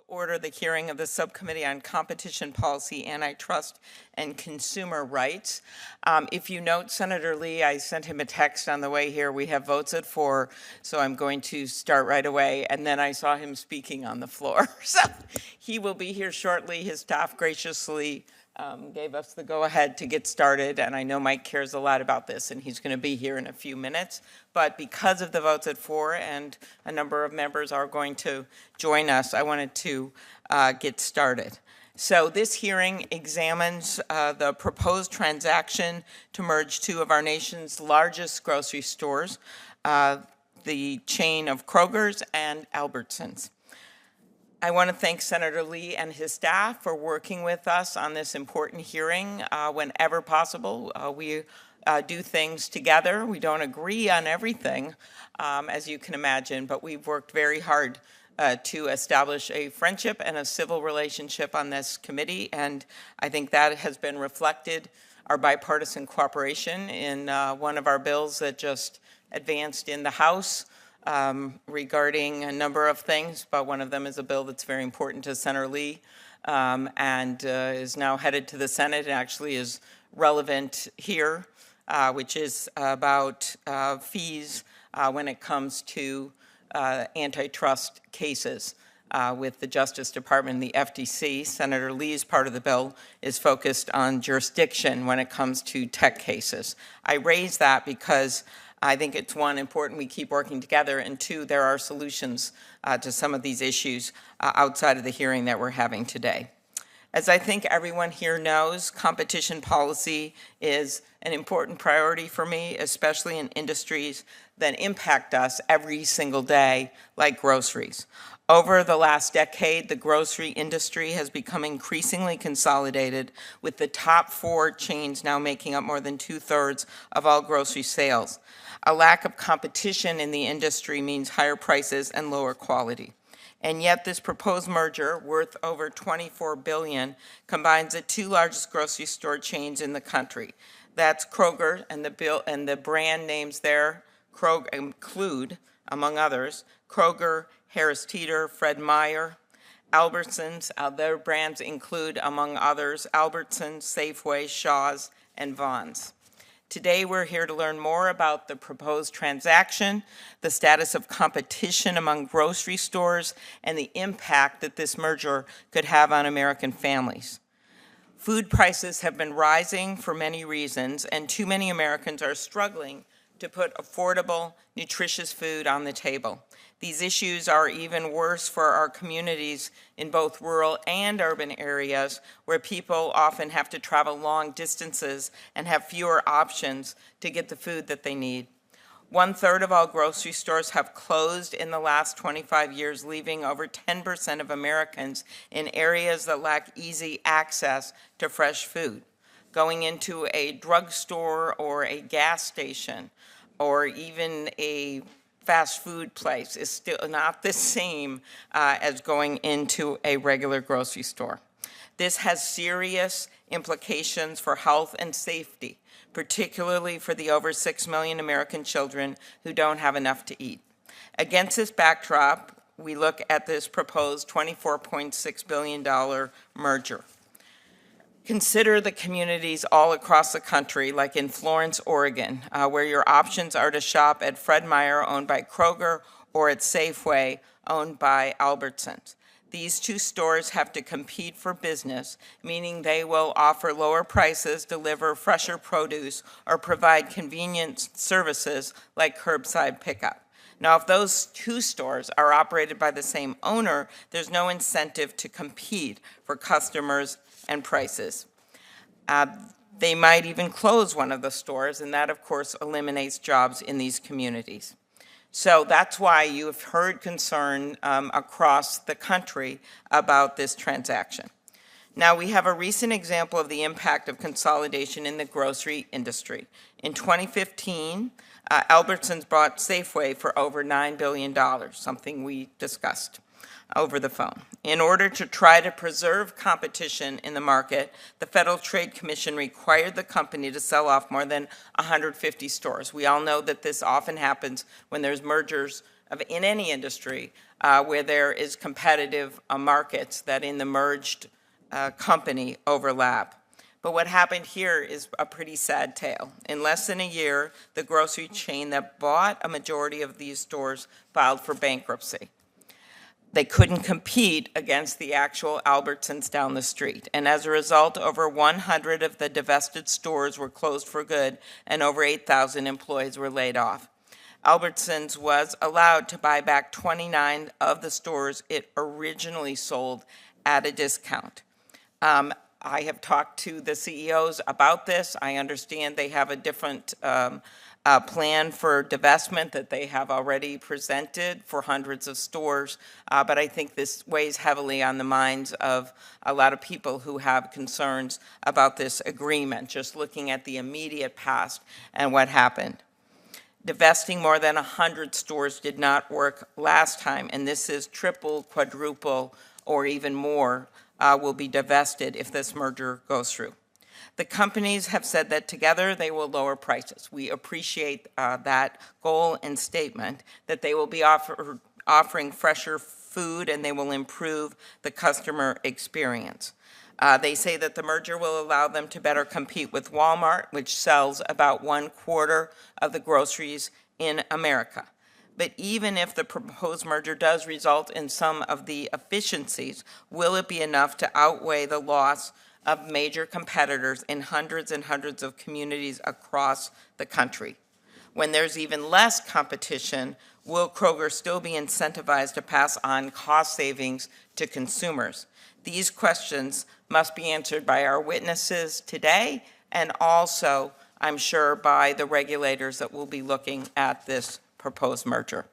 order the hearing of the Subcommittee on Competition Policy, Antitrust, and Consumer Rights. If you note, Senator Lee, I sent him a text on the way here. We have votes at 4, so I'm going to start right away. And then I saw him speaking on the floor. So he will be here shortly. His staff graciously gave us the go-ahead to get started, and I know Mike cares a lot about this, and he's going to be here in a few minutes. But because of the votes at 4 and a number of members are going to join us, I wanted to get started. So this hearing examines the proposed transaction to merge 2 of our nation's largest grocery stores, the chain of Kroger's and Albertsons. I want to thank Senator Lee and his staff for working with us on this important hearing. Whenever possible, we do things together. We don't agree on everything, as you can imagine, but we've worked very hard to establish a friendship and a civil relationship on this committee, and I think that has been reflected, our bipartisan cooperation, in one of our bills that just advanced in the House regarding a number of things, but one of them is a bill that's very important to Senator Lee and is now headed to the Senate and actually is relevant here, which is about fees when it comes to antitrust cases with the Justice Department and the FTC. Senator Lee's part of the bill is focused on jurisdiction when it comes to tech cases. I raise that because I think it's, 1, important we keep working together, and 2, there are solutions to some of these issues outside of the hearing that we're having today. As I think everyone here knows, competition policy is an important priority for me, especially in industries that impact us every single day, like groceries. Over the last decade, the grocery industry has become increasingly consolidated, with the top 4 chains now making up more than 2/3 of all grocery sales. A lack of competition in the industry means higher prices and lower quality. And yet this proposed merger, worth over $24 billion, combines the 2 largest grocery store chains in the country. That's Kroger, and the brand names there include, among others, Kroger, Harris Teeter, Fred Meyer, Albertsons. Their brands include, among others, Albertsons, Safeway, Shaw's, and Vons. Today, we're here to learn more about the proposed transaction, the status of competition among grocery stores, and the impact that this merger could have on American families. Food prices have been rising for many reasons, and too many Americans are struggling to put affordable, nutritious food on the table. These issues are even worse for our communities in both rural and urban areas, where people often have to travel long distances and have fewer options to get the food that they need. 1/3 of all grocery stores have closed in the last 25 years, leaving over 10% of Americans in areas that lack easy access to fresh food. Going into a drugstore or a gas station or even a fast food place is still not the same as going into a regular grocery store. This has serious implications for health and safety, particularly for the over 6 million American children who don't have enough to eat. Against this backdrop, we look at this proposed $24.6 billion merger. Consider the communities all across the country, like in Florence, Oregon, where your options are to shop at Fred Meyer, owned by Kroger, or at Safeway, owned by Albertsons. These 2 stores have to compete for business, meaning they will offer lower prices, deliver fresher produce, or provide convenient services like curbside pickup. Now, if those 2 stores are operated by the same owner, there's no incentive to compete for customers and prices. They might even close one of the stores, and that, of course, eliminates jobs in these communities. So that's why you have heard concern across the country about this transaction. Now, we have a recent example of the impact of consolidation in the grocery industry. In 2015, Albertsons bought Safeway for over $9 billion, something we discussed over the phone. In order to try to preserve competition in the market, the Federal Trade Commission required the company to sell off more than 150 stores. We all know that this often happens when there's mergers in any industry where there is competitive markets that in the merged company overlap. But what happened here is a pretty sad tale. In less than a year, the grocery chain that bought a majority of these stores filed for bankruptcy. They couldn't compete against the actual Albertsons down the street. And as a result, over 100 of the divested stores were closed for good, and over 8,000 employees were laid off. Albertsons was allowed to buy back 29 of the stores it originally sold at a discount. I have talked to the CEOs about this. I understand they have a different plan for divestment that they have already presented for hundreds of stores, but I think this weighs heavily on the minds of a lot of people who have concerns about this agreement, just looking at the immediate past and what happened. Divesting more than 100 stores did not work last time, and this is triple, quadruple, or even more will be divested if this merger goes through. The companies have said that together they will lower prices. We appreciate that goal and statement, that they will be offering fresher food and they will improve the customer experience. They say that the merger will allow them to better compete with Walmart, which sells about 1/4 of the groceries in America. But even if the proposed merger does result in some of the efficiencies, will it be enough to outweigh the loss of major competitors in hundreds and hundreds of communities across the country? When there's even less competition, will Kroger still be incentivized to pass on cost savings to consumers? These questions must be answered by our witnesses today and also, I'm sure, by the regulators that will be looking at this proposed merger.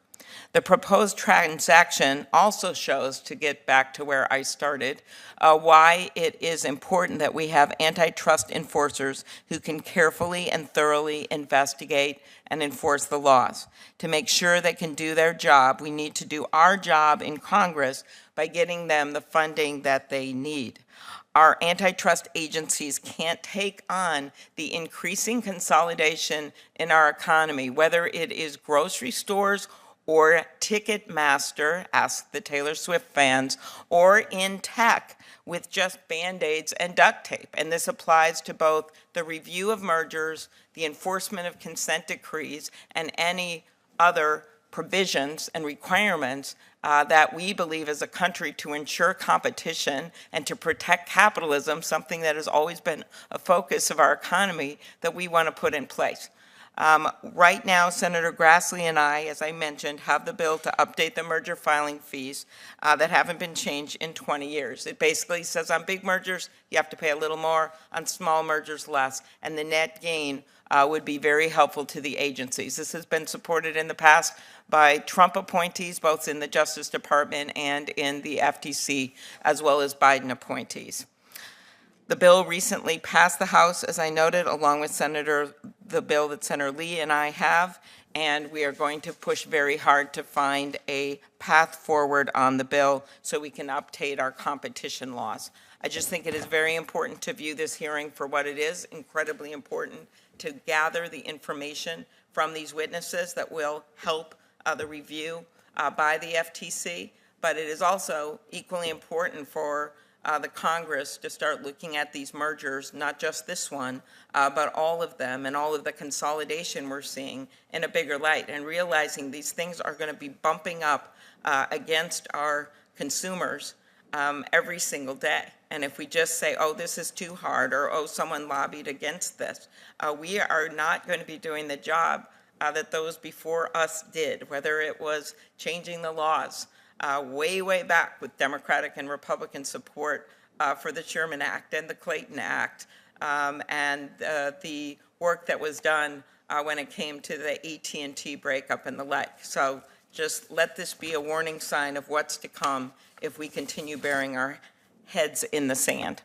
The proposed transaction also shows, to get back to where I started, why it is important that we have antitrust enforcers who can carefully and thoroughly investigate and enforce the laws. To make sure they can do their job, we need to do our job in Congress by getting them the funding that they need. Our antitrust agencies can't take on the increasing consolidation in our economy, whether it is grocery stores or Ticketmaster, ask the Taylor Swift fans, or in tech with just Band-Aids and duct tape. And this applies to both the review of mergers, the enforcement of consent decrees, and any other provisions and requirements that we believe as a country to ensure competition and to protect capitalism, something that has always been a focus of our economy, that we want to put in place. Right now, Senator Grassley and I, as I mentioned, have the bill to update the merger filing fees that haven't been changed in 20 years. It basically says on big mergers, you have to pay a little more, on small mergers, less, and the net gain would be very helpful to the agencies. This has been supported in the past by Trump appointees, both in the Justice Department and in the FTC, as well as Biden appointees. The bill recently passed the House, as I noted, along with the bill that Senator Lee and I have, and we are going to push very hard to find a path forward on the bill so we can update our competition laws. I just think it is very important to view this hearing for what it is, incredibly important to gather the information from these witnesses that will help the review by the FTC, but it is also equally important for the Congress to start looking at these mergers, not just this one, but all of them and all of the consolidation we're seeing in a bigger light, and realizing these things are going to be bumping up against our consumers every single day. And if we just say, oh, this is too hard, or oh, someone lobbied against this, we are not going to be doing the job that those before us did, whether it was changing the laws way back with Democratic and Republican support for the Sherman Act and the Clayton Act, and the work that was done when it came to the AT&T breakup and the like. So just let this be a warning sign of what's to come if we continue burying our heads in the sand.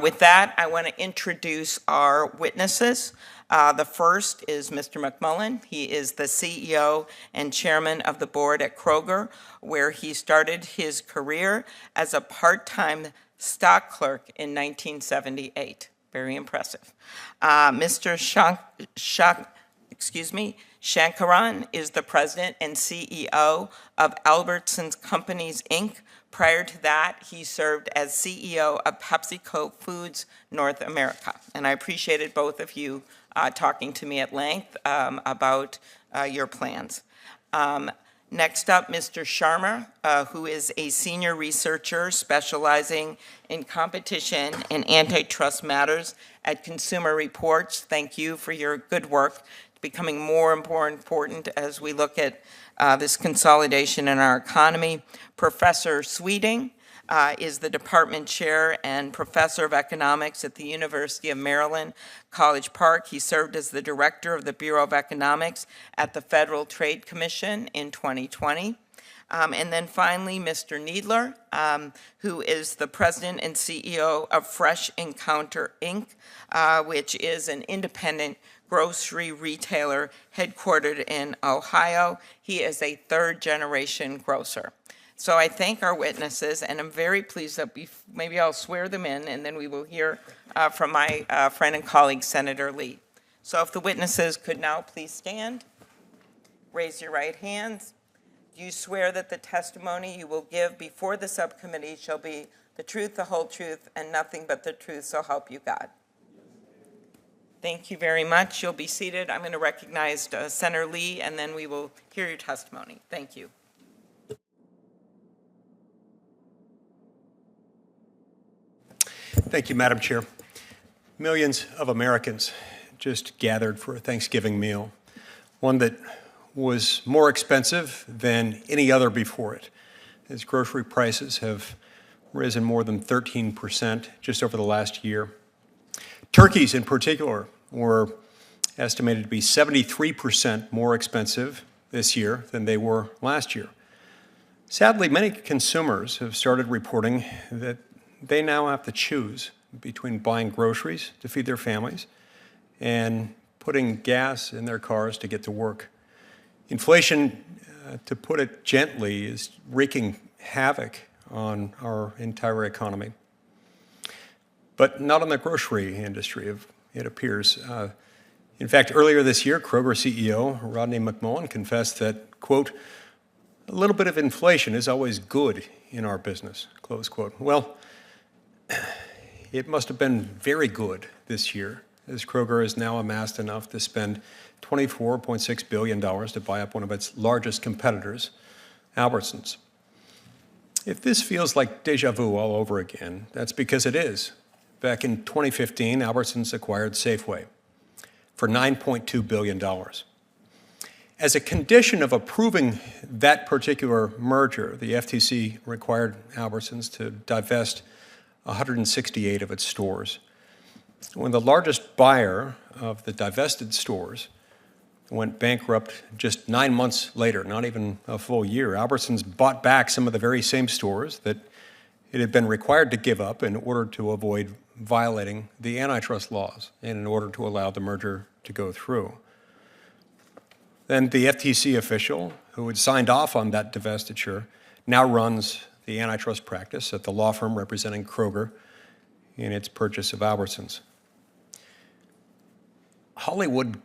With that, I want to introduce our witnesses. The first is Mr. McMullen. He is the CEO and chairman of the board at Kroger, where he started his career as a part-time stock clerk in 1978. Very impressive. Mr. Shankaran is the president and CEO of Albertsons Companies, Inc. Prior to that, he served as CEO of PepsiCo Foods North America. And I appreciated both of you talking to me at length about your plans. Next up, Mr. Sharma, who is a senior researcher specializing in competition and antitrust matters at Consumer Reports. Thank you for your good work, becoming more and more important as we look at this consolidation in our economy. Professor Sweeting is the department chair and professor of economics at the University of Maryland, College Park. He served as the director of the Bureau of Economics at the Federal Trade Commission in 2020. And then finally, Mr. Needler, who is the president and CEO of Fresh Encounter, Inc., which is an independent grocery retailer headquartered in Ohio. He is a third-generation grocer. So I thank our witnesses, and I'm very pleased that maybe I'll swear them in, and then we will hear from my friend and colleague, Senator Lee. So if the witnesses could now please stand, raise your right hands. Do you swear that the testimony you will give before the subcommittee shall be the truth, the whole truth, and nothing but the truth, so help you God? Thank you very much. You'll be seated. I'm going to recognize Senator Lee, and then we will hear your testimony. Thank you. Thank you, Madam Chair. Millions of Americans just gathered for a Thanksgiving meal, one that was more expensive than any other before it, as grocery prices have risen more than 13% just over the last year. Turkeys, in particular, were estimated to be 73% more expensive this year than they were last year. Sadly, many consumers have started reporting that they now have to choose between buying groceries to feed their families and putting gas in their cars to get to work. Inflation, to put it gently, is wreaking havoc on our entire economy. But not on the grocery industry, it appears. In fact, earlier this year, Kroger CEO Rodney McMullen confessed that, quote, "a little bit of inflation is always good in our business," close quote. Well, it must have been very good this year, as Kroger has now amassed enough to spend $24.6 billion to buy up one of its largest competitors, Albertsons. If this feels like deja vu all over again, that's because it is. Back in 2015, Albertsons acquired Safeway for $9.2 billion. As a condition of approving that particular merger, the FTC required Albertsons to divest 168 of its stores. When the largest buyer of the divested stores went bankrupt just 9 months later, not even a full year, Albertsons bought back some of the very same stores that it had been required to give up in order to avoid violating the antitrust laws and in order to allow the merger to go through. Then the FTC official who had signed off on that divestiture now runs the antitrust practice at the law firm representing Kroger in its purchase of Albertsons. Hollywood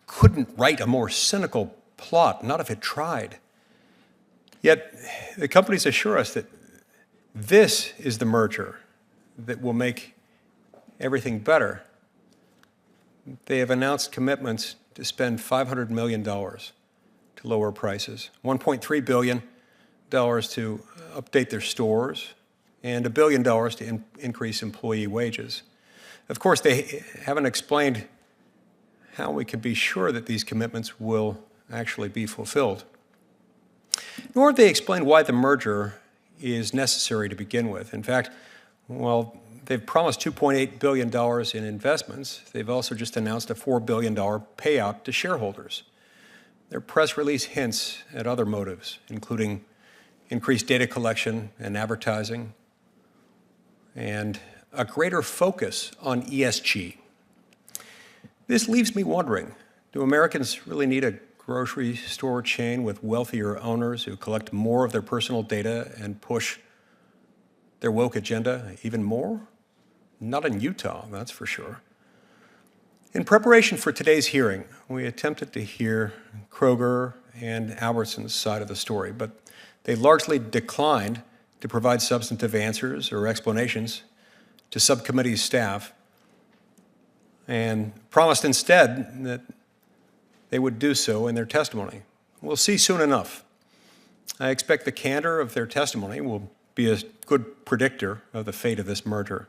couldn't write a more cynical plot, not if it tried. Yet the companies assure us that this is the merger that will make everything better. They have announced commitments to spend $500 million to lower prices, $1.3 billion to update their stores, and $1 billion to increase employee wages. Of course, they haven't explained how we can be sure that these commitments will actually be fulfilled. Nor have they explained why the merger is necessary to begin with. In fact, while they've promised $2.8 billion in investments, they've also just announced a $4 billion payout to shareholders. Their press release hints at other motives, including increased data collection and advertising, and a greater focus on ESG. This leaves me wondering, do Americans really need a grocery store chain with wealthier owners who collect more of their personal data and push their woke agenda even more? Not in Utah, that's for sure. In preparation for today's hearing, we attempted to hear Kroger and Albertsons' side of the story, but they largely declined to provide substantive answers or explanations to subcommittee staff and promised instead that they would do so in their testimony. We'll see soon enough. I expect the candor of their testimony will be a good predictor of the fate of this merger.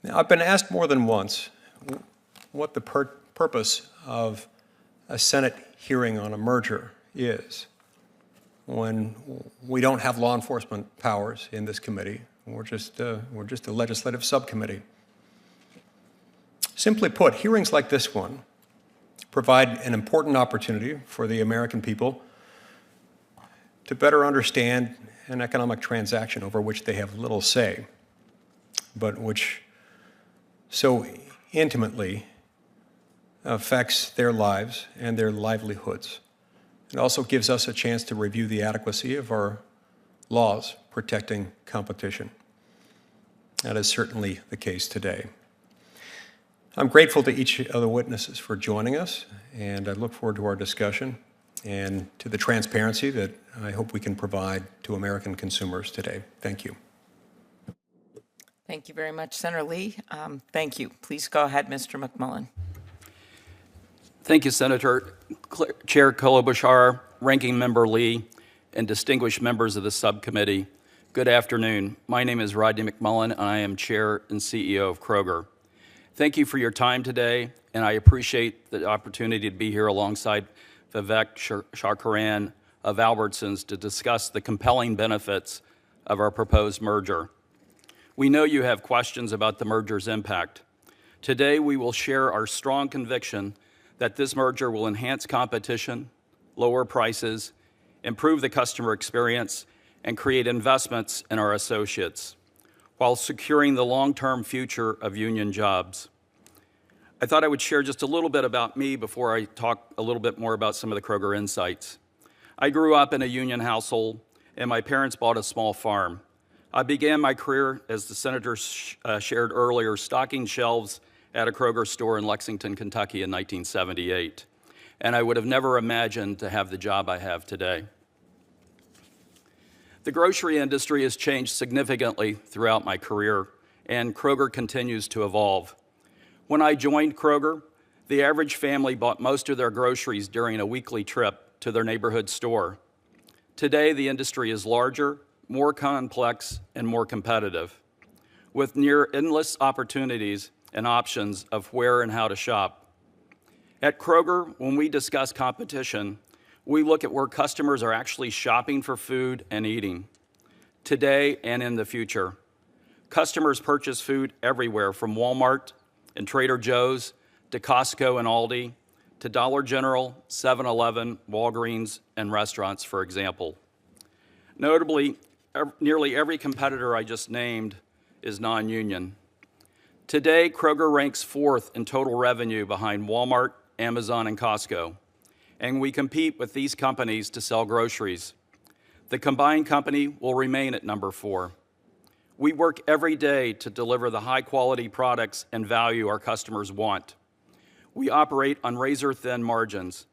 Now, I've been asked more than once what the purpose of a Senate hearing on a merger is when we don't have law enforcement powers in this committee. We're just a legislative subcommittee. Simply put, hearings like this one provide an important opportunity for the American people to better understand an economic transaction over which they have little say, but which so intimately affects their lives and their livelihoods. It also gives us a chance to review the adequacy of our laws protecting competition. That is certainly the case today. I'm grateful to each of the witnesses for joining us, and I look forward to our discussion and to the transparency that I hope we can provide to American consumers today. Thank you. Thank you very much, Senator Lee. Thank you. Please go ahead, Mr. McMullen. Thank you, Senator. Chair Klobuchar, Ranking Member Lee, and distinguished members of the subcommittee, good afternoon. My name is Rodney McMullen, and I am Chair and CEO of Kroger. Thank you for your time today, and I appreciate the opportunity to be here alongside Vivek Sharkaran of Albertsons to discuss the compelling benefits of our proposed merger. We know you have questions about the merger's impact. Today, we will share our strong conviction that this merger will enhance competition, lower prices, improve the customer experience, and create investments in our associates, while securing the long-term future of union jobs. I thought I would share just a little bit about me before I talk a little bit more about some of the Kroger insights. I grew up in a union household, and my parents bought a small farm. I began my career, as the senator shared earlier, stocking shelves at a Kroger store in Lexington, Kentucky in 1978. And I would have never imagined to have the job I have today. The grocery industry has changed significantly throughout my career, and Kroger continues to evolve. When I joined Kroger, the average family bought most of their groceries during a weekly trip to their neighborhood store. Today, the industry is larger, more complex, and more competitive, with near endless opportunities and options of where and how to shop. At Kroger, when we discuss competition, we look at where customers are actually shopping for food and eating, today and in the future. Customers purchase food everywhere, from Walmart and Trader Joe's to Costco and Aldi to Dollar General, 7-Eleven, Walgreens, and restaurants, for example. Notably, nearly every competitor I just named is non-union. Today, Kroger ranks fourth in total revenue behind Walmart, Amazon, and Costco, and we compete with these companies to sell groceries. The combined company will remain at number 4. We work every day to deliver the high-quality products and value our customers want. We operate on razor-thin margins.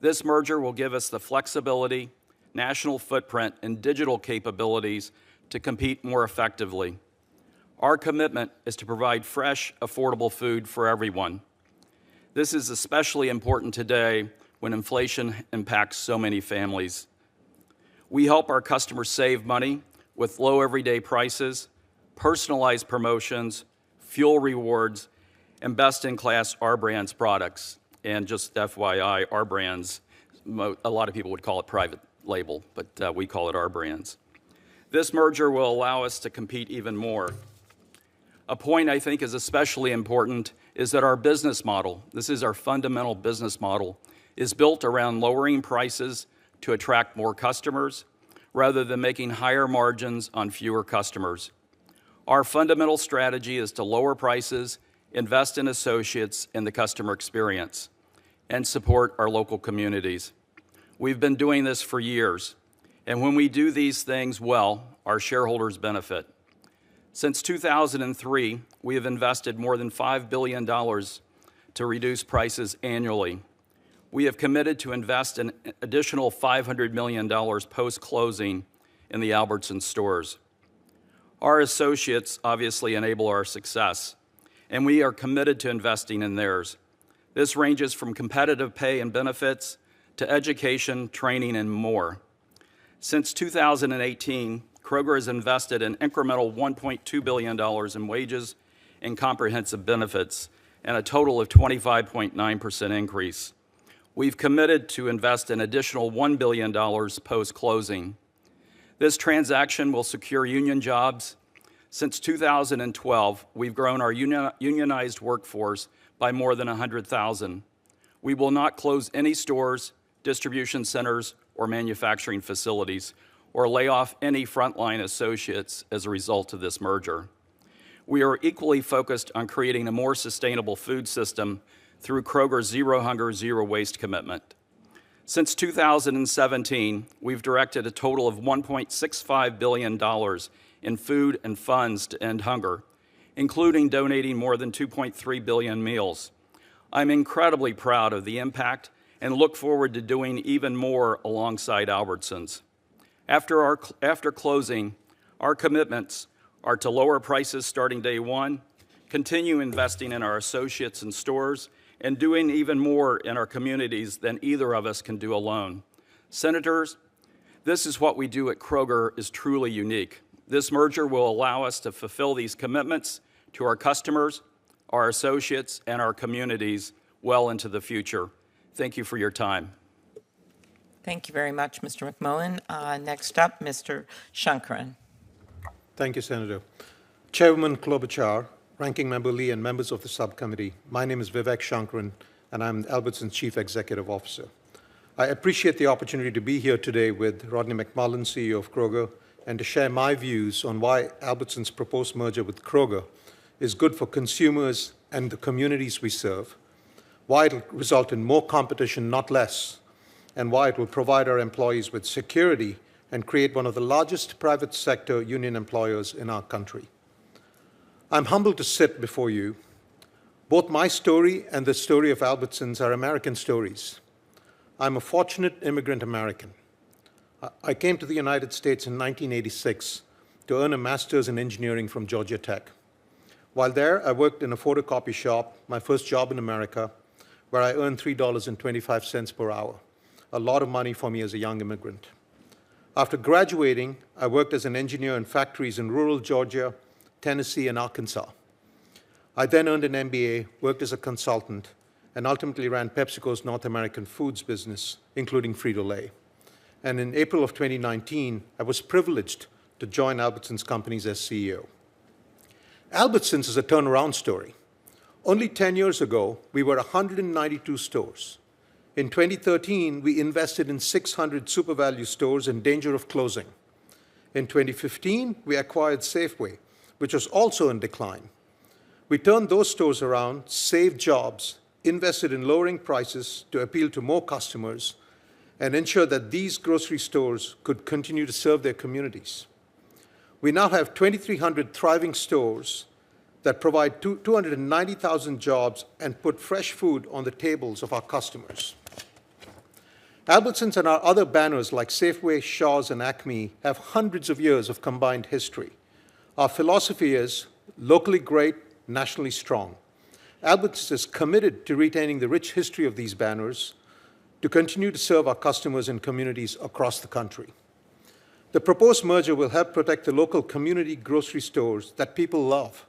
This merger will give us the flexibility, national footprint, and digital capabilities to compete more effectively. Our commitment is to provide fresh, affordable food for everyone. This is especially important today when inflation impacts so many families. We help our customers save money with low everyday prices, personalized promotions, fuel rewards, and best-in-class Our Brands products. And just FYI, Our Brands, a lot of people would call it private label, but we call it Our Brands. This merger will allow us to compete even more. A point I think is especially important is that our business model, this is our fundamental business model, is built around lowering prices to attract more customers rather than making higher margins on fewer customers. Our fundamental strategy is to lower prices, invest in associates and the customer experience, and support our local communities. We've been doing this for years, and when we do these things well, our shareholders benefit. Since 2003, we have invested more than $5 billion to reduce prices annually. We have committed to invest an additional $500 million post-closing in the Albertsons stores. Our associates obviously enable our success, and we are committed to investing in theirs. This ranges from competitive pay and benefits to education, training, and more. Since 2018, Kroger has invested an incremental $1.2 billion in wages and comprehensive benefits, and a total of 25.9% increase. We've committed to invest an additional $1 billion post-closing. This transaction will secure union jobs. Since 2012, we've grown our unionized workforce by more than 100,000. We will not close any stores, distribution centers, or manufacturing facilities, or lay off any frontline associates as a result of this merger. We are equally focused on creating a more sustainable food system through Kroger's Zero Hunger, Zero Waste commitment. Since 2017, we've directed a total of $1.65 billion in food and funds to end hunger, including donating more than 2.3 billion meals. I'm incredibly proud of the impact and look forward to doing even more alongside Albertsons. After closing, our commitments are to lower prices starting day one, continue investing in our associates and stores, and doing even more in our communities than either of us can do alone. Senators, this is what we do at Kroger is truly unique. This merger will allow us to fulfill these commitments to our customers, our associates, and our communities well into the future. Thank you for your time. Thank you very much, Mr. McMullen. Next up, Mr. Shankaran. Thank you, Senator. Chairwoman Klobuchar, Ranking Member Lee, and members of the subcommittee, my name is Vivek Shankaran, and I'm Albertsons Chief Executive Officer. I appreciate the opportunity to be here today with Rodney McMullen, CEO of Kroger, and to share my views on why Albertsons' proposed merger with Kroger is good for consumers and the communities we serve, why it will result in more competition, not less, and why it will provide our employees with security and create one of the largest private sector union employers in our country. I'm humbled to sit before you. Both my story and the story of Albertsons are American stories. I'm a fortunate immigrant American. I came to the United States in 1986 to earn a master's in engineering from Georgia Tech. While there, I worked in a photocopy shop, my first job in America, where I earned $3.25 per hour, a lot of money for me as a young immigrant. After graduating, I worked as an engineer in factories in rural Georgia, Tennessee, and Arkansas. I then earned an MBA, worked as a consultant, and ultimately ran PepsiCo's North American foods business, including Frito-Lay. And in April of 2019, I was privileged to join Albertsons Companies as CEO. Albertsons is a turnaround story. Only 10 years ago, we were 192 stores. In 2013, we invested in 600 SuperValue stores in danger of closing. In 2015, we acquired Safeway, which was also in decline. We turned those stores around, saved jobs, invested in lowering prices to appeal to more customers, and ensured that these grocery stores could continue to serve their communities. We now have 2,300 thriving stores that provide 290,000 jobs and put fresh food on the tables of our customers. Albertsons and our other banners like Safeway, Shaw's, and Acme have hundreds of years of combined history. Our philosophy is locally great, nationally strong. Albertsons is committed to retaining the rich history of these banners to continue to serve our customers and communities across the country. The proposed merger will help protect the local community grocery stores that people love.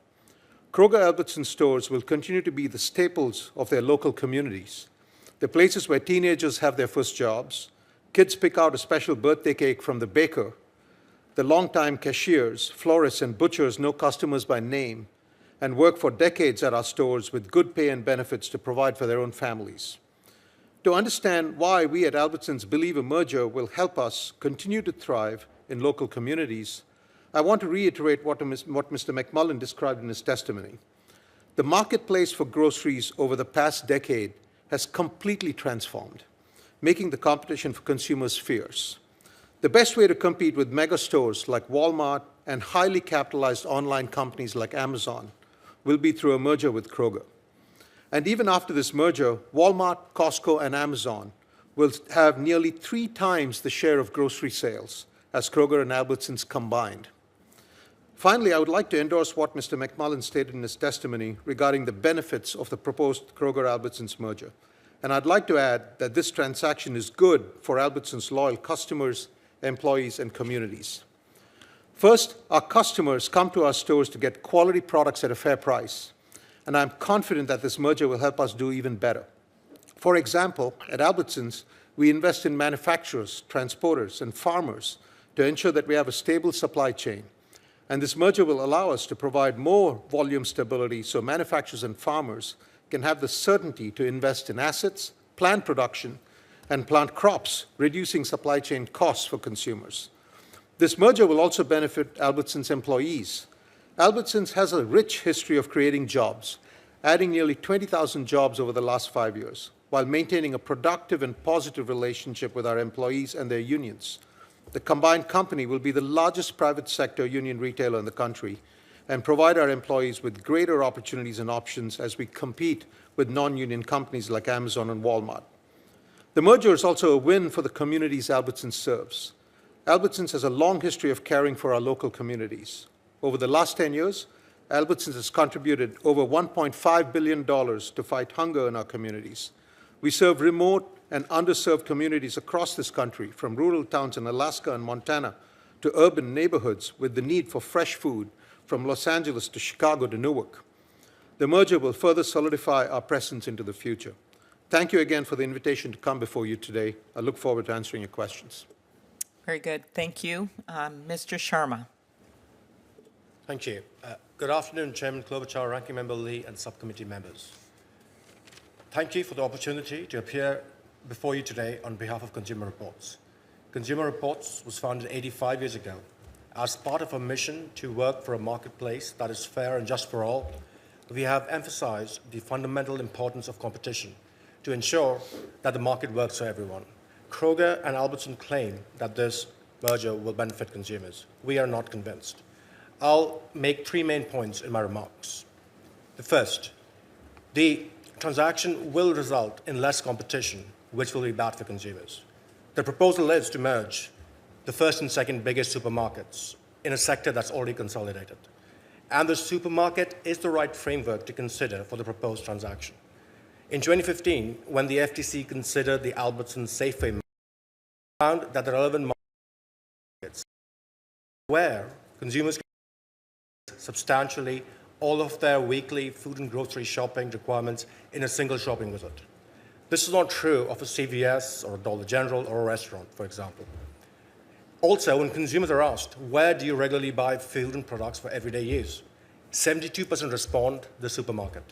Kroger-Albertsons stores will continue to be the staples of their local communities, the places where teenagers have their first jobs, kids pick out a special birthday cake from the baker, the longtime cashiers, florists, and butchers know customers by name and work for decades at our stores with good pay and benefits to provide for their own families. To understand why we at Albertsons believe a merger will help us continue to thrive in local communities, I want to reiterate what Mr. McMullen described in his testimony. The marketplace for groceries over the past decade has completely transformed, making the competition for consumers fierce. The best way to compete with mega stores like Walmart and highly capitalized online companies like Amazon will be through a merger with Kroger. And even after this merger, Walmart, Costco, and Amazon will have nearly 3 times the share of grocery sales as Kroger and Albertsons combined. Finally, I would like to endorse what Mr. McMullen stated in his testimony regarding the benefits of the proposed Kroger-Albertsons merger. And I'd like to add that this transaction is good for Albertsons' loyal customers, employees, and communities. First, our customers come to our stores to get quality products at a fair price, and I'm confident that this merger will help us do even better. For example, at Albertsons, we invest in manufacturers, transporters, and farmers to ensure that we have a stable supply chain. And this merger will allow us to provide more volume stability so manufacturers and farmers can have the certainty to invest in assets, plant production, and plant crops, reducing supply chain costs for consumers. This merger will also benefit Albertsons employees. Albertsons has a rich history of creating jobs, adding nearly 20,000 jobs over the last 5 years, while maintaining a productive and positive relationship with our employees and their unions. The combined company will be the largest private sector union retailer in the country and provide our employees with greater opportunities and options as we compete with non-union companies like Amazon and Walmart. The merger is also a win for the communities Albertsons serves. Albertsons has a long history of caring for our local communities. Over the last 10 years, Albertsons has contributed over $1.5 billion to fight hunger in our communities. We serve remote and underserved communities across this country, from rural towns in Alaska and Montana to urban neighborhoods with the need for fresh food, from Los Angeles to Chicago to Newark. The merger will further solidify our presence into the future. Thank you again for the invitation to come before you today. I look forward to answering your questions. Very good. Thank you. Mr. Sharma. Thank you. Good afternoon, Chairman Klobuchar, Ranking Member Lee, and subcommittee members. Thank you for the opportunity to appear before you today on behalf of Consumer Reports. Consumer Reports was founded 85 years ago as part of a mission to work for a marketplace that is fair and just for all. We have emphasized the fundamental importance of competition to ensure that the market works for everyone. Kroger and Albertsons claim that this merger will benefit consumers. We are not convinced. I'll make 3 main points in my remarks. The first, the transaction will result in less competition, which will be bad for consumers. The proposal is to merge the first and second biggest supermarkets in a sector that's already consolidated. And the supermarket is the right framework to consider for the proposed transaction. In 2015, when the FTC considered the Albertsons Safeway, found that the relevant markets where consumers can substantially all of their weekly food and grocery shopping requirements in a single shopping visit. This is not true of a CVS or a Dollar General or a restaurant, for example. Also, when consumers are asked, where do you regularly buy food and products for everyday use? 72% respond the supermarket.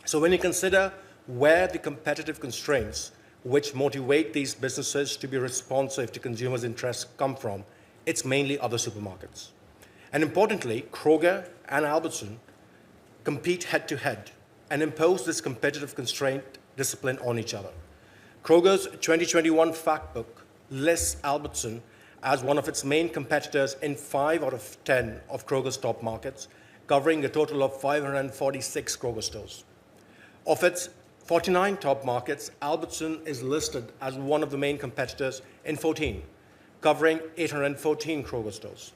So when you consider where the competitive constraints which motivate these businesses to be responsive to consumers' interests come from, it's mainly other supermarkets. And importantly, Kroger and Albertsons compete head-to-head and impose this competitive constraint discipline on each other. Kroger's 2021 fact book lists Albertsons as one of its main competitors in 5 out of 10 of Kroger's top markets, covering a total of 546 Kroger stores. Of its 49 top markets, Albertsons is listed as one of the main competitors in 14, covering 814 Kroger stores.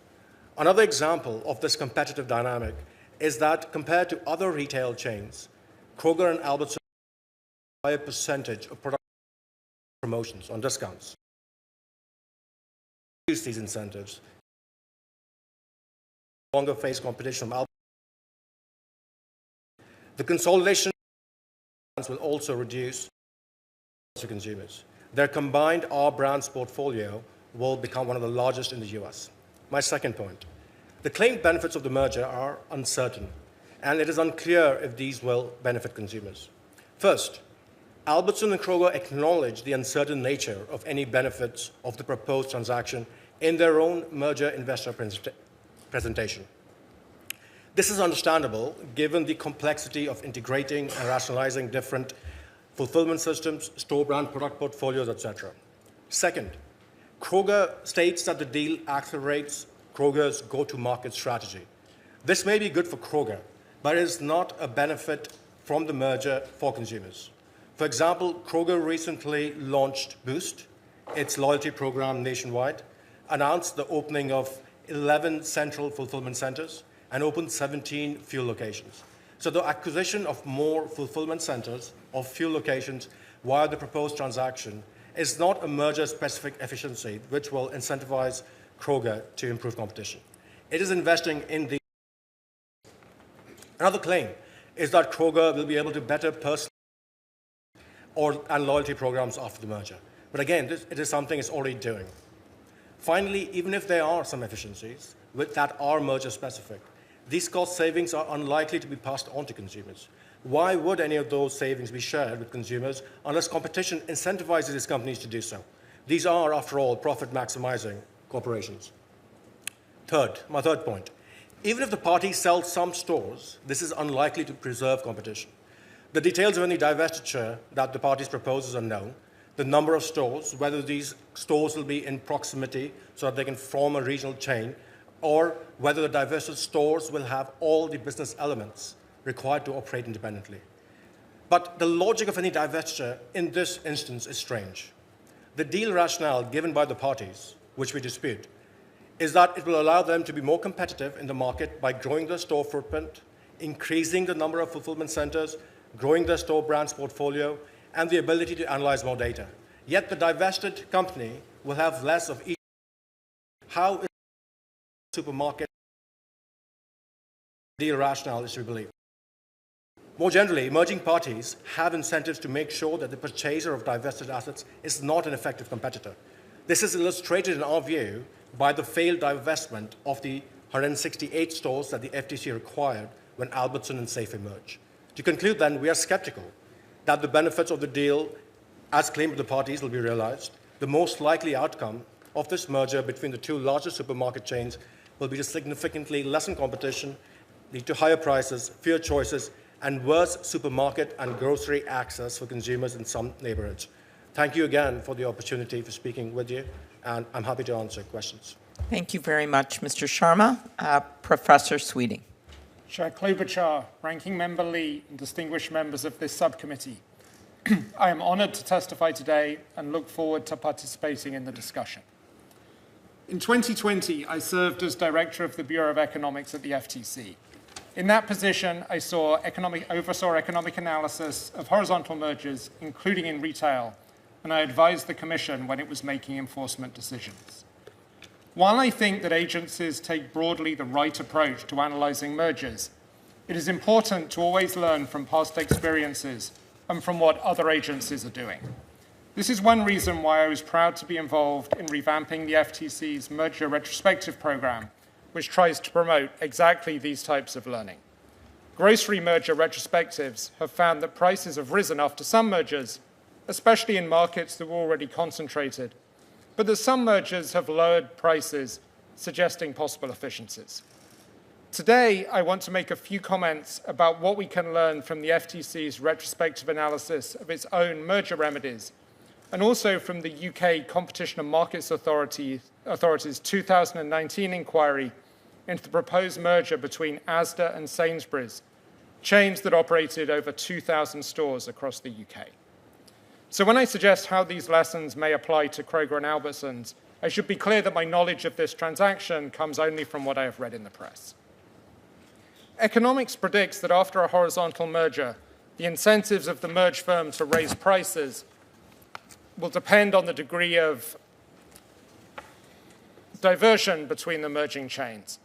Another example of this competitive dynamic is that compared to other retail chains, Kroger and Albertsons have a higher percentage of product promotions on discounts. Use these incentives, longer face competition from Albertsons. The consolidation will also reduce to consumers. Their combined R brands portfolio will become one of the largest in the US. My second point, the claimed benefits of the merger are uncertain, and it is unclear if these will benefit consumers. First, Albertsons and Kroger acknowledge the uncertain nature of any benefits of the proposed transaction in their own merger investor presentation. This is understandable given the complexity of integrating and rationalizing different fulfillment systems, store brand product portfolios, etc. Second, Kroger states that the deal accelerates Kroger's go-to-market strategy. This may be good for Kroger, but it is not a benefit from the merger for consumers. For example, Kroger recently launched Boost, its loyalty program nationwide, announced the opening of 11 central fulfillment centers, and opened 17 fuel locations. So the acquisition of more fulfillment centers of fuel locations via the proposed transaction is not a merger-specific efficiency which will incentivize Kroger to improve competition. It is investing in the... Another claim is that Kroger will be able to better personalize and loyalty programs after the merger. But again, it is something it's already doing. Finally, even if there are some efficiencies that are merger-specific, these cost savings are unlikely to be passed on to consumers. Why would any of those savings be shared with consumers unless competition incentivizes these companies to do so? These are, after all, profit-maximizing corporations. My third point, even if the parties sell some stores, this is unlikely to preserve competition. The details of any divestiture that the parties propose are unknown. The number of stores, whether these stores will be in proximity so that they can form a regional chain, or whether the divested stores will have all the business elements required to operate independently. But the logic of any divestiture in this instance is strange. The deal rationale given by the parties, which we dispute, is that it will allow them to be more competitive in the market by growing their store footprint, increasing the number of fulfillment centers, growing their store brands portfolio, and the ability to analyze more data. Yet the divested company will have less of each. How is supermarket deal rationale is to be believed? More generally, emerging parties have incentives to make sure that the purchaser of divested assets is not an effective competitor. This is illustrated, in our view, by the failed divestment of the 168 stores that the FTC required when Albertsons and Safeway merged. To conclude, then, we are skeptical that the benefits of the deal, as claimed by the parties, will be realized. The most likely outcome of this merger between the two largest supermarket chains will be to significantly lessen competition, lead to higher prices, fewer choices, and worse supermarket and grocery access for consumers in some neighborhoods. Thank you again for the opportunity for speaking with you, and I'm happy to answer questions. Thank you very much, Mr. Sharma. Professor Sweeting. Chair Klobuchar, Ranking Member Lee, and distinguished members of this subcommittee, I am honored to testify today and look forward to participating in the discussion. In 2020, I served as Director of the Bureau of Economics at the FTC. In that position, I oversaw economic analysis of horizontal mergers, including in retail, and I advised the Commission when it was making enforcement decisions. While I think that agencies take broadly the right approach to analyzing mergers, it is important to always learn from past experiences and from what other agencies are doing. This is one reason why I was proud to be involved in revamping the FTC's merger retrospective program, which tries to promote exactly these types of learning. Grocery merger retrospectives have found that prices have risen after some mergers, especially in markets that were already concentrated, but that some mergers have lowered prices, suggesting possible efficiencies. Today, I want to make a few comments about what we can learn from the FTC's retrospective analysis of its own merger remedies, and also from the UK Competition and Markets Authority's 2019 inquiry into the proposed merger between Asda and Sainsbury's, chains that operated over 2,000 stores across the UK. So when I suggest how these lessons may apply to Kroger and Albertsons, I should be clear that my knowledge of this transaction comes only from what I have read in the press. Economics predicts that after a horizontal merger, the incentives of the merged firm to raise prices will depend on the degree of diversion between the merging chains.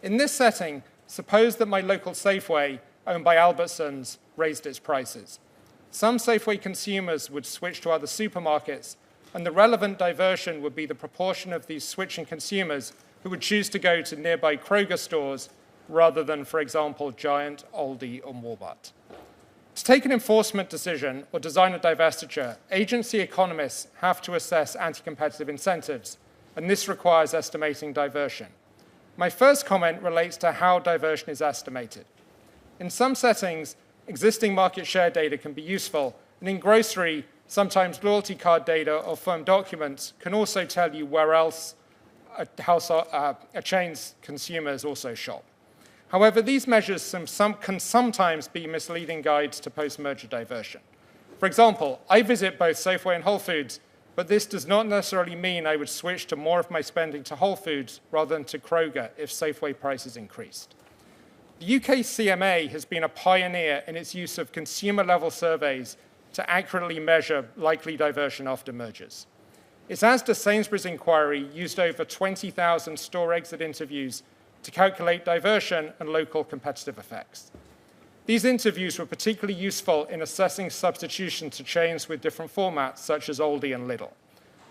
In this setting, suppose that my local Safeway, owned by Albertsons, raised its prices. Some Safeway consumers would switch to other supermarkets, and the relevant diversion would be the proportion of these switching consumers who would choose to go to nearby Kroger stores rather than, for example, Giant, Aldi, or Walmart. To take an enforcement decision or design a divestiture, agency economists have to assess anti-competitive incentives, and this requires estimating diversion. My first comment relates to how diversion is estimated. In some settings, existing market share data can be useful, and in grocery, sometimes loyalty card data or firm documents can also tell you where else a chain's consumers also shop. However, these measures can sometimes be misleading guides to post-merger diversion. For example, I visit both Safeway and Whole Foods, but this does not necessarily mean I would switch to more of my spending to Whole Foods rather than to Kroger if Safeway prices increased. The UK CMA has been a pioneer in its use of consumer-level surveys to accurately measure likely diversion after mergers. Its Asda Sainsbury's inquiry used over 20,000 store exit interviews to calculate diversion and local competitive effects. These interviews were particularly useful in assessing substitution to chains with different formats, such as Aldi and Lidl.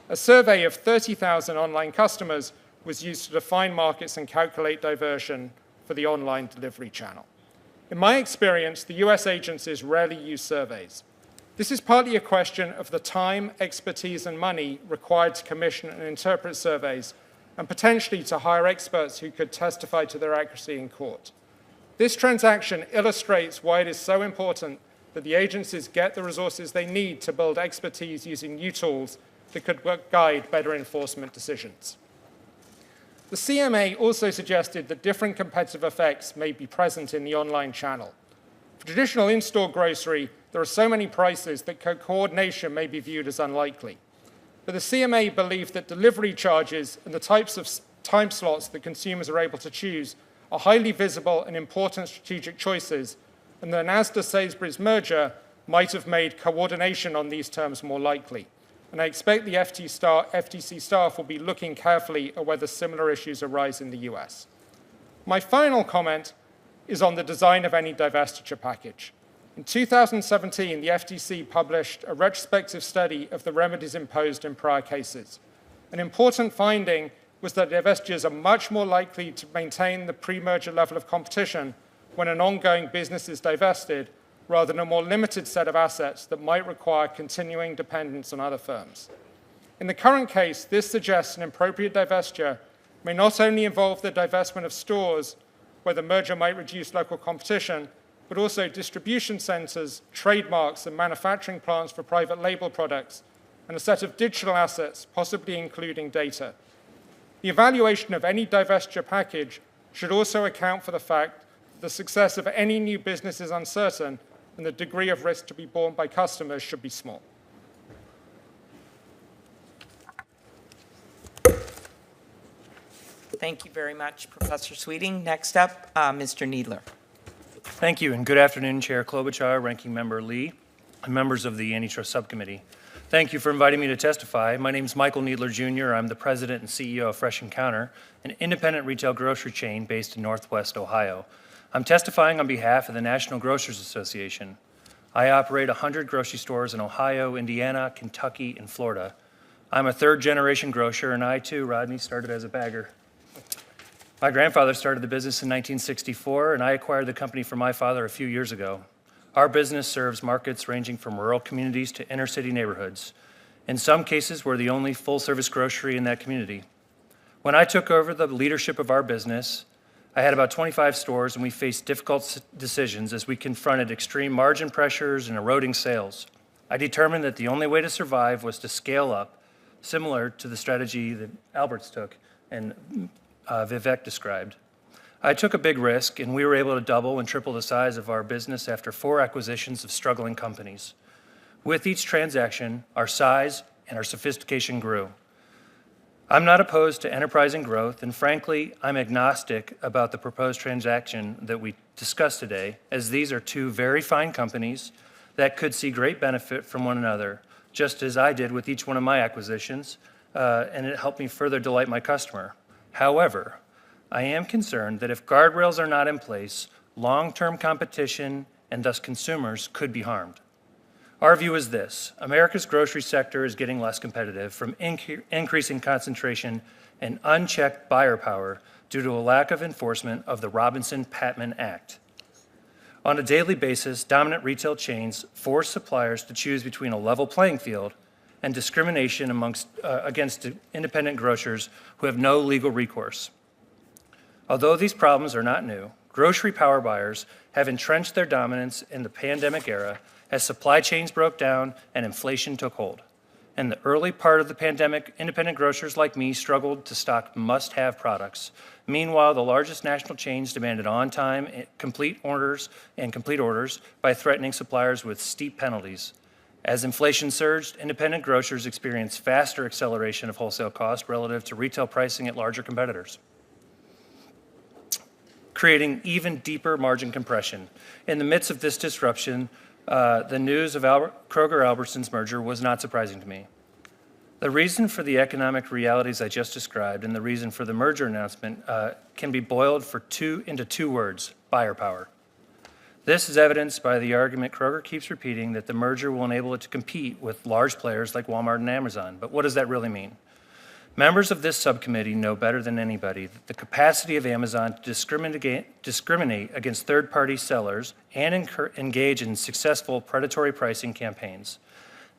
A survey of 30,000 online customers was used to define markets and calculate diversion for the online delivery channel. In my experience, the US agencies rarely use surveys. This is partly a question of the time, expertise, and money required to commission and interpret surveys, and potentially to hire experts who could testify to their accuracy in court. This transaction illustrates why it is so important that the agencies get the resources they need to build expertise using new tools that could guide better enforcement decisions. The CMA also suggested that different competitive effects may be present in the online channel. For traditional in-store grocery, there are so many prices that coordination may be viewed as unlikely. But the CMA believed that delivery charges and the types of time slots that consumers are able to choose are highly visible and important strategic choices, and that an Asda Sainsbury's merger might have made coordination on these terms more likely. And I expect the FTC staff will be looking carefully at whether similar issues arise in the US. My final comment is on the design of any divestiture package. In 2017, the FTC published a retrospective study of the remedies imposed in prior cases. An important finding was that divestitures are much more likely to maintain the pre-merger level of competition when an ongoing business is divested, rather than a more limited set of assets that might require continuing dependence on other firms. In the current case, this suggests an appropriate divestiture may not only involve the divestment of stores, where the merger might reduce local competition, but also distribution centers, trademarks, and manufacturing plants for private label products, and a set of digital assets, possibly including data. The evaluation of any divestiture package should also account for the fact that the success of any new business is uncertain and the degree of risk to be borne by customers should be small. Thank you very much, Professor Sweeting. Next up, Mr. Needler. Thank you, and good afternoon, Chair Klobuchar, Ranking Member Lee, and members of the Antitrust Subcommittee. Thank you for inviting me to testify. My name is Michael Needler, Jr. I'm the president and CEO of Fresh Encounter, an independent retail grocery chain based in Northwest Ohio. I'm testifying on behalf of the National Grocers Association. I operate 100 grocery stores in Ohio, Indiana, Kentucky, and Florida. I'm a third-generation grocer, and I, too, Rodney, started as a bagger. My grandfather started the business in 1964, and I acquired the company from my father a few years ago. Our business serves markets ranging from rural communities to inner-city neighborhoods. In some cases, we're the only full-service grocery in that community. When I took over the leadership of our business, I had about 25 stores, and we faced difficult decisions as we confronted extreme margin pressures and eroding sales. I determined that the only way to survive was to scale up, similar to the strategy that Alberts took and Vivek described. I took a big risk, and we were able to double and triple the size of our business after 4 acquisitions of struggling companies. With each transaction, our size and our sophistication grew. I'm not opposed to enterprising growth, and frankly, I'm agnostic about the proposed transaction that we discussed today, as these are 2 very fine companies that could see great benefit from one another, just as I did with each one of my acquisitions, and it helped me further delight my customer. However, I am concerned that if guardrails are not in place, long-term competition and thus consumers could be harmed. Our view is this: America's grocery sector is getting less competitive from increasing concentration and unchecked buyer power due to a lack of enforcement of the Robinson-Patman Act. On a daily basis, dominant retail chains force suppliers to choose between a level playing field and discrimination against independent grocers who have no legal recourse. Although these problems are not new, grocery power buyers have entrenched their dominance in the pandemic era as supply chains broke down and inflation took hold. In the early part of the pandemic, independent grocers like me struggled to stock must-have products. Meanwhile, the largest national chains demanded on-time, complete orders by threatening suppliers with steep penalties. As inflation surged, independent grocers experienced faster acceleration of wholesale costs relative to retail pricing at larger competitors, creating even deeper margin compression. In the midst of this disruption, the news of Kroger-Albertsons merger was not surprising to me. The reason for the economic realities I just described and the reason for the merger announcement can be boiled into two words: buyer power. This is evidenced by the argument Kroger keeps repeating that the merger will enable it to compete with large players like Walmart and Amazon. But what does that really mean? Members of this subcommittee know better than anybody that the capacity of Amazon to discriminate against third-party sellers and engage in successful predatory pricing campaigns.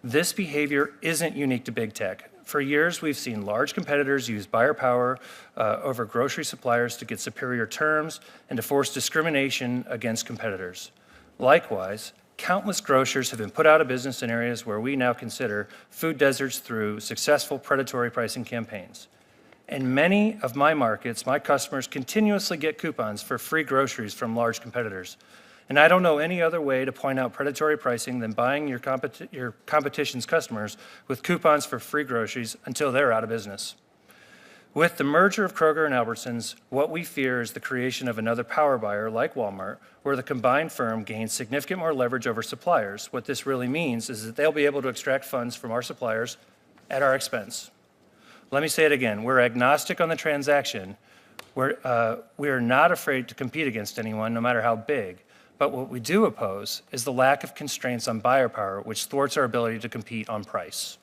This behavior isn't unique to big tech. For years, we've seen large competitors use buyer power over grocery suppliers to get superior terms and to force discrimination against competitors. Likewise, countless grocers have been put out of business in areas where we now consider food deserts through successful predatory pricing campaigns. In many of my markets, my customers continuously get coupons for free groceries from large competitors. And I don't know any other way to point out predatory pricing than buying your competition's customers with coupons for free groceries until they're out of business. With the merger of Kroger and Albertsons, what we fear is the creation of another power buyer like Walmart, where the combined firm gains significant more leverage over suppliers. What this really means is that they'll be able to extract funds from our suppliers at our expense. Let me say it again. We're agnostic on the transaction. We are not afraid to compete against anyone, no matter how big. But what we do oppose is the lack of constraints on buyer power, which thwarts our ability to compete on price.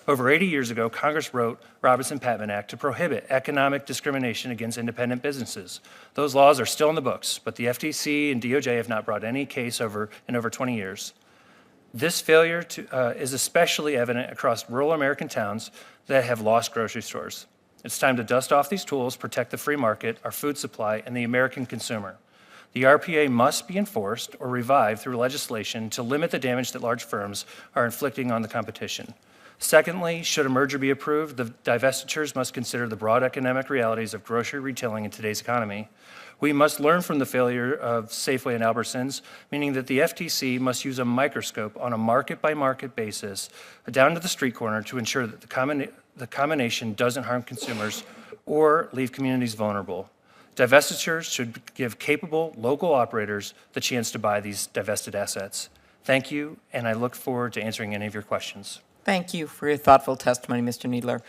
Over 80 years ago, Congress wrote Robertson-Patman Act to prohibit economic discrimination against independent businesses. Those laws are still in the books, but the FTC and DOJ have not brought any case in over 20 years. This failure is especially evident across rural American towns that have lost grocery stores. It's time to dust off these tools, protect the free market, our food supply, and the American consumer. The RPA must be enforced or revived through legislation to limit the damage that large firms are inflicting on the competition. Secondly, should a merger be approved, the divestitures must consider the broad economic realities of grocery retailing in today's economy. We must learn from the failure of Safeway and Albertsons, meaning that the FTC must use a microscope on a market-by-market basis down to the street corner to ensure that the combination doesn't harm consumers or leave communities vulnerable. Divestitures should give capable local operators the chance to buy these divested assets. Thank you, and I look forward to answering any of your questions. Thank you for your thoughtful testimony, Mr. Needler.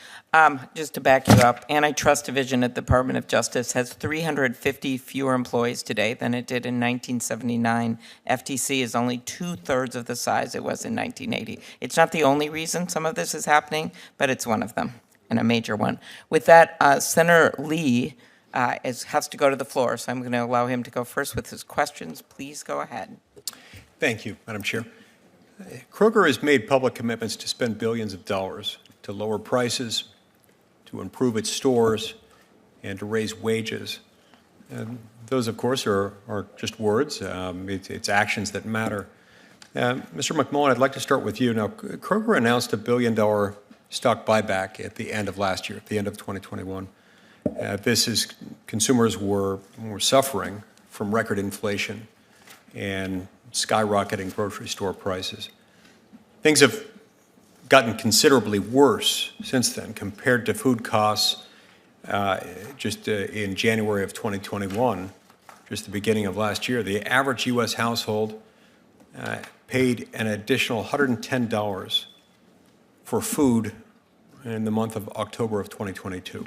Just to back you up, Antitrust Division at the Department of Justice has 350 fewer employees today than it did in 1979. FTC is only 2/3 of the size it was in 1980. It's not the only reason some of this is happening, but it's one of them, and a major one. With that, Senator Lee has to go to the floor, so I'm going to allow him to go first with his questions. Please go ahead. Thank you, Madam Chair. Kroger has made public commitments to spend billions of dollars to lower prices, to improve its stores, and to raise wages. And those, of course, are just words. It's actions that matter. Mr. McMullen, I'd like to start with you. Now, Kroger announced $1 billion stock buyback at the end of last year, at the end of 2021. Consumers were suffering from record inflation and skyrocketing grocery store prices. Things have gotten considerably worse since then compared to food costs in January of 2021, just the beginning of last year. The average U.S. household paid an additional $110 for food in the month of October of 2022.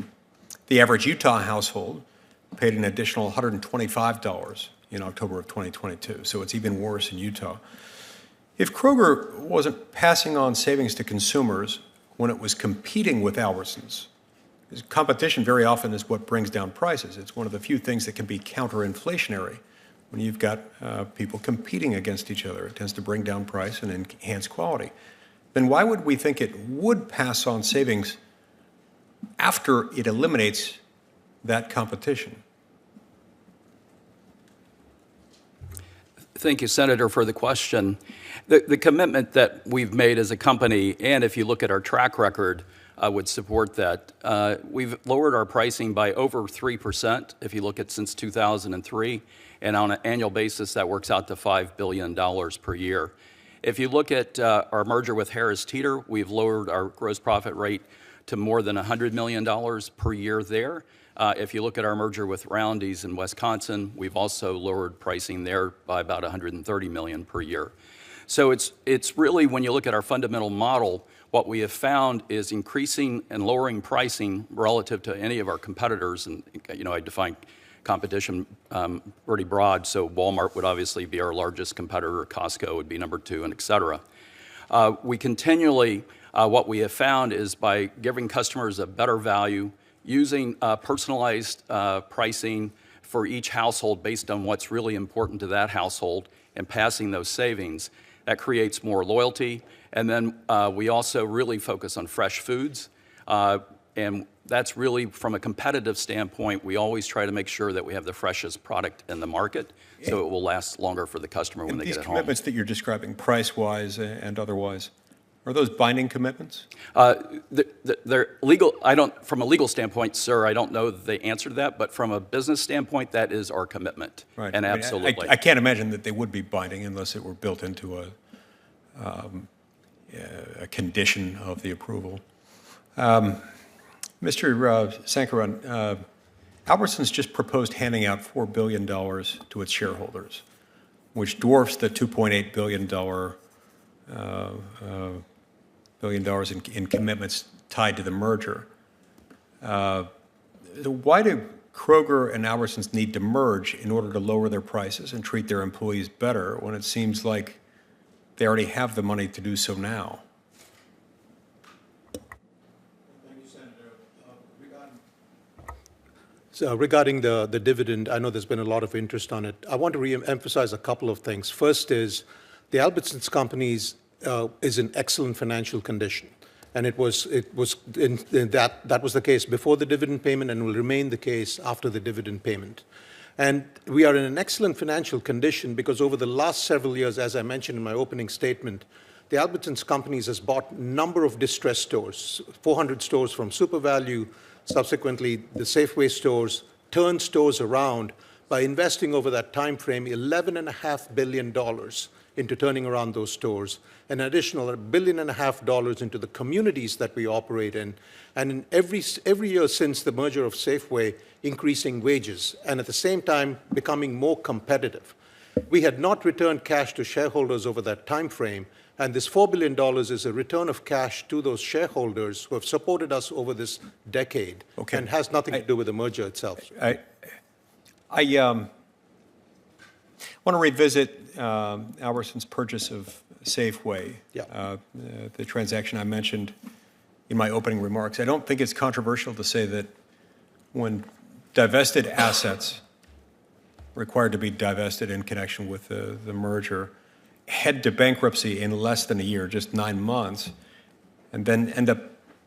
The average Utah household paid an additional $125 in October of 2022, so it's even worse in Utah. If Kroger wasn't passing on savings to consumers when it was competing with Albertsons, because competition very often is what brings down prices. It's one of the few things that can be counter-inflationary when you've got people competing against each other. It tends to bring down price and enhance quality. Then why would we think it would pass on savings after it eliminates that competition? Thank you, Senator, for the question. The commitment that we've made as a company, and if you look at our track record, would support that. We've lowered our pricing by over 3% if you look at since 2003, and on an annual basis, that works out to $5 billion per year. If you look at our merger with Harris Teeter, we've lowered our gross profit rate to more than $100 million per year there. If you look at our merger with Roundy's in Wisconsin, we've also lowered pricing there by about $130 million per year. So it's really, when you look at our fundamental model, what we have found is increasing and lowering pricing relative to any of our competitors. And I define competition pretty broad, so Walmart would obviously be our largest competitor, Costco would be number 2, and et cetera. We continually, what we have found is by giving customers a better value, using personalized pricing for each household based on what's really important to that household and passing those savings, that creates more loyalty. And then we also really focus on fresh foods. And that's really, from a competitive standpoint, we always try to make sure that we have the freshest product in the market so it will last longer for the customer when they get it home. These commitments that you're describing, price-wise and otherwise, are those binding commitments? They're legal. From a legal standpoint, sir, I don't know the answer to that, but from a business standpoint, that is our commitment. Right. And absolutely. I can't imagine that they would be binding unless it were built into a condition of the approval. Mr. Sankaran, Albertsons just proposed handing out $4 billion to its shareholders, which dwarfs the $2.8 billion in commitments tied to the merger. Why do Kroger and Albertsons need to merge in order to lower their prices and treat their employees better when it seems like they already have the money to do so now? So regarding the dividend, I know there's been a lot of interest on it. I want to re-emphasize a couple of things. First is the Albertsons companies is in excellent financial condition, and that was the case before the dividend payment and will remain the case after the dividend payment. And we are in an excellent financial condition because over the last several years, as I mentioned in my opening statement, the Albertsons companies has bought a number of distressed stores, 400 stores from Super Value. Subsequently, the Safeway stores turned stores around by investing over that time frame $11.5 billion into turning around those stores, an additional $1.5 billion into the communities that we operate in, and in every year since the merger of Safeway, increasing wages, and at the same time becoming more competitive. We had not returned cash to shareholders over that time frame, and this $4 billion is a return of cash to those shareholders who have supported us over this decade, and has nothing to do with the merger itself. I want to revisit Albertsons' purchase of Safeway, the transaction I mentioned in my opening remarks. I don't think it's controversial to say that when divested assets required to be divested in connection with the merger head to bankruptcy in less than a year, just 9 months, and then end up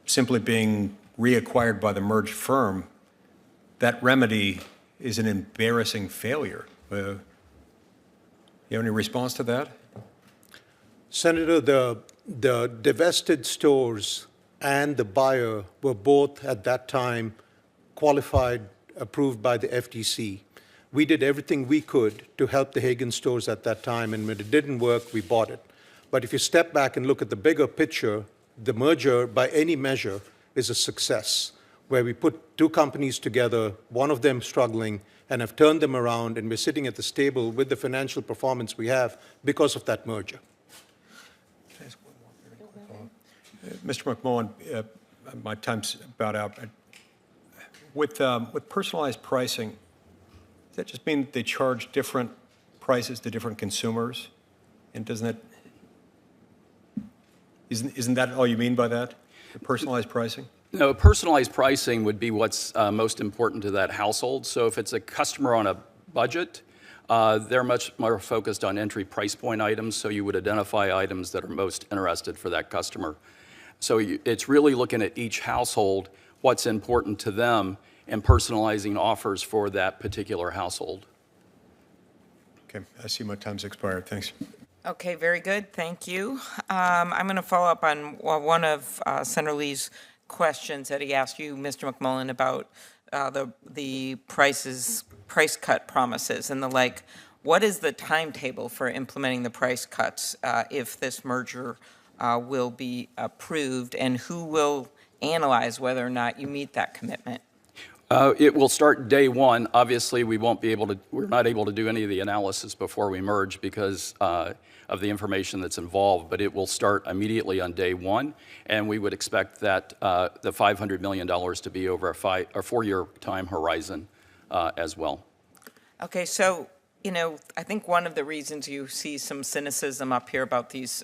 simply being reacquired by the merged firm, that remedy is an embarrassing failure. You have any response to that? Senator, the divested stores and the buyer were both at that time qualified, approved by the FTC. We did everything we could to help the Hagen stores at that time, and when it didn't work, we bought it. But if you step back and look at the bigger picture, the merger, by any measure, is a success, where we put two companies together, one of them struggling, and have turned them around, and we're sitting at the table with the financial performance we have because of that merger. Can I ask one more very quick follow-up? Mr. McMullen, my time's about out. With personalized pricing, does that just mean that they charge different prices to different consumers? And isn't that all you mean by that, the personalized pricing? No, personalized pricing would be what's most important to that household. So if it's a customer on a budget, they're much more focused on entry price point items, so you would identify items that are most interested for that customer. So it's really looking at each household, what's important to them, and personalizing offers for that particular household. Okay, I see my time's expired. Thanks. Okay, very good. Thank you. I'm going to follow up on one of Senator Lee's questions that he asked you, Mr. McMullen, about the price cut promises and the like. What is the timetable for implementing the price cuts if this merger will be approved, and who will analyze whether or not you meet that commitment? It will start day one. Obviously, we're not able to do any of the analysis before we merge because of the information that's involved, but it will start immediately on day one, and we would expect that the $500 million to be over a 4-year time horizon as well. Okay, so, I think one of the reasons you see some cynicism up here about these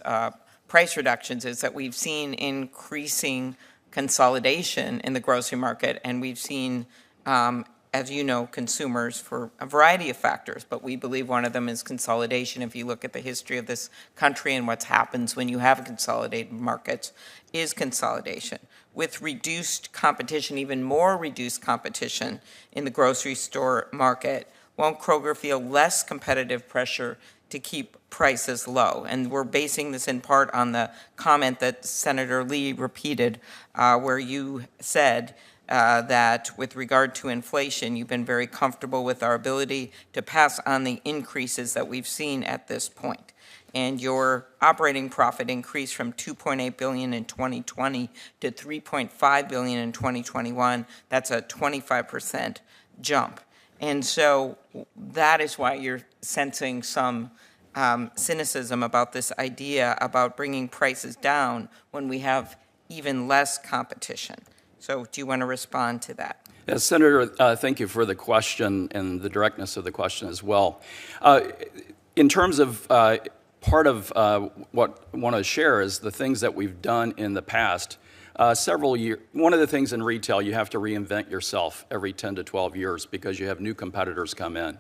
price reductions is that we've seen increasing consolidation in the grocery market, and we've seen, as you know, consumers for a variety of factors, but we believe one of them is consolidation. If you look at the history of this country and what happens when you have consolidated markets, is consolidation. With reduced competition, even more reduced competition in the grocery store market, won't Kroger feel less competitive pressure to keep prices low? And we're basing this in part on the comment that Senator Lee repeated, where you said that with regard to inflation, you've been very comfortable with our ability to pass on the increases that we've seen at this point. And your operating profit increased from $2.8 billion in 2020 to $3.5 billion in 2021. That's a 25% jump. And so that is why you're sensing some cynicism about this idea about bringing prices down when we have even less competition. So do you want to respond to that? Yes, Senator, thank you for the question and the directness of the question as well. In terms of part of what I want to share is the things that we've done in the past several years. One of the things in retail, you have to reinvent yourself every 10 to 12 years because you have new competitors come in.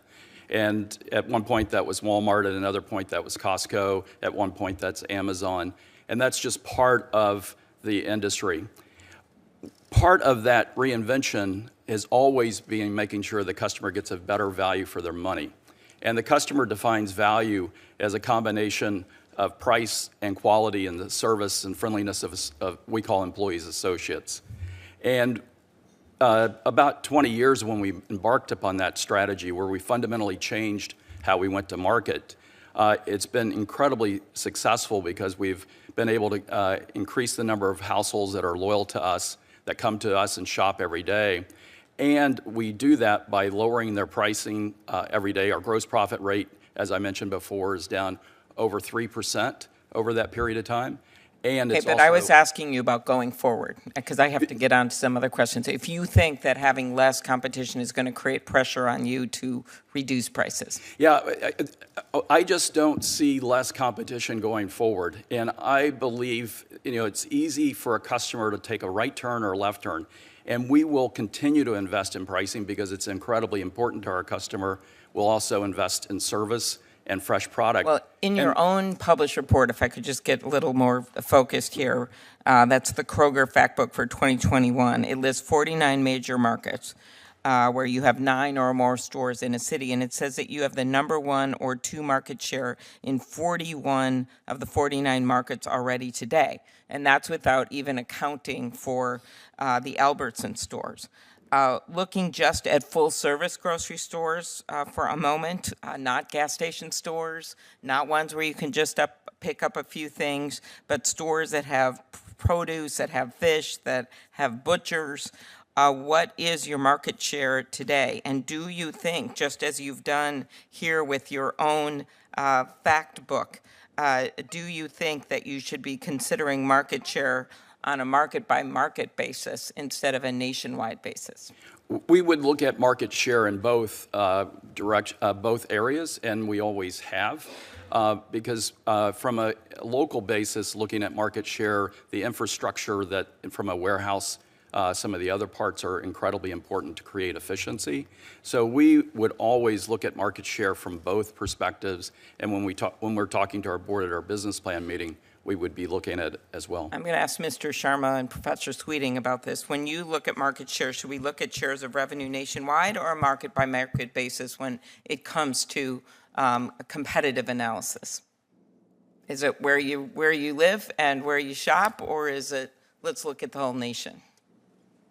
And at one point that was Walmart, at another point that was Costco, at one point that's Amazon, and that's just part of the industry. Part of that reinvention is always being making sure the customer gets a better value for their money. And the customer defines value as a combination of price and quality and the service and friendliness of we call employees, associates. And about 20 years when we embarked upon that strategy where we fundamentally changed how we went to market, it's been incredibly successful because we've been able to increase the number of households that are loyal to us, that come to us and shop every day. And we do that by lowering their pricing every day. Our gross profit rate, as I mentioned before, is down over 3% over that period of time. And it's but I was asking you about going forward, because I have to get on to some other questions. If you think that having less competition is going to create pressure on you to reduce prices. Yeah, I just don't see less competition going forward. And I believe, it's easy for a customer to take a right turn or a left turn. And we will continue to invest in pricing because it's incredibly important to our customer. We'll also invest in service and fresh product. Well, in your own published report, if I could just get a little more focused here, that's the Kroger Fact Book for 2021. It lists 49 major markets where you have 9 or more stores in a city, and it says that you have the number 1 or 2 market share in 41 of the 49 markets already today, and that's without even accounting for the Albertsons stores. Looking just at full-service grocery stores for a moment, not gas station stores, not ones where you can just pick up a few things, but stores that have produce, that have fish, that have butchers. What is your market share today? And do you think, just as you've done here with your own fact book, do you think that you should be considering market share on a market-by-market basis instead of a nationwide basis? We would look at market share in both both areas, and we always have, because from a local basis, looking at market share, the infrastructure that from a warehouse, some of the other parts are incredibly important to create efficiency. So we would always look at market share from both perspectives, and when we're talking to our board at our business plan meeting, we would be looking at it as well. I'm going to ask Mr. Sharma and Professor Sweeting about this. When you look at market share, should we look at shares of revenue nationwide or a market-by-market basis when it comes to a competitive analysis? Is it where you live and where you shop, or is it let's look at the whole nation?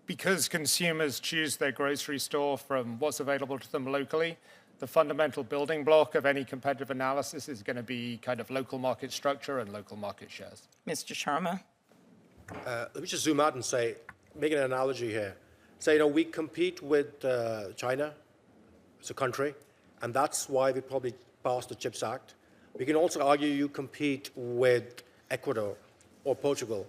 Because consumers choose their grocery store from what's available to them locally, the fundamental building block of any competitive analysis is going to be kind of local market structure and local market shares. Mr. Sharma? Let me just zoom out and say, make an analogy here. Say, we compete with China as a country, and that's why we probably passed the CHIPS Act. We can also argue you compete with Ecuador or Portugal,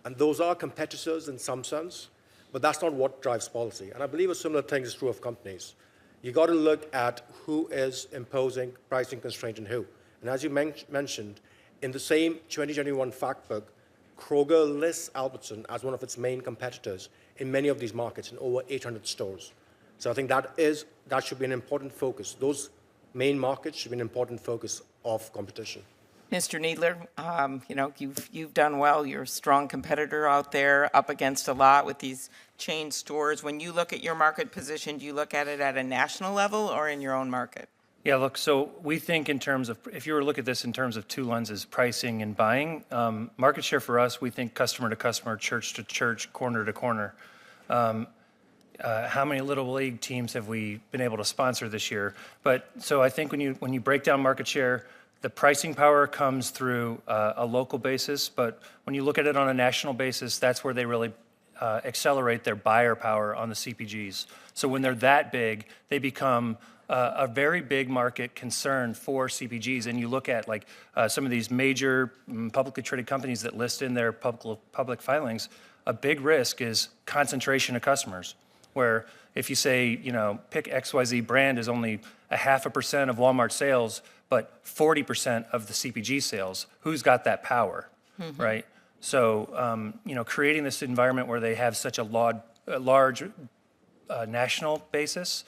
and those are competitors in some sense, but that's not what drives policy. And I believe a similar thing is true of companies. You got to look at who is imposing pricing constraint and who. And as you mentioned, in the same 2021 fact book, Kroger lists Albertsons as one of its main competitors in many of these markets in over 800 stores. So I think that should be an important focus. Those main markets should be an important focus of competition. Mr. Needler, you've done well. You're a strong competitor out there, up against a lot with these chain stores. When you look at your market position, do you look at it at a national level or in your own market? Yeah, look, so we think in terms of, if you were to look at this in terms of two lenses, pricing and buying, market share for us, we think customer to customer, church to church, corner to corner. How many Little League teams have we been able to sponsor this year? But so I think when you break down market share, the pricing power comes through a local basis, but when you look at it on a national basis, that's where they really accelerate their buyer power on the CPGs. So when they're that big, they become a very big market concern for CPGs. And you look at like some of these major publicly traded companies that list in their public filings, a big risk is concentration of customers, where if you say, pick XYZ brand is only 0.5% of Walmart sales, but 40% of the CPG sales, who's got that power, right? So, creating this environment where they have such a large national basis,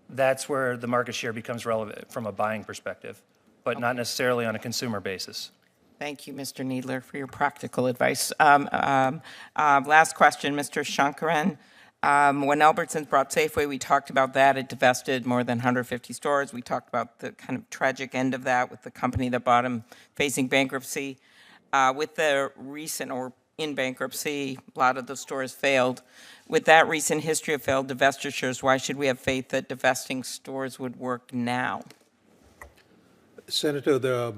that's where the market share becomes relevant from a buying perspective, but not necessarily on a consumer basis. Thank you, Mr. Needler, for your practical advice. Last question, Mr. Shankaran. When Albertsons brought Safeway, we talked about that. It divested more than 150 stores. We talked about the kind of tragic end of that with the company that bought them facing bankruptcy. With the recent, or in bankruptcy, a lot of the stores failed. With that recent history of failed divestitures, why should we have faith that divesting stores would work now? Senator, the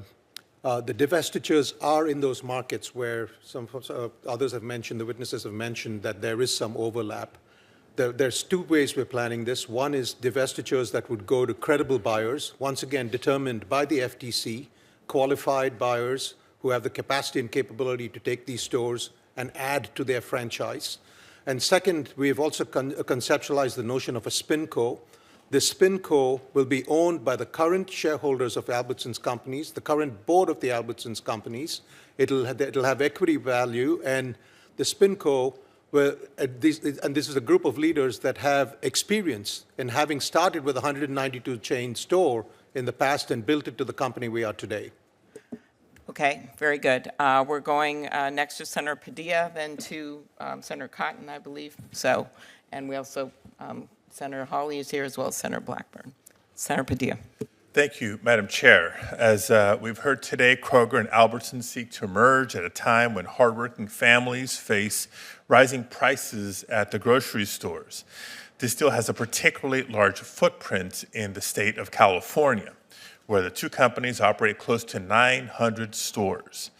divestitures are in those markets where some others have mentioned, the witnesses have mentioned that there is some overlap. There's two ways we're planning this. One is divestitures that would go to credible buyers, once again determined by the FTC, qualified buyers who have the capacity and capability to take these stores and add to their franchise. And second, we have also conceptualized the notion of a SpinCo. The SpinCo will be owned by the current shareholders of Albertsons companies, the current board of the Albertsons companies. It'll have equity value, and the SpinCo and this is a group of leaders that have experience in having started with a 192 chain store in the past and built it to the company we are today. Okay, very good. We're going next to Senator Padilla, then to Senator Cotton, I believe. So, and we also, Senator Hawley is here as well as Senator Blackburn. Senator Padilla. Thank you, Madam Chair. As we've heard today, Kroger and Albertsons seek to emerge at a time when hardworking families face rising prices at the grocery stores. This deal has a particularly large footprint in the state of California, where the two companies operate close to 900 stores.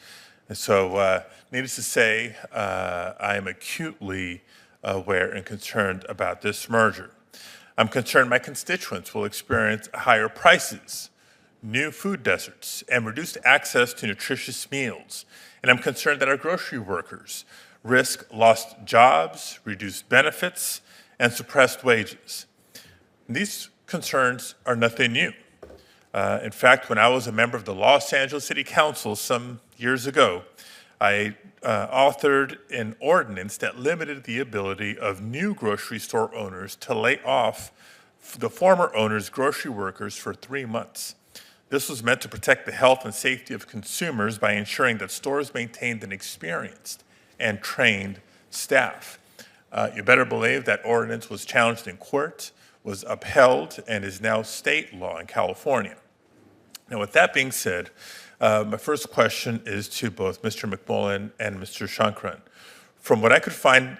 And so, needless to say, I am acutely aware and concerned about this merger. I'm concerned my constituents will experience higher prices, new food deserts, and reduced access to nutritious meals. And I'm concerned that our grocery workers risk lost jobs, reduced benefits, and suppressed wages. And these concerns are nothing new. In fact, when I was a member of the Los Angeles City Council some years ago, I authored an ordinance that limited the ability of new grocery store owners to lay off the former owner's grocery workers for 3 months. This was meant to protect the health and safety of consumers by ensuring that stores maintained an experienced and trained staff. You better believe that ordinance was challenged in court, was upheld, and is now state law in California. Now, with that being said, my first question is to both Mr. McMullen and Mr. Shankran. From what I could find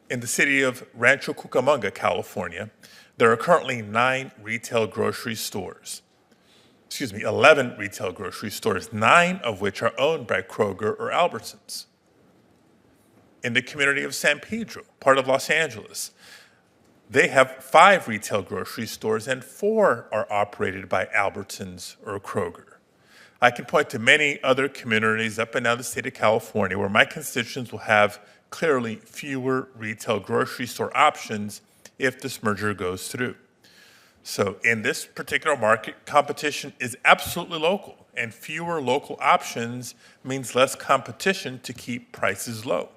in the city of Rancho Cucamonga, California, there are currently 11 retail grocery stores, 9 of which are owned by Kroger or Albertsons. In the community of San Pedro, part of Los Angeles, they have 5 retail grocery stores and 4 are operated by Albertsons or Kroger. I can point to many other communities up and down the state of California where my constituents will have clearly fewer retail grocery store options if this merger goes through. So in this particular market, competition is absolutely local, and fewer local options means less competition to keep prices low.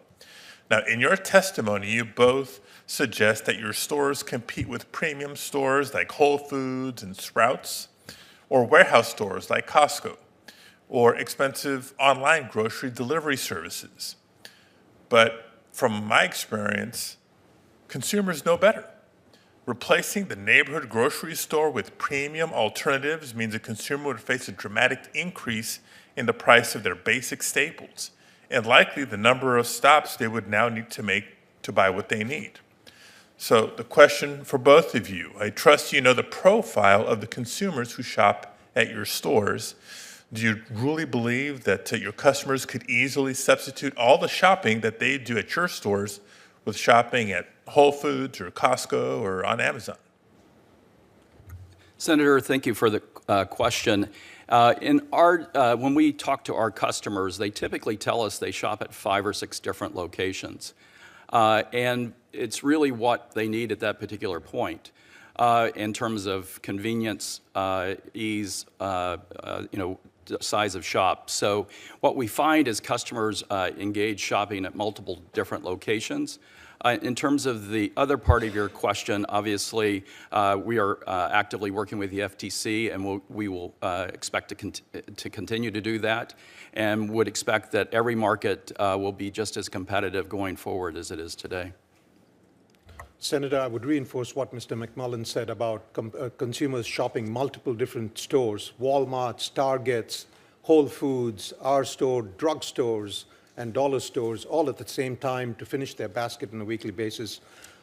Now, in your testimony, you both suggest that your stores compete with premium stores like Whole Foods and Sprouts, or warehouse stores like Costco, or expensive online grocery delivery services. But from my experience, consumers know better. Replacing the neighborhood grocery store with premium alternatives means a consumer would face a dramatic increase in the price of their basic staples, and likely the number of stops they would now need to make to buy what they need. So the question for both of you, I trust you know the profile of the consumers who shop at your stores. Do you really believe that your customers could easily substitute all the shopping that they do at your stores with shopping at Whole Foods or Costco or on Amazon? Senator, thank you for the question. When we talk to our customers, they typically tell us they shop at 5 or 6 different locations. And it's really what they need at that particular point in terms of convenience, ease, size of shop. So what we find is customers engage shopping at multiple different locations. In terms of the other part of your question, obviously, we are actively working with the FTC, and we will expect to continue to do that, and would expect that every market will be just as competitive going forward as it is today. Senator, I would reinforce what Mr. McMullen said about consumers shopping multiple different stores, Walmarts, Targets, Whole Foods, our store, drugstores, and dollar stores, all at the same time to finish their basket on a weekly basis.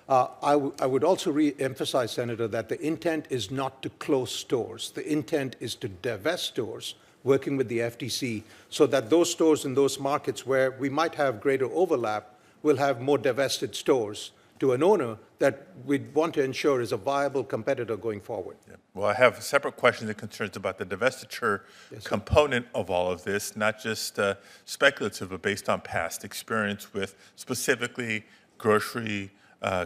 I would also re-emphasize, Senator, that the intent is not to close stores. The intent is to divest stores, working with the FTC, so that those stores in those markets where we might have greater overlap will have more divested stores to an owner that we want to ensure is a viable competitor going forward. Yeah. Well, I have separate questions and concerns about the divestiture component of all of this, not just speculative, but based on past experience with specifically grocery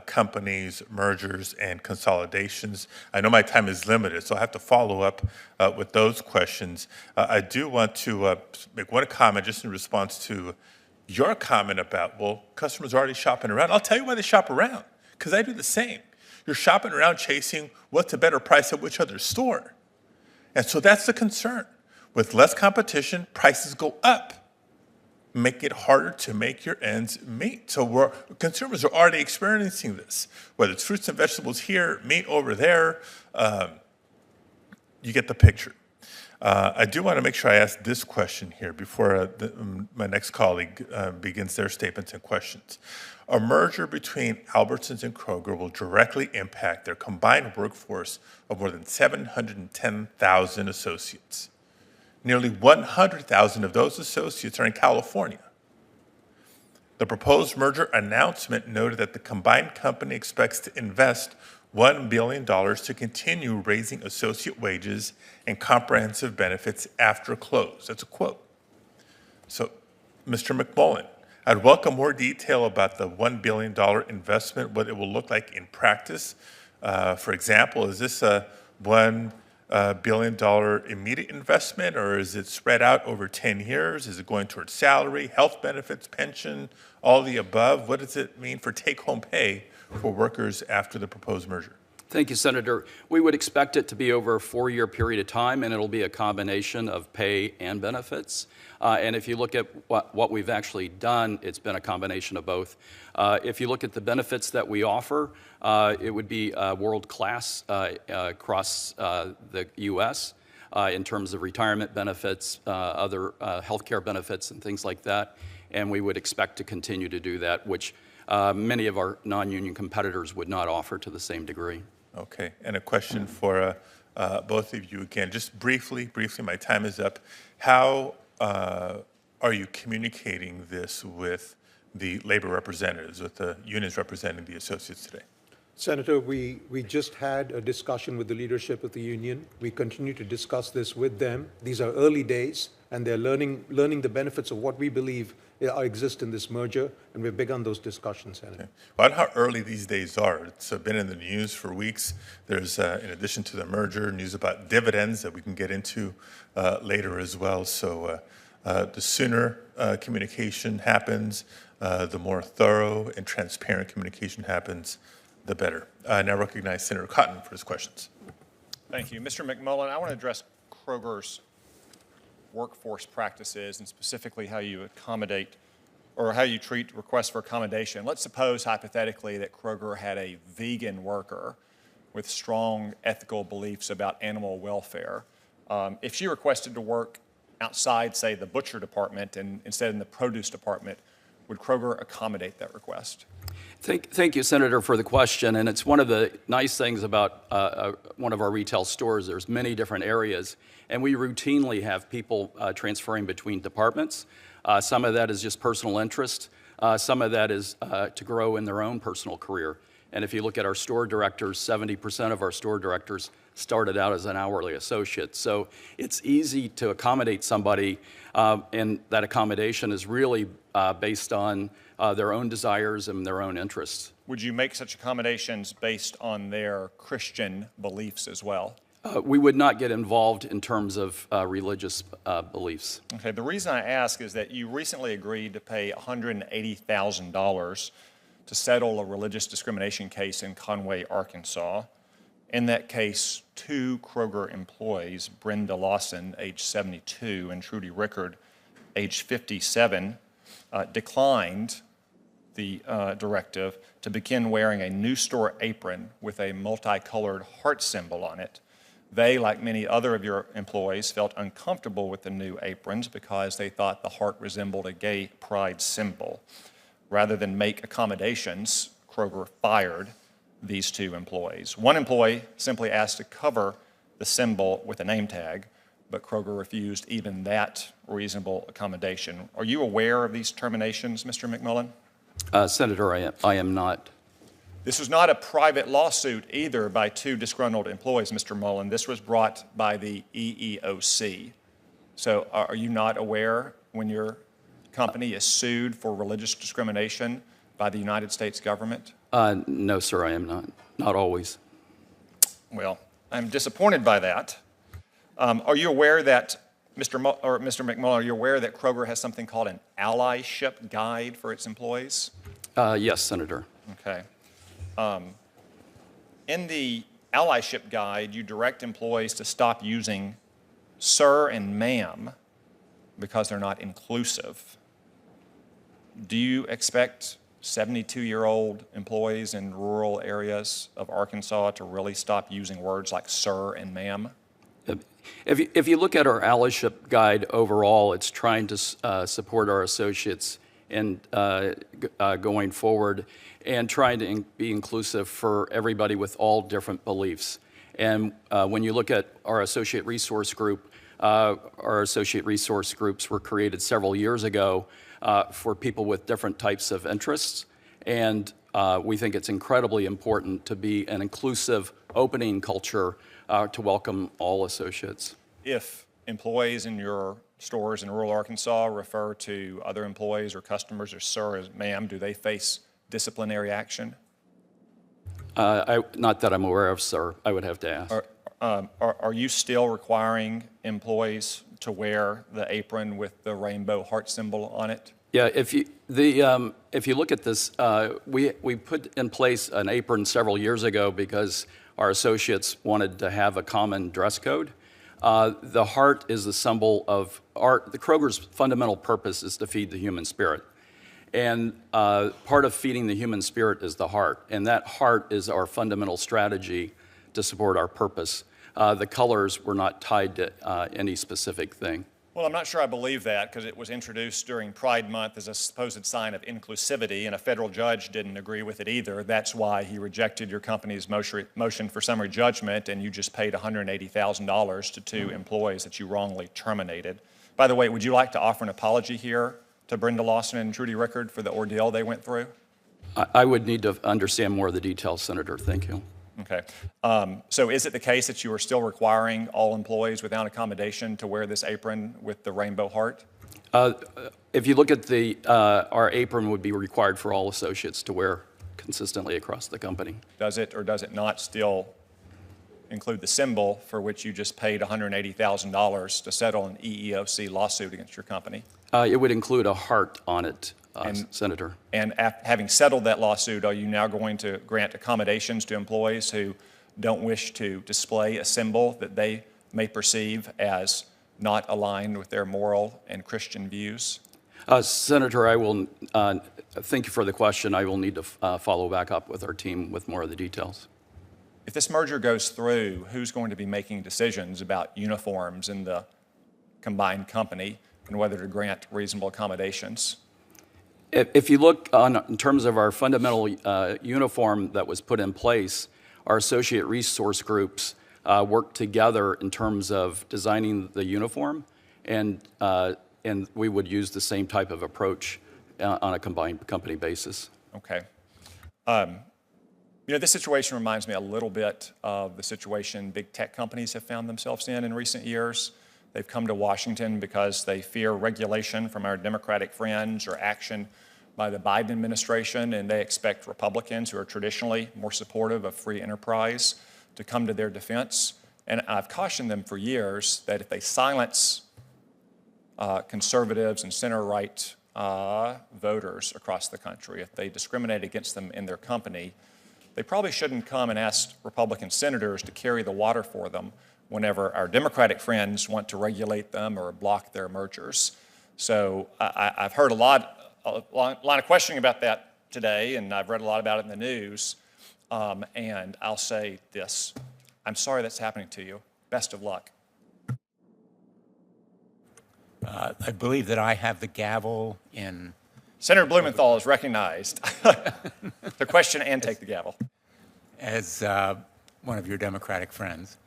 companies, mergers, and consolidations. I know my time is limited, so I have to follow up with those questions. I do want to make one comment just in response to your comment about, well, customers are already shopping around. I'll tell you why they shop around, because I do the same. You're shopping around chasing what's a better price at which other store. And so that's the concern. With less competition, prices go up, making it harder to make your ends meet. So consumers are already experiencing this, whether it's fruits and vegetables here, meat over there, you get the picture. I do want to make sure I ask this question here before my next colleague begins their statements and questions. A merger between Albertsons and Kroger will directly impact their combined workforce of more than 710,000 associates. Nearly 100,000 of those associates are in California. The proposed merger announcement noted that the combined company expects to invest $1 billion to continue raising associate wages and comprehensive benefits after close. That's a quote. So, Mr. McMullen, I'd welcome more detail about the $1 billion investment, what it will look like in practice. For example, is this a $1 billion immediate investment, or is it spread out over 10 years? Is it going towards salary, health benefits, pension, all the above? What does it mean for take-home pay for workers after the proposed merger? Thank you, Senator. We would expect it to be over a 4-year period of time, and it'll be a combination of pay and benefits. And if you look at what we've actually done, it's been a combination of both. If you look at the benefits that we offer, it would be world-class across the U.S. in terms of retirement benefits, other health care benefits, and things like that. And we would expect to continue to do that, which many of our non-union competitors would not offer to the same degree. Okay, and a question for both of you again. Just briefly, my time is up. How are you communicating this with the labor representatives, with the unions representing the associates today? Senator, we just had a discussion with the leadership of the union. We continue to discuss this with them. These are early days, and they're learning the benefits of what we believe exist in this merger, and we've begun those discussions, Senator. Okay. Well, I don't know how early these days are. It's been in the news for weeks. There's, in addition to the merger, news about dividends that we can get into later as well. So the sooner communication happens, the more thorough and transparent communication happens, the better. I now recognize Senator Cotton for his questions. Thank you. Mr. McMullen, I want to address Kroger's workforce practices and specifically how you accommodate or how you treat requests for accommodation. Let's suppose hypothetically that Kroger had a vegan worker with strong ethical beliefs about animal welfare. If she requested to work outside, say, the butcher department and instead in the produce department, would Kroger accommodate that request? Thank you, Senator, for the question. And it's one of the nice things about one of our retail stores. There's many different areas, and we routinely have people transferring between departments. Some of that is just personal interest. Some of that is to grow in their own personal career. And if you look at our store directors, 70% of our store directors started out as an hourly associate. So it's easy to accommodate somebody, and that accommodation is really based on their own desires and their own interests. Would you make such accommodations based on their Christian beliefs as well? We would not get involved in terms of religious beliefs. Okay, the reason I ask is that you recently agreed to pay $180,000 to settle a religious discrimination case in Conway, Arkansas. In that case, two Kroger employees, Brenda Lawson, age 72, and Trudy Rickard, age 57, declined the directive to begin wearing a new store apron with a multicolored heart symbol on it. They, like many other of your employees, felt uncomfortable with the new aprons because they thought the heart resembled a gay pride symbol. Rather than make accommodations, Kroger fired these two employees. One employee simply asked to cover the symbol with a name tag, but Kroger refused even that reasonable accommodation. Are you aware of these terminations, Mr. McMullen? Senator, I am not. This was not a private lawsuit either by two disgruntled employees, Mr. Mullen. This was brought by the EEOC. So are you not aware when your company is sued for religious discrimination by the United States government? No, sir, I am not. Not always. Well, I'm disappointed by that. Are you aware that, Mr. McMullen, are you aware that Kroger has something called an allyship guide for its employees? Yes, Senator. Okay. In the allyship guide, you direct employees to stop using sir and ma'am because they're not inclusive. Do you expect 72-year-old employees in rural areas of Arkansas to really stop using words like sir and ma'am? If you look at our allyship guide overall, it's trying to support our associates in going forward and trying to be inclusive for everybody with all different beliefs. And when you look at our associate resource group, our associate resource groups were created several years ago for people with different types of interests. And we think it's incredibly important to be an inclusive, opening culture to welcome all associates. If employees in your stores in rural Arkansas refer to other employees or customers as sir or ma'am, do they face disciplinary action? Not that I'm aware of, sir. I would have to ask. Are you still requiring employees to wear the apron with the rainbow heart symbol on it? Yeah, if you look at this, we put in place an apron several years ago because our associates wanted to have a common dress code. The heart is the symbol of art. The Kroger's fundamental purpose is to feed the human spirit. And part of feeding the human spirit is the heart. And that heart is our fundamental strategy to support our purpose. The colors were not tied to any specific thing. Well, I'm not sure I believe that because it was introduced during Pride Month as a supposed sign of inclusivity, and a federal judge didn't agree with it either. That's why he rejected your company's motion for summary judgment, and you just paid $180,000 to two employees that you wrongly terminated. By the way, would you like to offer an apology here to Brenda Lawson and Trudy Rickard for the ordeal they went through? I would need to understand more of the details, Senator. Thank you. Okay. So is it the case that you are still requiring all employees without accommodation to wear this apron with the rainbow heart? If you look at our apron would be required for all associates to wear consistently across the company. Does it or does it not still include the symbol for which you just paid $180,000 to settle an EEOC lawsuit against your company? It would include a heart on it, Senator. And having settled that lawsuit, are you now going to grant accommodations to employees who don't wish to display a symbol that they may perceive as not aligned with their moral and Christian views? Senator, I will thank you for the question. I will need to follow back up with our team with more of the details. If this merger goes through, who's going to be making decisions about uniforms in the combined company and whether to grant reasonable accommodations? If you look in terms of our fundamental uniform that was put in place, our associate resource groups work together in terms of designing the uniform, and we would use the same type of approach on a combined company basis. Okay. This situation reminds me a little bit of the situation big tech companies have found themselves in recent years. They've come to Washington because they fear regulation from our Democratic friends or action by the Biden administration, and they expect Republicans, who are traditionally more supportive of free enterprise, to come to their defense. And I've cautioned them for years that if they silence conservatives and center-right voters across the country, if they discriminate against them in their company, they probably shouldn't come and ask Republican senators to carry the water for them whenever our Democratic friends want to regulate them or block their mergers. So I've heard a lot of questioning about that today, and I've read a lot about it in the news. And I'll say this: I'm sorry that's happening to you. Best of luck. I believe that I have the gavel in. Senator Blumenthal is recognized to question and take the gavel. As one of your Democratic friends.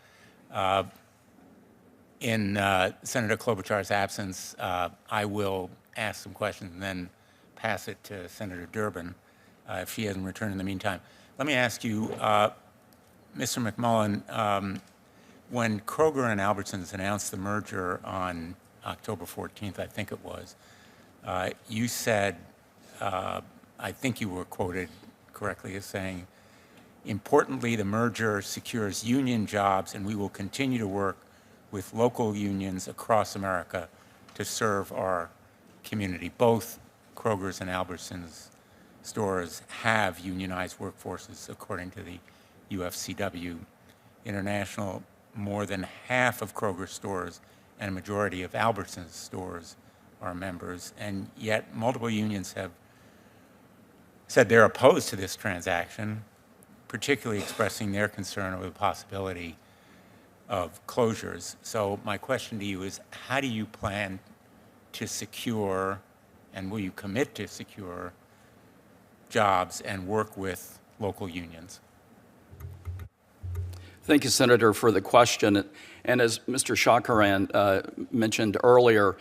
In Senator Klobuchar's absence, I will ask some questions and then pass it to Senator Durbin if she hasn't returned in the meantime. Let me ask you, Mr. McMullen, when Kroger and Albertsons announced the merger on October 14th, I think it was, you said, I think you were quoted correctly as saying, importantly, the merger secures union jobs, and we will continue to work with local unions across America to serve our community. Both Kroger's and Albertsons stores have unionized workforces, according to the UFCW International. More than half of Kroger stores and a majority of Albertsons stores are members, and yet multiple unions have said they're opposed to this transaction, particularly expressing their concern over the possibility of closures. So my question to you is, how do you plan to secure, and will you commit to secure, jobs and work with local unions? Thank you, Senator, for the question. And as Mr. Shakaran mentioned earlier,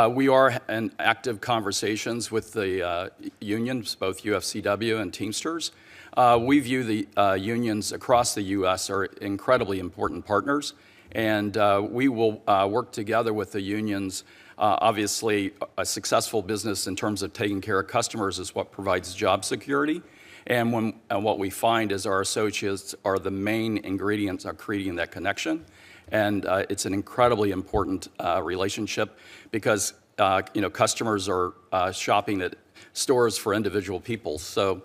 we are in active conversations with the unions, both UFCW and Teamsters. We view the unions across the U.S. are incredibly important partners, and we will work together with the unions. Obviously, a successful business in terms of taking care of customers is what provides job security. And what we find is our associates are the main ingredients of creating that connection. And it's an incredibly important relationship because customers are shopping at stores for individual people. So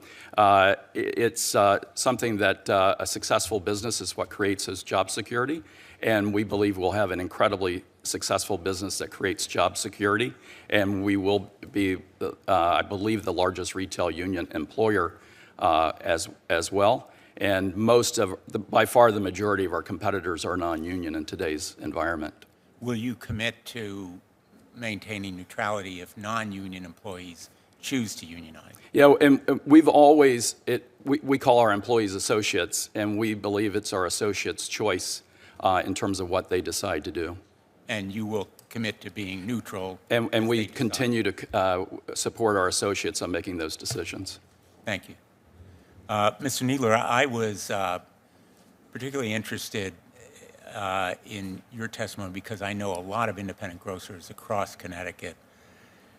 it's something that a successful business is what creates as job security. And we believe we'll have an incredibly successful business that creates job security. And we will be, I believe, the largest retail union employer as well. And by far the majority of our competitors are non-union in today's environment. Will you commit to maintaining neutrality if non-union employees choose to unionize? Yeah, and we've always, we call our employees associates, and we believe it's our associates' choice in terms of what they decide to do. And you will commit to being neutral? And we continue to support our associates on making those decisions. Thank you. Mr. Needler, I was particularly interested in your testimony because I know a lot of independent grocers across Connecticut,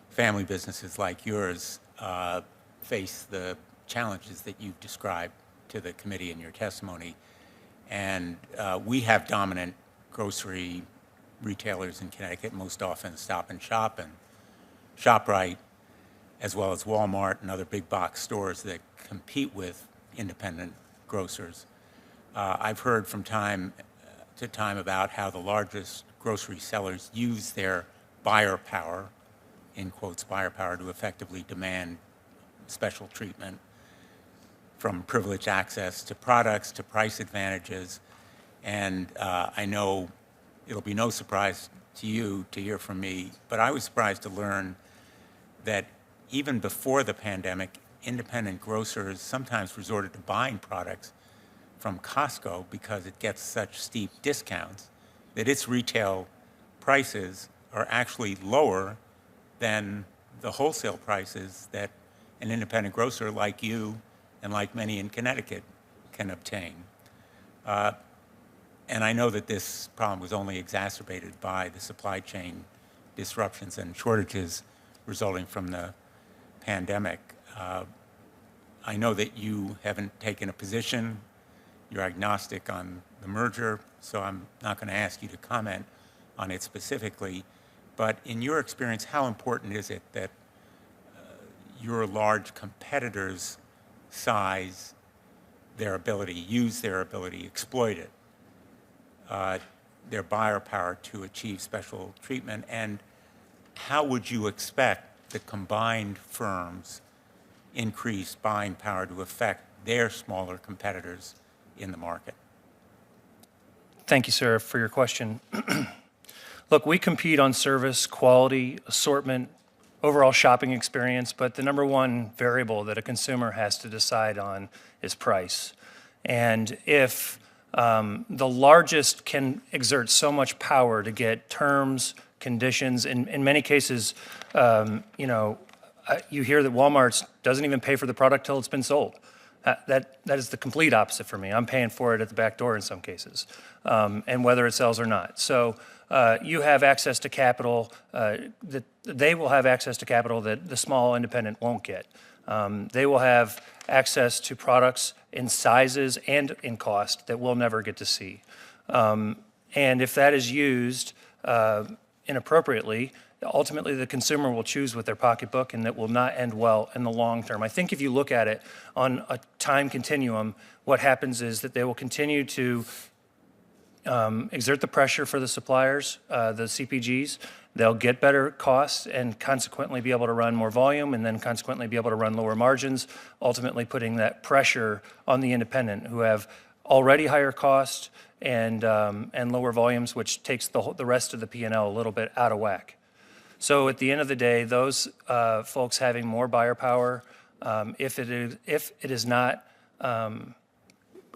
family businesses like yours, face the challenges that you've described to the committee in your testimony. And we have dominant grocery retailers in Connecticut, most often Stop and Shop and ShopRite, as well as Walmart and other big box stores that compete with independent grocers. I've heard from time to time about how the largest grocery sellers use their buyer power, in quotes, buyer power, to effectively demand special treatment, from privileged access to products to price advantages. And I know it'll be no surprise to you to hear from me, but I was surprised to learn that even before the pandemic, independent grocers sometimes resorted to buying products from Costco because it gets such steep discounts that its retail prices are actually lower than the wholesale prices that an independent grocer like you and like many in Connecticut can obtain. And I know that this problem was only exacerbated by the supply chain disruptions and shortages resulting from the pandemic. I know that you haven't taken a position. You're agnostic on the merger, so I'm not going to ask you to comment on it specifically. But in your experience, how important is it that your large competitors' size their ability, use their ability, exploit it, their buyer power to achieve special treatment? And how would you expect the combined firms' increased buying power to affect their smaller competitors in the market? Thank you, sir, for your question. Look, we compete on service, quality, assortment, overall shopping experience, but the number one variable that a consumer has to decide on is price. And if the largest can exert so much power to get terms, conditions, in many cases, you hear that Walmart doesn't even pay for the product till it's been sold. That is the complete opposite for me. I'm paying for it at the back door in some cases, and whether it sells or not. So you have access to capital that they will have access to capital that the small independent won't get. They will have access to products in sizes and in cost that we'll never get to see. And if that is used inappropriately, ultimately the consumer will choose with their pocketbook, and that will not end well in the long term. I think if you look at it on a time continuum, what happens is that they will continue to exert the pressure for the suppliers, the CPGs. They'll get better costs and consequently be able to run more volume, and then consequently be able to run lower margins, ultimately putting that pressure on the independent who have already higher costs and lower volumes, which takes the rest of the P&L a little bit out of whack. So at the end of the day, those folks having more buyer power, if it is not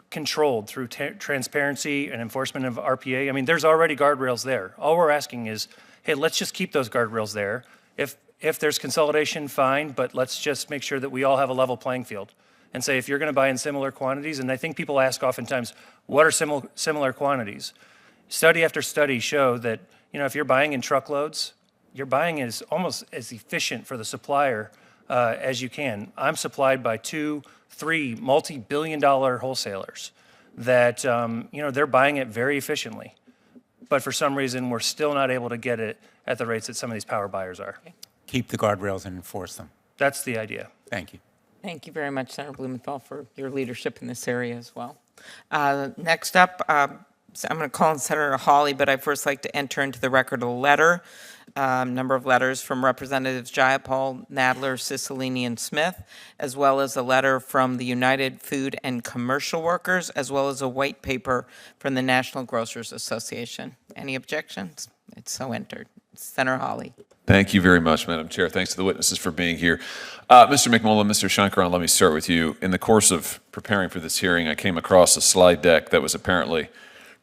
controlled through transparency and enforcement of RPA, I mean, there's already guardrails there. All we're asking is, hey, let's just keep those guardrails there. If there's consolidation, fine, but let's just make sure that we all have a level playing field. And say, if you're going to buy in similar quantities, and I think people ask oftentimes, what are similar quantities? Study after study show that, if you're buying in truckloads, your buying is almost as efficient for the supplier as you can. I'm supplied by 2, 3 multi-billion-dollar wholesalers that, they're buying it very efficiently. But for some reason, we're still not able to get it at the rates that some of these power buyers are. Keep the guardrails and enforce them. That's the idea. Thank you. Thank you very much, Senator Blumenthal, for your leadership in this area as well. Next up, I'm going to call on Senator Hawley, but I'd first like to enter into the record a letter number of letters from Representatives Jayapal, Nadler, Cicilline, and Smith, as well as a letter from the United Food and Commercial Workers, as well as a white paper from the National Grocers Association. Any objections? It's so entered. Senator Hawley. Thank you very much, Madam Chair. Thanks to the witnesses for being here. Mr. McMullen, Mr. Shankaran, let me start with you. In the course of preparing for this hearing, I came across a slide deck that was apparently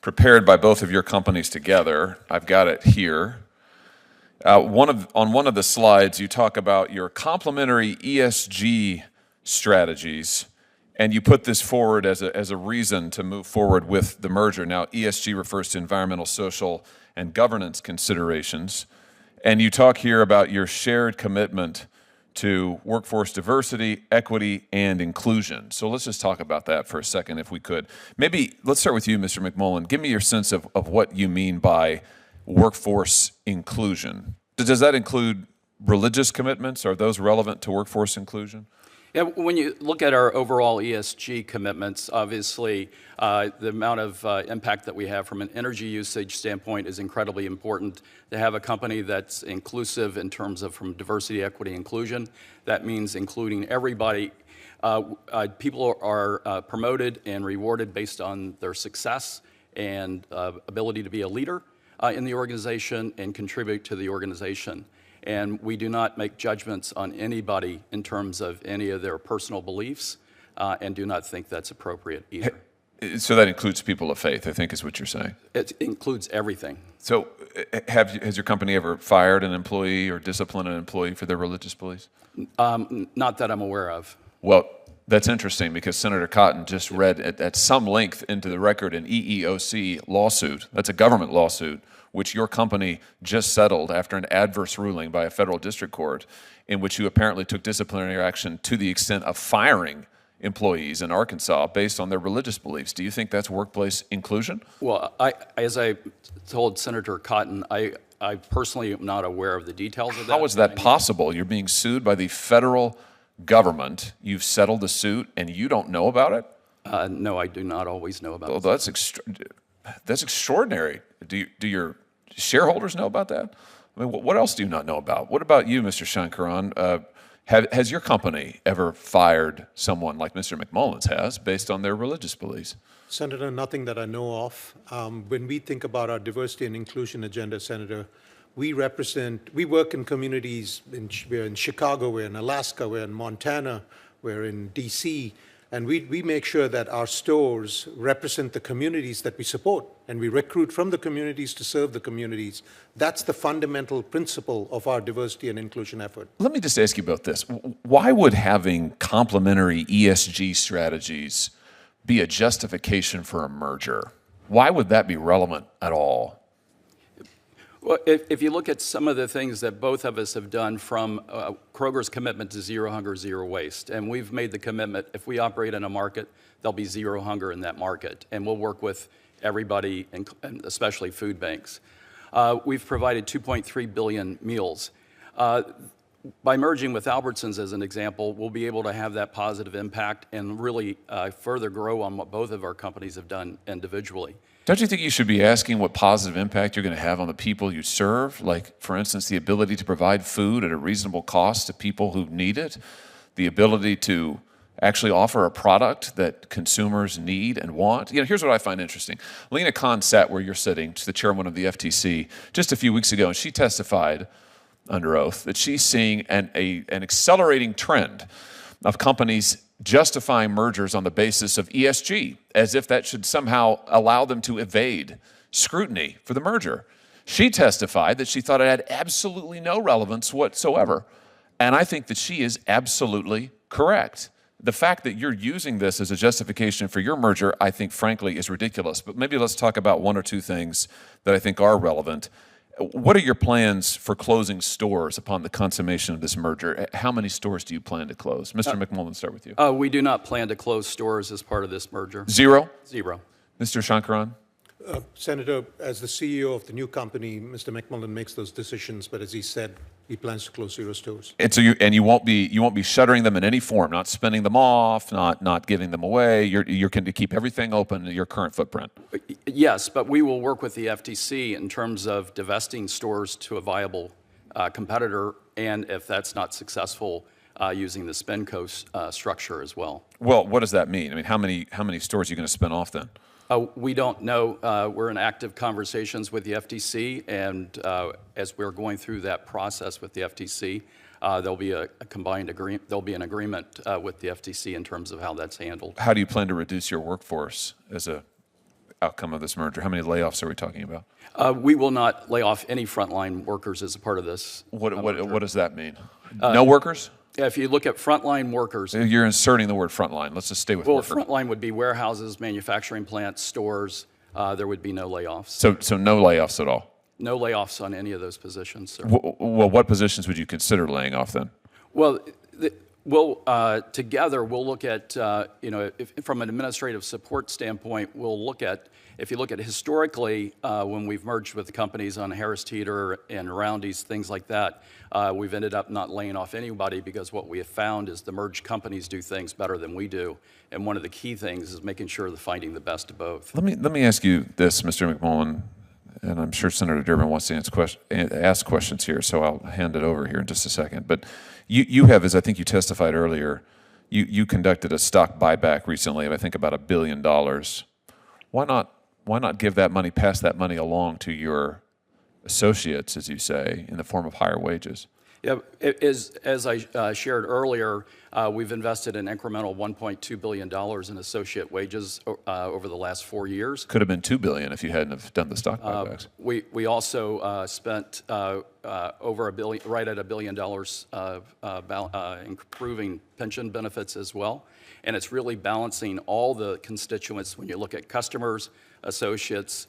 prepared by both of your companies together. I've got it here. On one of the slides, you talk about your complementary ESG strategies, and you put this forward as a reason to move forward with the merger. Now, ESG refers to environmental, social, and governance considerations. And you talk here about your shared commitment to workforce diversity, equity, and inclusion. So let's just talk about that for a second, if we could. Maybe let's start with you, Mr. McMullen. Give me your sense of what you mean by workforce inclusion. Does that include religious commitments? Are those relevant to workforce inclusion? Yeah, when you look at our overall ESG commitments, obviously the amount of impact that we have from an energy usage standpoint is incredibly important. To have a company that's inclusive in terms of from diversity, equity, inclusion, that means including everybody. People are promoted and rewarded based on their success and ability to be a leader in the organization and contribute to the organization. And we do not make judgments on anybody in terms of any of their personal beliefs, and do not think that's appropriate either. So that includes people of faith, I think is what you're saying. It includes everything. So has your company ever fired an employee or disciplined an employee for their religious beliefs? Not that I'm aware of. Well, that's interesting because Senator Cotton just read at some length into the record an EEOC lawsuit. That's a government lawsuit, which your company just settled after an adverse ruling by a federal district court, in which you apparently took disciplinary action to the extent of firing employees in Arkansas based on their religious beliefs. Do you think that's workplace inclusion? Well, as I told Senator Cotton, I personally am not aware of the details of that. How is that possible? You're being sued by the federal government. You've settled the suit, and you don't know about it? No, I do not always know about it. Well, that's extraordinary. Do your shareholders know about that? I mean, what else do you not know about? What about you, Mr. Shankaran? Has your company ever fired someone like Mr. McMullen's has based on their religious beliefs? Senator, nothing that I know of. When we think about our diversity and inclusion agenda, Senator, we work in communities, we're in Chicago, we're in Alaska, we're in Montana, we're in DC, and we make sure that our stores represent the communities that we support, and we recruit from the communities to serve the communities. That's the fundamental principle of our diversity and inclusion effort. Let me just ask you about this. Why would having complementary ESG strategies be a justification for a merger? Why would that be relevant at all? Well, if you look at some of the things that both of us have done, from Kroger's commitment to zero hunger, zero waste, and we've made the commitment, if we operate in a market, there'll be zero hunger in that market, and we'll work with everybody, and especially food banks. We've provided 2.3 billion meals. By merging with Albertsons, as an example, we'll be able to have that positive impact and really further grow on what both of our companies have done individually. Don't you think you should be asking what positive impact you're going to have on the people you serve? Like, for instance, the ability to provide food at a reasonable cost to people who need it, the ability to actually offer a product that consumers need and want. You know, here's what I find interesting. Lena Khan sat where you're sitting, the chairwoman of the FTC, just a few weeks ago, and she testified under oath that she's seeing an accelerating trend of companies justifying mergers on the basis of ESG, as if that should somehow allow them to evade scrutiny for the merger. She testified that she thought it had absolutely no relevance whatsoever, and I think that she is absolutely correct. The fact that you're using this as a justification for your merger, I think, frankly, is ridiculous. But maybe let's talk about one or two things that I think are relevant. What are your plans for closing stores upon the consummation of this merger? How many stores do you plan to close? Mr. McMullen, start with you. We do not plan to close stores as part of this merger. Zero? Zero. Mr. Shankaran? Senator, as the CEO of the new company, Mr. McMullen makes those decisions, but as he said, he plans to close 0 stores. And so you won't be shuttering them in any form, not spinning them off, not giving them away. You're going to keep everything open to your current footprint. Yes, but we will work with the FTC in terms of divesting stores to a viable competitor, and if that's not successful, using the SpinCo structure as well. Well, what does that mean? I mean, how many stores are you going to spin off then? We don't know. We're in active conversations with the FTC, and as we're going through that process with the FTC, there'll be a combined agreement. There'll be an agreement with the FTC in terms of how that's handled. How do you plan to reduce your workforce as a outcome of this merger? How many layoffs are we talking about? We will not lay off any frontline workers as a part of this. What does that mean? No workers? If you look at frontline workers, you're inserting the word frontline. Let's just stay with workers. Frontline would be warehouses, manufacturing plants, stores. There would be no layoffs. So no layoffs at all? No layoffs on any of those positions, sir. Well, what positions would you consider laying off then? Well, together we'll look at, from an administrative support standpoint, if you look at historically, when we've merged with the companies on Harris Teeter and Roundy's, things like that, we've ended up not laying off anybody because what we have found is the merged companies do things better than we do. And one of the key things is making sure they're finding the best of both. Let me ask you this, Mr. McMullen, and I'm sure Senator Durbin wants to ask questions here, so I'll hand it over here in just a second. But you have, as I think you testified earlier, you conducted a stock buyback recently of I think about $1 billion. Why not give that money, pass that money along to your associates, as you say, in the form of higher wages? Yeah, as I shared earlier, we've invested an incremental $1.2 billion in associate wages over the last 4 years. Could have been $2 billion if you hadn't have done the stock buybacks. We also spent over $1 billion, right at $1 billion, improving pension benefits as well. And it's really balancing all the constituents when you look at customers, associates,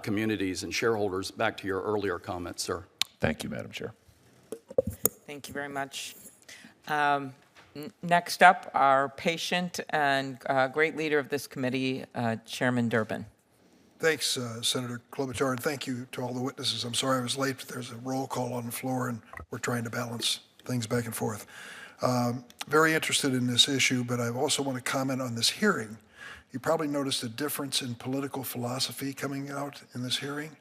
communities, and shareholders. Back to your earlier comments, sir. Thank you, Madam Chair. Thank you very much. Next up, our patient and great leader of this committee, Chairman Durbin. Thanks, Senator Klobuchar, and thank you to all the witnesses. I'm sorry I was late, but there's a roll call on the floor, and we're trying to balance things back and forth. Very interested in this issue, but I also want to comment on this hearing. You probably noticed a difference in political philosophy coming out in this hearing.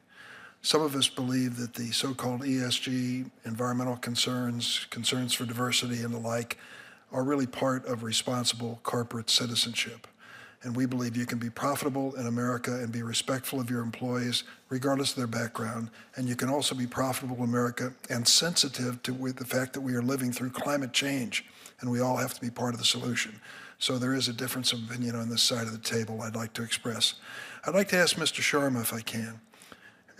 Some of us believe that the so-called ESG, environmental concerns, concerns for diversity and the like, are really part of responsible corporate citizenship. And we believe you can be profitable in America and be respectful of your employees, regardless of their background. And you can also be profitable in America and sensitive to the fact that we are living through climate change, and we all have to be part of the solution. So there is a difference of opinion on this side of the table I'd like to express. I'd like to ask Mr. Sharma, if I can.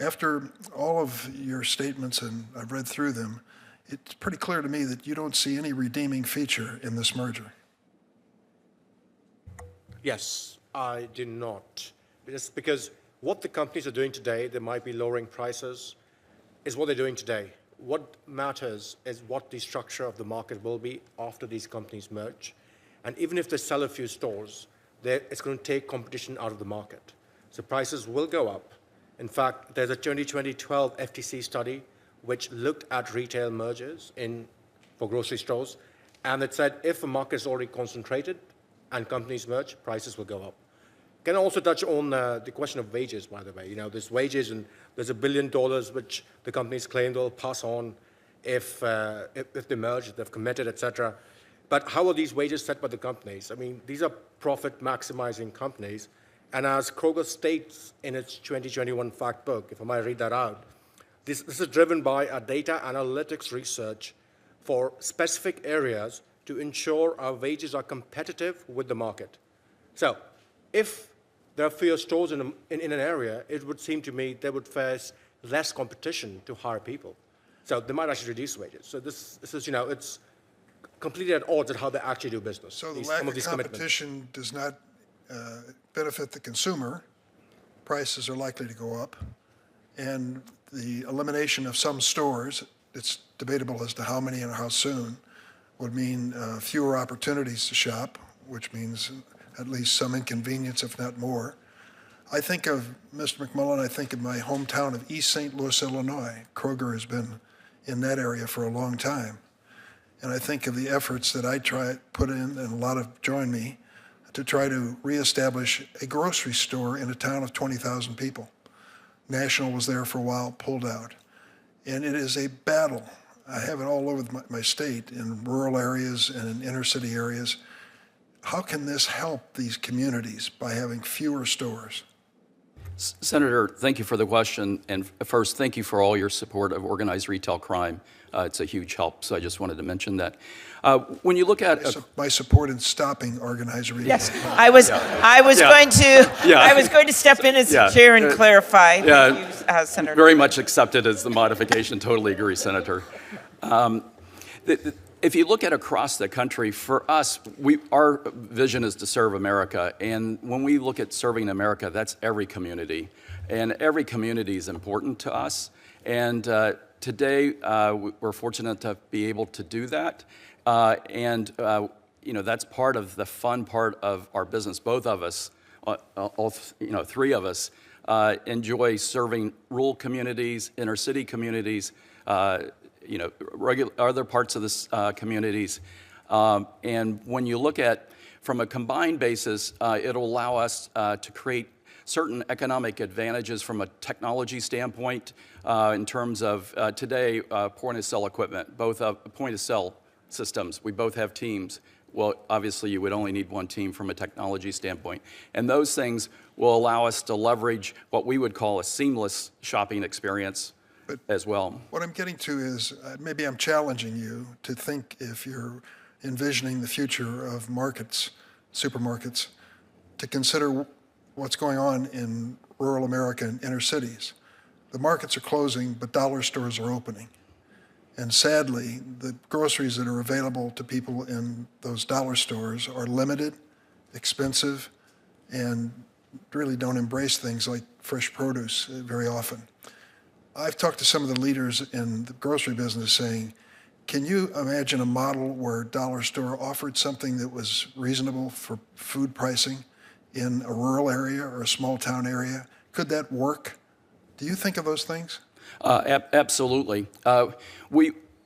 After all of your statements, and I've read through them, it's pretty clear to me that you don't see any redeeming feature in this merger. Yes, I do not. Just because what the companies are doing today, they might be lowering prices, is what they're doing today. What matters is what the structure of the market will be after these companies merge. And even if they sell a few stores, it's going to take competition out of the market. So prices will go up. In fact, there's a 2012 FTC study which looked at retail mergers for grocery stores, and it said if a market is already concentrated and companies merge, prices will go up. Can I also touch on the question of wages, by the way? You know, there's wages, and there's $1 billion which the companies claim they'll pass on if they merge, if they've committed, etc. But how are these wages set by the companies? I mean, these are profit-maximizing companies. And as Kroger states in its 2021 fact book, if I might read that out, this is driven by a data analytics research for specific areas to ensure our wages are competitive with the market. So if there are fewer stores in an area, it would seem to me they would face less competition to hire people. So they might actually reduce wages. So this is, you know, it's completely at odds at how they actually do business. So the lack of competition does not benefit the consumer. Prices are likely to go up. And the elimination of some stores, it's debatable as to how many and how soon, would mean fewer opportunities to shop, which means at least some inconvenience, if not more. I think of Mr. McMullen, I think of my hometown of East St. Louis, Illinois. Kroger has been in that area for a long time. And I think of the efforts that I put in, and a lot have joined me, to try to reestablish a grocery store in a town of 20,000 people. National was there for a while, pulled out. And it is a battle. I have it all over my state, in rural areas and in inner city areas. How can this help these communities by having fewer stores? Senator, thank you for the question. And first, thank you for all your support of organized retail crime. It's a huge help, so I just wanted to mention that. When you look at my support in stopping organized retail. Yes, I was going to step in as the chair and clarify. Thank you, Senator. Very much accepted as the modification. Totally agree, Senator. If you look at across the country, for us, our vision is to serve America. And when we look at serving America, that's every community. And every community is important to us. And today, we're fortunate to be able to do that. That's part of the fun part of our business. Both of us, three of us, enjoy serving rural communities, inner city communities, other parts of the communities. And when you look at, from a combined basis, it'll allow us to create certain economic advantages from a technology standpoint in terms of today, point-of-sale equipment, both point-of-sale systems. We both have teams. Well, obviously, you would only need one team from a technology standpoint. And those things will allow us to leverage what we would call a seamless shopping experience as well. What I'm getting to is, maybe I'm challenging you to think, if you're envisioning the future of markets, supermarkets, to consider what's going on in rural America and inner cities. The markets are closing, but dollar stores are opening. And sadly, the groceries that are available to people in those dollar stores are limited, expensive, and really don't embrace things like fresh produce very often. I've talked to some of the leaders in the grocery business saying, can you imagine a model where a dollar store offered something that was reasonable for food pricing in a rural area or a small town area? Could that work? Do you think of those things? Absolutely. From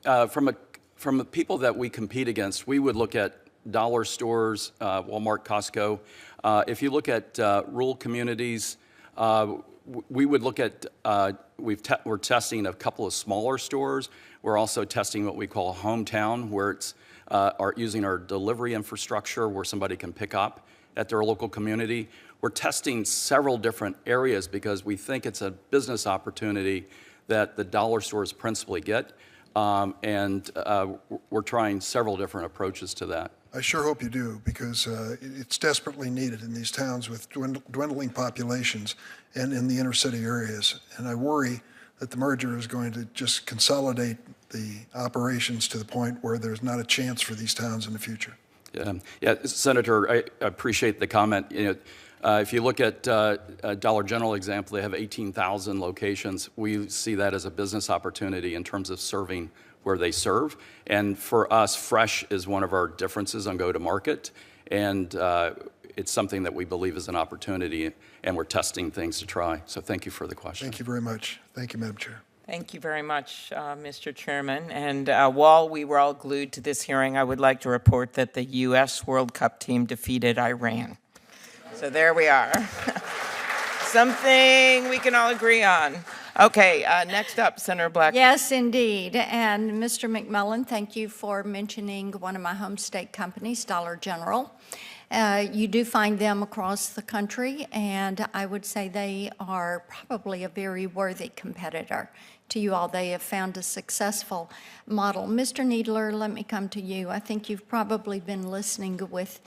the people that we compete against, we would look at dollar stores, Walmart, Costco. If you look at rural communities, we would look at, we're testing a couple of smaller stores. We're also testing what we call a hometown, where it's using our delivery infrastructure where somebody can pick up at their local community. We're testing several different areas because we think it's a business opportunity that the dollar stores principally get. We're trying several different approaches to that. I sure hope you do, because it's desperately needed in these towns with dwindling populations and in the inner city areas. And I worry that the merger is going to just consolidate the operations to the point where there's not a chance for these towns in the future. Yeah, Senator, I appreciate the comment. If you look at Dollar General example, they have 18,000 locations. We see that as a business opportunity in terms of serving where they serve. And for us, fresh is one of our differences on go-to-market. And it's something that we believe is an opportunity, and we're testing things to try. So thank you for the question. Thank you very much. Thank you, Madam Chair. Thank you very much, Mr. Chairman. And while we were all glued to this hearing, I would like to report that the U.S. World Cup team defeated Iran. So there we are. Something we can all agree on. Okay, next up, Senator Black. Yes, indeed. And Mr. McMullen, thank you for mentioning one of my home state companies, Dollar General. You do find them across the country, and I would say they are probably a very worthy competitor to you all. They have found a successful model. Mr. Needler, let me come to you. I think you've probably been listening with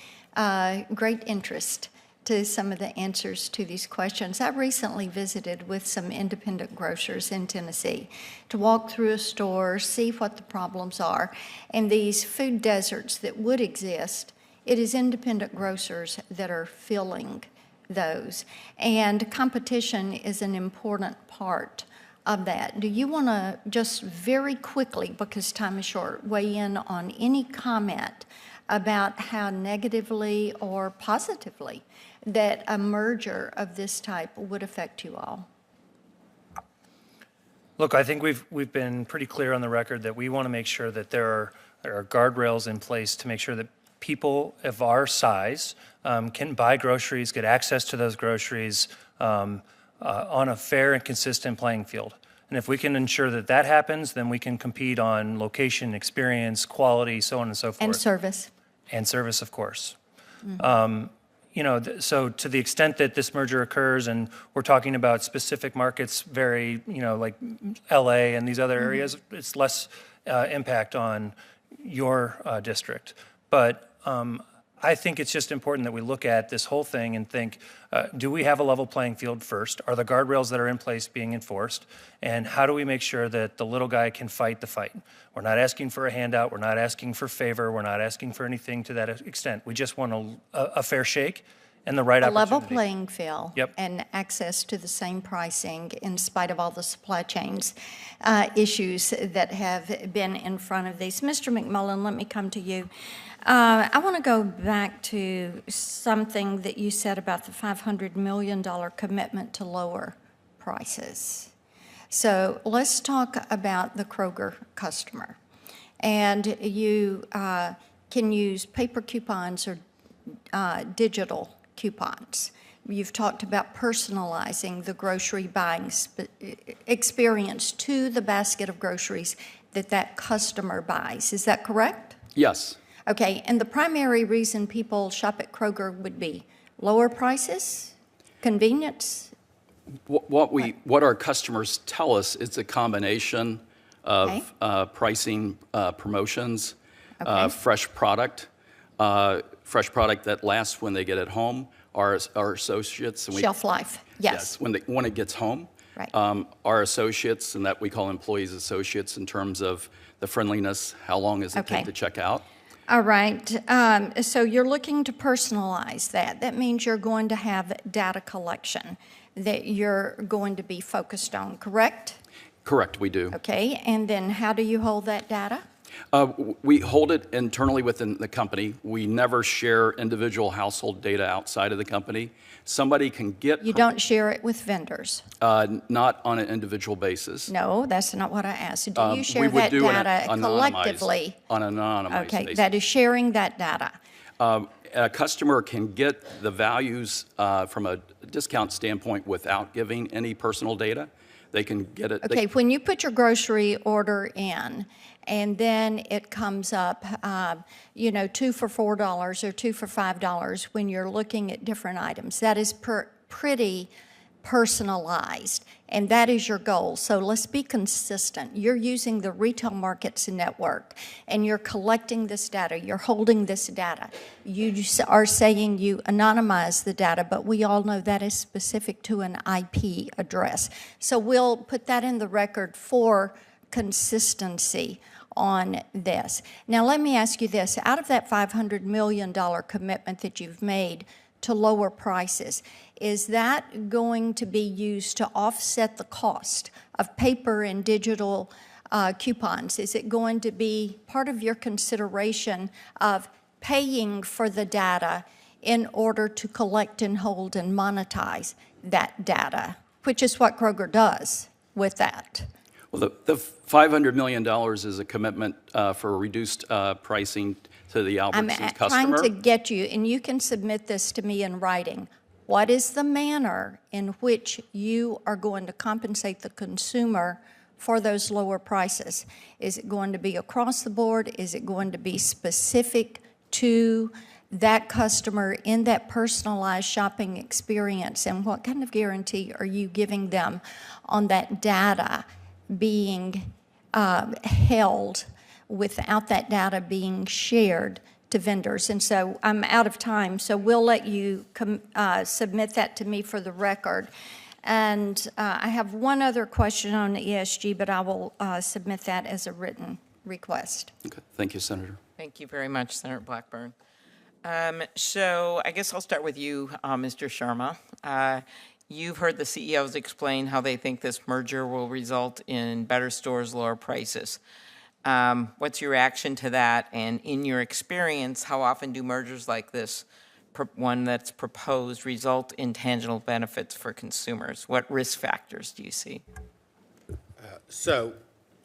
great interest to some of the answers to these questions. I recently visited with some independent grocers in Tennessee to walk through a store, see what the problems are, and these food deserts that would exist. It is independent grocers that are filling those, and competition is an important part of that. Do you want to just very quickly, because time is short, weigh in on any comment about how negatively or positively that a merger of this type would affect you all? Look, I think we've been pretty clear on the record that we want to make sure that there are guardrails in place to make sure that people of our size can buy groceries, get access to those groceries on a fair and consistent playing field. And if we can ensure that that happens, then we can compete on location, experience, quality, so on and so forth. And service. And service, of course. So to the extent that this merger occurs, and we're talking about specific markets, like LA and these other areas, it's less impact on your district. But I think it's just important that we look at this whole thing and think, do we have a level playing field first? Are the guardrails that are in place being enforced? And how do we make sure that the little guy can fight the fight? We're not asking for a handout. We're not asking for favor. We're not asking for anything to that extent. We just want a fair shake and the right A opportunity. level playing field. Yep. And access to the same pricing in spite of all the supply chains issues that have been in front of these. Mr. McMullen, let me come to you. I want to go back to something that you said about the $500 million commitment to lower prices. So let's talk about the Kroger customer. And you can use paper coupons or digital coupons. You've talked about personalizing the grocery buying experience to the basket of groceries that customer buys. Is that correct? Yes. Okay, and the primary reason people shop at Kroger would be lower prices, convenience? What our customers tell us is a combination of pricing promotions, fresh product that lasts when they get it home, our associates. And Shelf life, yes. When it gets home. Right. Our associates, and that we call employees associates in terms of the friendliness, how long does it take to check out? All right, so you're looking to personalize that. That means you're going to have data collection that you're going to be focused on, correct? Correct, we do. Okay, and then how do you hold that data? We hold it internally within the company. We never share individual household data outside of the company. Somebody can get... You don't share it with vendors? Not on an individual basis. No, that's not what I asked. Do you share we would that do data collectively? On an anonymized Okay, basis. that is sharing that data. A customer can get the values from a discount standpoint without giving any personal data. They can get it. Okay, when you put your grocery order in, and then it comes up, 2 for $4 or 2 for $5 when you're looking at different items. That is pretty personalized, and that is your goal. So let's be consistent. You're using the Retail Markets Network, and you're collecting this data. You're holding this data. You are saying you anonymize the data, but we all know that is specific to an IP address. So we'll put that in the record for consistency on this. Now, let me ask you this. Out of that $500 million commitment that you've made to lower prices, is that going to be used to offset the cost of paper and digital coupons? Is it going to be part of your consideration of paying for the data in order to collect and hold and monetize that data, which is what Kroger does with that? Well, the $500 million is a commitment for reduced pricing to the Albertsons customer. I'm trying to get you, and you can submit this to me in writing. What is the manner in which you are going to compensate the consumer for those lower prices? Is it going to be across the board? Is it going to be specific to that customer in that personalized shopping experience? And what kind of guarantee are you giving them on that data being held without that data being shared to vendors? And so I'm out of time, so we'll let you submit that to me for the record. And I have one other question on the ESG, but I will submit that as a written request. Okay. Thank you, Senator. Thank you very much, Senator Blackburn. So I guess I'll start with you, Mr. Sharma. You've heard the CEOs explain how they think this merger will result in better stores, lower prices. What's your reaction to that? And in your experience, how often do mergers like this, one that's proposed, result in tangible benefits for consumers? What risk factors do you see? So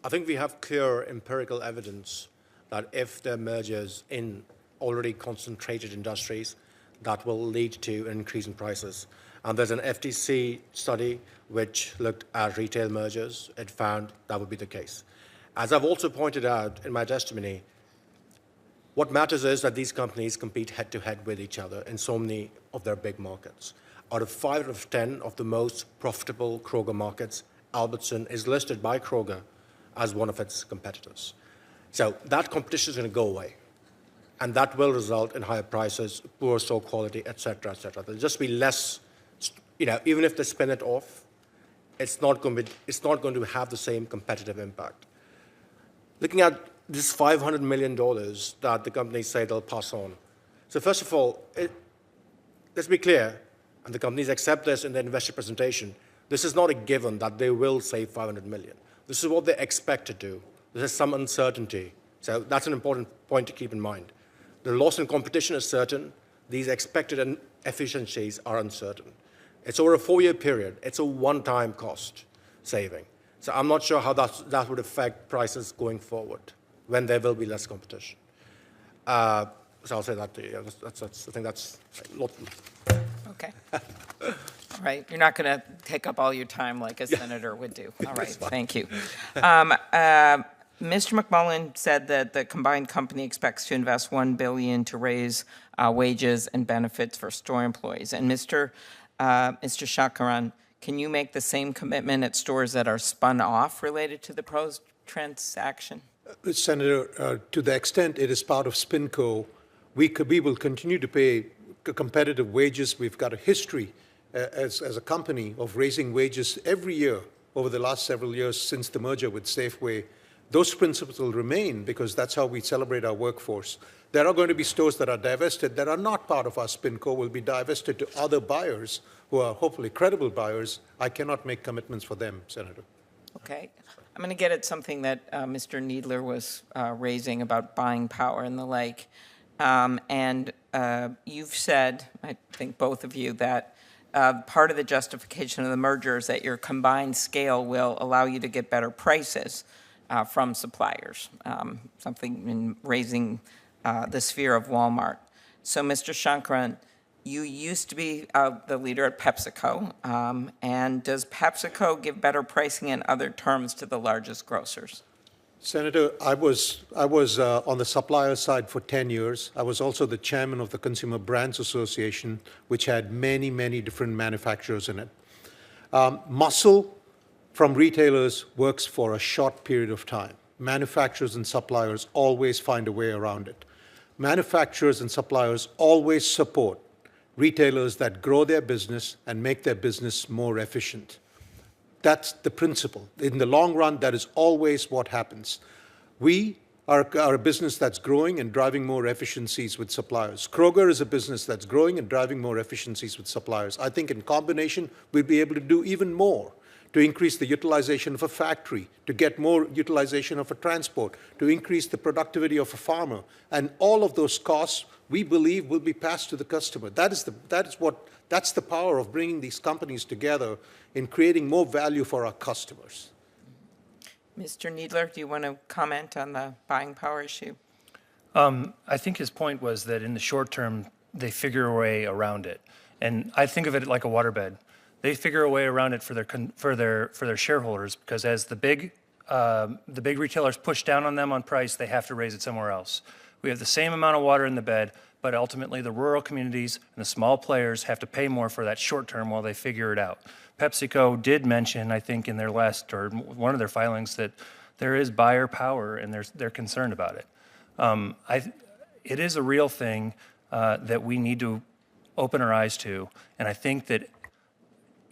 I think we have clear empirical evidence that if there are mergers in already concentrated industries, that will lead to an increase in prices. And there's an FTC study which looked at retail mergers. It found that would be the case. As I've also pointed out in my testimony, what matters is that these companies compete head-to-head with each other in so many of their big markets. Out of 5 out of 10 of the most profitable Kroger markets, Albertson is listed by Kroger as one of its competitors. So that competition is going to go away. And that will result in higher prices, poor store quality, et cetera, et cetera. There'll just be less, even if they spin it off, it's not going to have the same competitive impact. Looking at this $500 million that the companies say they'll pass on. So first of all, let's be clear, and the companies accept this in their investor presentation, this is not a given that they will save $500 million. This is what they expect to do. There's some uncertainty. So that's an important point to keep in mind. The loss in competition is certain. These expected efficiencies are uncertain. It's over a 4-year period. It's a one-time cost saving. So I'm not sure how that would affect prices going forward when there will be less competition. So I'll say that to you. I think that's a lot. Okay. All right. You're not going to take up all your time like a senator would do. All right. Thank you. Mr. McMullen said that the combined company expects to invest $1 billion to raise wages and benefits for store employees. And Mr. Shankaran, can you make the same commitment at stores that are spun off related to the proposed transaction? Senator, to the extent it is part of SpinCo, we will continue to pay competitive wages. We've got a history as a company of raising wages every year over the last several years since the merger with Safeway. Those principles will remain because that's how we celebrate our workforce. There are going to be stores that are divested that are not part of our SpinCo, will be divested to other buyers who are hopefully credible buyers. I cannot make commitments for them, Senator. Okay. I'm going to get at something that Mr. Needler was raising about buying power and the like. And you've said, I think both of you, that part of the justification of the merger is that your combined scale will allow you to get better prices from suppliers, something in raising the sphere of Walmart. So, Mr. Shankaran, you used to be the leader at PepsiCo, and does PepsiCo give better pricing in other terms to the largest grocers? Senator, I was on the supplier side for 10 years. I was also the chairman of the Consumer Brands Association, which had many, many different manufacturers in it. Muscle from retailers works for a short period of time. Manufacturers and suppliers always find a way around it. Manufacturers and suppliers always support retailers that grow their business and make their business more efficient. That's the principle. In the long run, that is always what happens. We are a business that's growing and driving more efficiencies with suppliers. Kroger is a business that's growing and driving more efficiencies with suppliers. I think in combination, we'll be able to do even more to increase the utilization of a factory, to get more utilization of a transport, to increase the productivity of a farmer. And all of those costs, we believe, will be passed to the customer. That's the power of bringing these companies together in creating more value for our customers. Mr. Needler, do you want to comment on the buying power issue? I think his point was that in the short term, they figure a way around it. And I think of it like a waterbed. They figure a way around it for their shareholders, because as the big retailers push down on them on price, they have to raise it somewhere else. We have the same amount of water in the bed, but ultimately the rural communities and the small players have to pay more for that short term while they figure it out. PepsiCo did mention, I think, in their last or one of their filings, that there is buyer power and they're concerned about it. It is a real thing that we need to open our eyes to, and I think that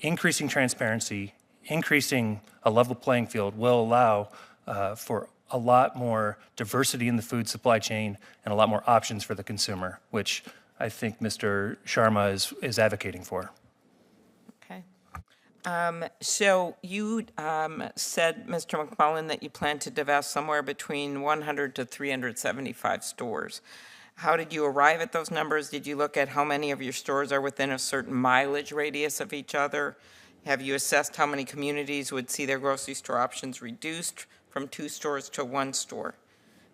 increasing transparency, increasing a level playing field will allow for a lot more diversity in the food supply chain and a lot more options for the consumer, which I think Mr. Sharma is advocating for. Okay. So you said, Mr. McMullen, that you plan to divest somewhere between 100 to 375 stores. How did you arrive at those numbers? Did you look at how many of your stores are within a certain mileage radius of each other? Have you assessed how many communities would see their grocery store options reduced from 2 stores to 1 store?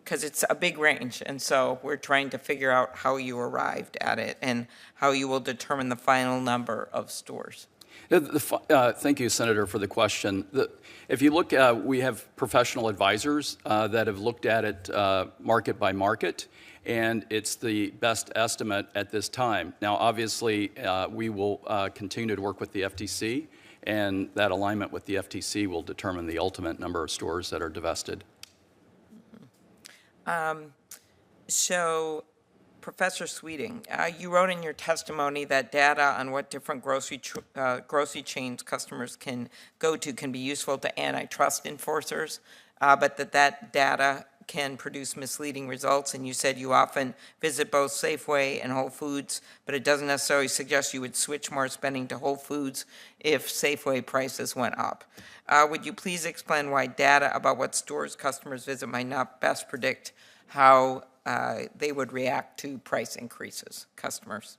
Because it's a big range, and so we're trying to figure out how you arrived at it and how you will determine the final number of stores. Thank you, Senator, for the question. If you look, we have professional advisors that have looked at it market by market, and it's the best estimate at this time. Now, obviously, we will continue to work with the FTC, and that alignment with the FTC will determine the ultimate number of stores that are divested. So, Professor Sweeting, you wrote in your testimony that data on what different grocery chains customers can go to can be useful to antitrust enforcers, but that data can produce misleading results. And you said you often visit both Safeway and Whole Foods, but it doesn't necessarily suggest you would switch more spending to Whole Foods if Safeway prices went up. Would you please explain why data about what stores customers visit might not best predict how they would react to price increases, customers?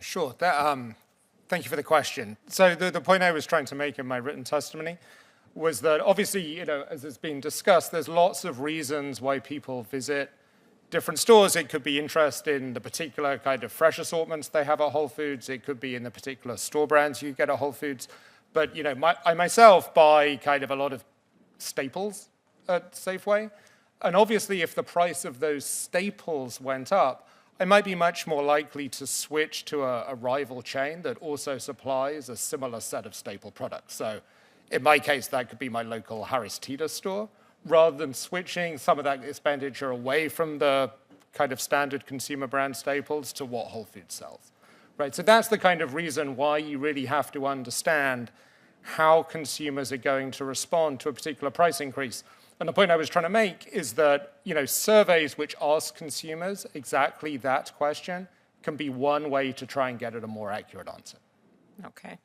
Sure. Thank you for the question. So the point I was trying to make in my written testimony was that obviously, as has been discussed, there's lots of reasons why people visit different stores. It could be interest in the particular kind of fresh assortments they have at Whole Foods. It could be in the particular store brands you get at Whole Foods. But I myself buy kind of a lot of staples at Safeway. And obviously, if the price of those staples went up, I might be much more likely to switch to a rival chain that also supplies a similar set of staple products. So in my case, that could be my local Harris Teeter store, rather than switching some of that expenditure away from the kind of standard consumer brand staples to what Whole Foods sells. Right? So that's the kind of reason why you really have to understand how consumers are going to respond to a particular price increase. And the point I was trying to make is that, surveys which ask consumers exactly that question can be one way to try and get at a more accurate answer. Okay.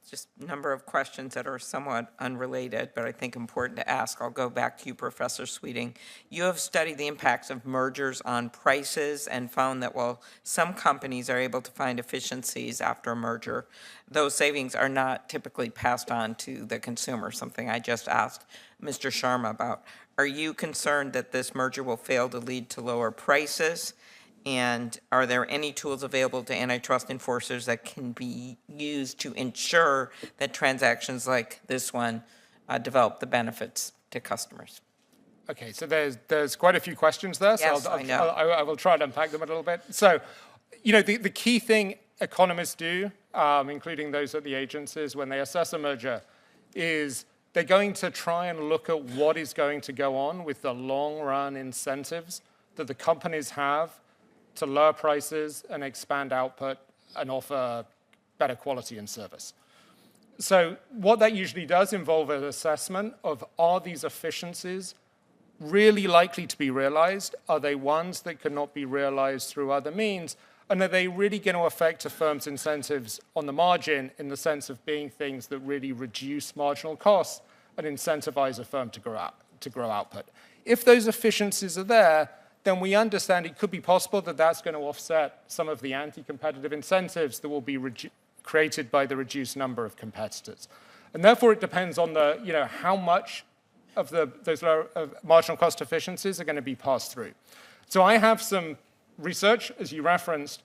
Just a number of questions that are somewhat unrelated, but I think important to ask. I'll go back to you, Professor Sweeting. You have studied the impacts of mergers on prices and found that while some companies are able to find efficiencies after a merger, those savings are not typically passed on to the consumer, something I just asked Mr. Sharma about. Are you concerned that this merger will fail to lead to lower prices? And are there any tools available to antitrust enforcers that can be used to ensure that transactions like this one develop the benefits to customers? Okay, so there's quite a few questions there. So Yes, I know. I will try to unpack them a little bit. So, the key thing economists do, including those at the agencies, when they assess a merger, is they're going to try and look at what is going to go on with the long-run incentives that the companies have to lower prices and expand output and offer better quality and service. So what that usually does involve an assessment of, are these efficiencies really likely to be realized? Are they ones that cannot be realized through other means? And are they really going to affect a firm's incentives on the margin in the sense of being things that really reduce marginal costs and incentivize a firm to grow output? If those efficiencies are there, then we understand it could be possible that that's going to offset some of the anti-competitive incentives that will be created by the reduced number of competitors. And therefore, it depends on how much of those lower marginal cost efficiencies are going to be passed through. So I have some research, as you referenced,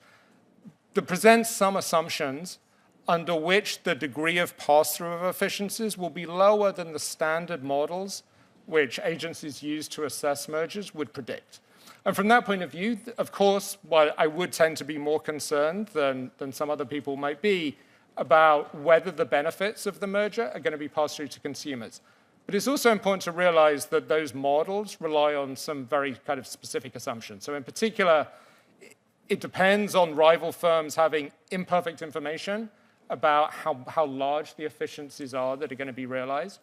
that presents some assumptions under which the degree of pass-through of efficiencies will be lower than the standard models which agencies use to assess mergers would predict. And from that point of view, of course, while I would tend to be more concerned than some other people might be about whether the benefits of the merger are going to be passed through to consumers. But it's also important to realize that those models rely on some very kind of specific assumptions. So in particular, it depends on rival firms having imperfect information about how large the efficiencies are that are going to be realized.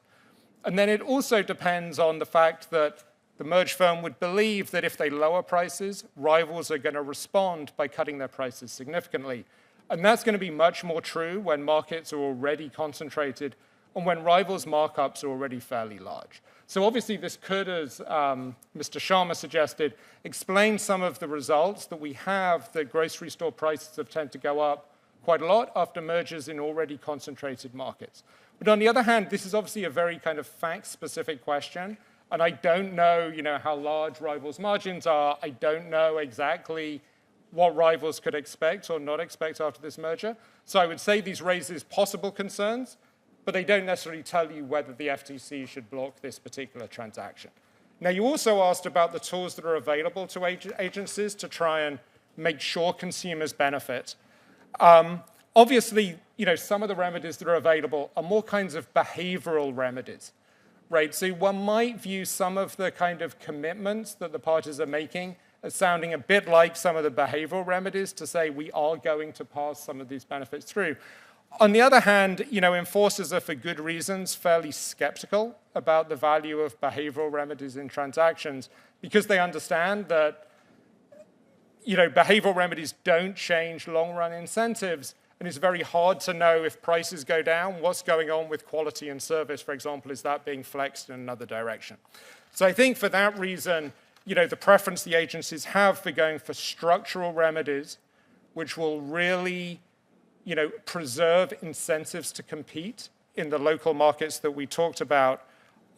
And then it also depends on the fact that the merged firm would believe that if they lower prices, rivals are going to respond by cutting their prices significantly. And that's going to be much more true when markets are already concentrated and when rivals' markups are already fairly large. So obviously this could, as Mr. Sharma suggested, explain some of the results that we have that grocery store prices have tended to go up quite a lot after mergers in already concentrated markets. But on the other hand, this is obviously a very kind of fact-specific question, and I don't know, how large rivals' margins are. I don't know exactly what rivals could expect or not expect after this merger. So I would say these raises possible concerns, but they don't necessarily tell you whether the FTC should block this particular transaction. Now, you also asked about the tools that are available to agencies to try and make sure consumers benefit. Obviously, some of the remedies that are available are more kinds of behavioral remedies, right? So one might view some of the kind of commitments that the parties are making as sounding a bit like some of the behavioral remedies to say we are going to pass some of these benefits through. On the other hand, enforcers are, for good reasons, fairly skeptical about the value of behavioral remedies in transactions because they understand that behavioral remedies don't change long-run incentives, and it's very hard to know if prices go down, what's going on with quality and service, for example, is that being flexed in another direction. So I think for that reason, the preference the agencies have for going for structural remedies, which will really, preserve incentives to compete in the local markets that we talked about,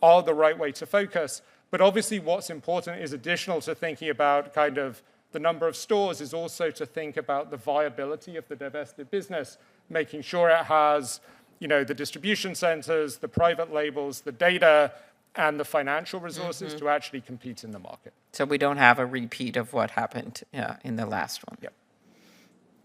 are the right way to focus. But obviously what's important is additional to thinking about kind of the number of stores is also to think about the viability of the divested business, making sure it has, the distribution centers, the private labels, the data, and the financial resources to actually compete in the market. So we don't have a repeat of what happened in the last one. Yep.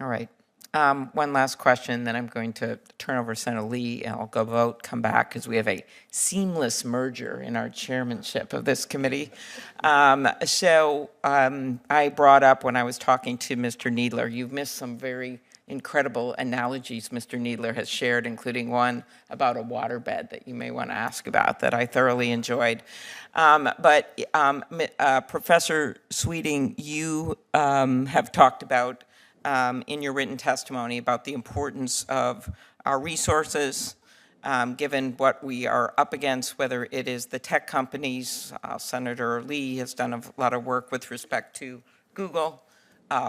All right. One last question, then I'm going to turn over to Senator Lee, and I'll go vote, come back, because we have a seamless merger in our chairmanship of this committee. I brought up when I was talking to Mr. Needler, you've missed some very incredible analogies Mr. Needler has shared, including one about a waterbed that you may want to ask about that I thoroughly enjoyed. Professor Sweeting, you have talked about in your written testimony about the importance of our resources, given what we are up against, whether it is the tech companies. Senator Lee has done a lot of work with respect to Google,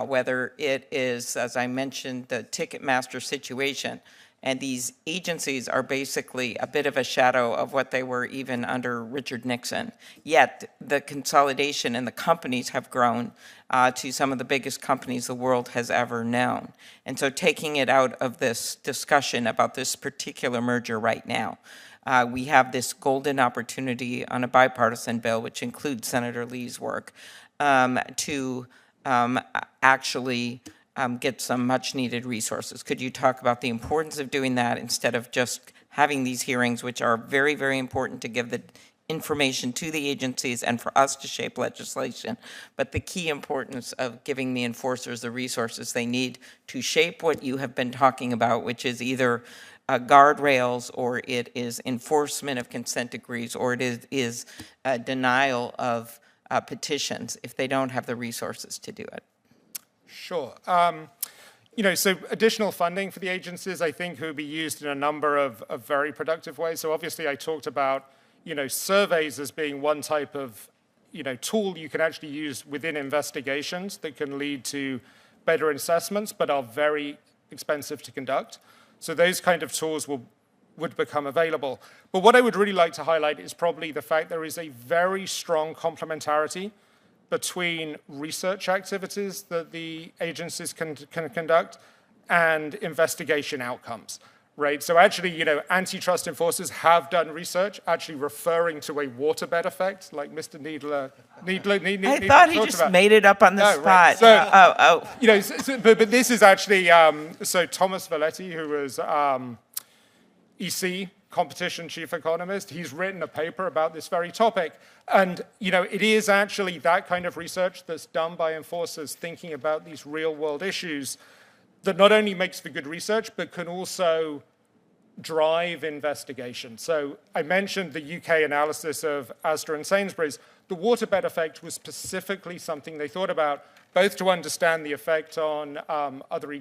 whether it is, as I mentioned, the Ticketmaster situation. And these agencies are basically a bit of a shadow of what they were even under Richard Nixon. Yet the consolidation and the companies have grown to some of the biggest companies the world has ever known. And so taking it out of this discussion about this particular merger right now, we have this golden opportunity on a bipartisan bill, which includes Senator Lee's work, to actually get some much-needed resources. Could you talk about the importance of doing that instead of just having these hearings, which are very, very important to give the information to the agencies and for us to shape legislation, but the key importance of giving the enforcers the resources they need to shape what you have been talking about, which is either guardrails, or it is enforcement of consent decrees, or it is denial of petitions if they don't have the resources to do it. Sure. So additional funding for the agencies, I think, will be used in a number of very productive ways. So obviously I talked about, surveys as being one type of, tool you can actually use within investigations that can lead to better assessments, but are very expensive to conduct. So those kind of tools would become available. But what I would really like to highlight is probably the fact there is a very strong complementarity between research activities that the agencies can conduct and investigation outcomes, right? So actually, antitrust enforcers have done research actually referring to a waterbed effect, like Mr. Needler I thought he just made it up on the spot. Right. So, but this is actually, so Thomas Valetti, who was EC, competition chief economist, he's written a paper about this very topic. And, it is actually that kind of research that's done by enforcers thinking about these real world issues that not only makes for good research, but can also drive investigation. So I mentioned the UK analysis of Asda and Sainsbury's. The waterbed effect was specifically something they thought about, both to understand the effect on other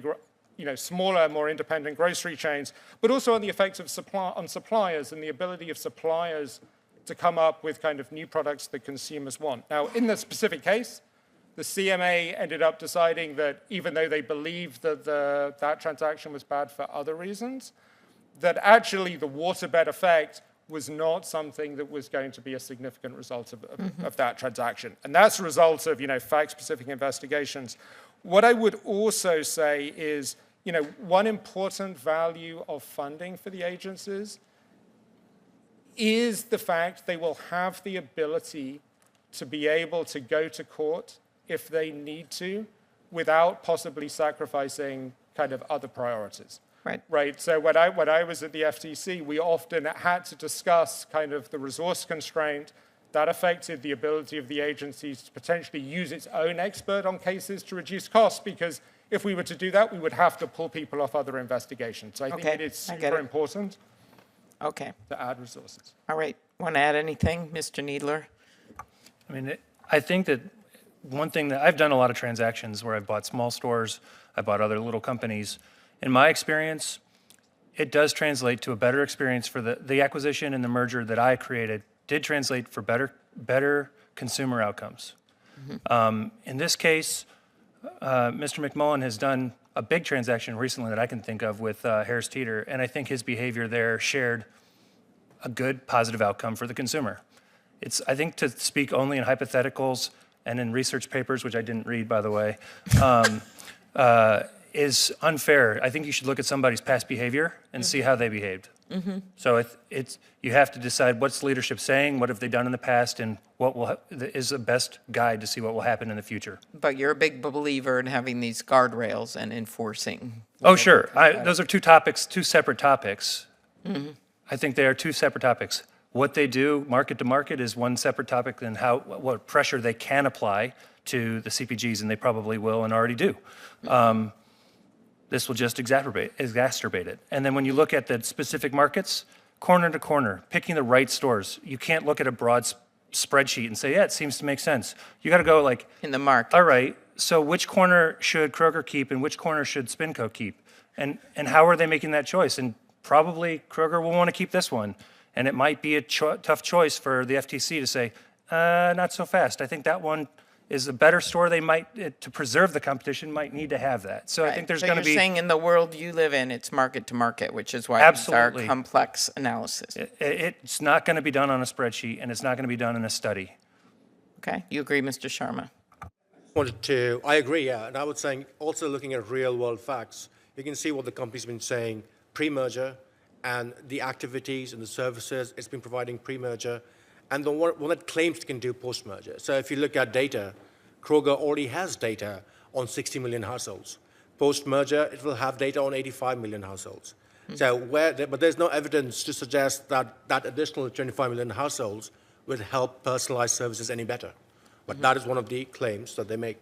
smaller, more independent grocery chains, but also on the effects of on suppliers and the ability of suppliers to come up with kind of new products that consumers want. Now, in the specific case, the CMA ended up deciding that even though they believed that that transaction was bad for other reasons, that actually the waterbed effect was not something that was going to be a significant result of that transaction. And that's a result of, fact-specific investigations. What I would also say is, one important value of funding for the agencies is the fact they will have the ability to be able to go to court if they need to without possibly sacrificing kind of other priorities. Right. So when I was at the FTC, we often had to discuss kind of the resource constraint that affected the ability of the agencies to potentially use its own expert on cases to reduce costs, because if we were to do that, we would have to pull people off other investigations. So I think it is super important to add resources. All right. Want to add anything, Mr. Needler? I mean, I think that one thing that I've done a lot of transactions where I've bought small stores, I bought other little companies. In my experience, it does translate to a better experience for the acquisition and the merger that I created did translate for better consumer outcomes. In this case, Mr. McMullen has done a big transaction recently that I can think of with Harris Teeter, and I think his behavior there shared a good positive outcome for the consumer. I think to speak only in hypotheticals and in research papers, which I didn't read, by the way, is unfair. I think you should look at somebody's past behavior and see how they behaved. So you have to decide what's leadership saying, what have they done in the past, and what is the best guide to see what will happen in the future. But you're a big believer in having these guardrails and enforcing. Oh, sure. Those are two separate topics. I think they are two separate topics. What they do, market to market, is one separate topic, and what pressure they can apply to the CPGs, and they probably will and already do. This will just exacerbate it. And then when you look at the specific markets, corner to corner, picking the right stores, you can't look at a broad spreadsheet and say, yeah, it seems to make sense. You got to go like, in the market. All right, so which corner should Kroger keep and which corner should Spinco keep? And how are they making that choice? And probably Kroger will want to keep this one. And it might be a tough choice for the FTC to say, not so fast. I think that one is a better store. They might, to preserve the competition, might need to have that. So I think there's going to be... you're saying in the world you live in, it's market to market, which is why these are complex analysis. It's not going to be done on a spreadsheet, and it's not going to be done in a study. Okay. You agree, Mr. Sharma? I agree, yeah. And I was saying, also looking at real-world facts, you can see what the company's been saying pre-merger and the activities and the services it's been providing pre-merger, and the one it claims it can do post-merger. So if you look at data, Kroger already has data on 60 million households. Post-merger, it will have data on 85 million households. But there's no evidence to suggest that that additional 25 million households would help personalize services any better. But that is one of the claims that they make,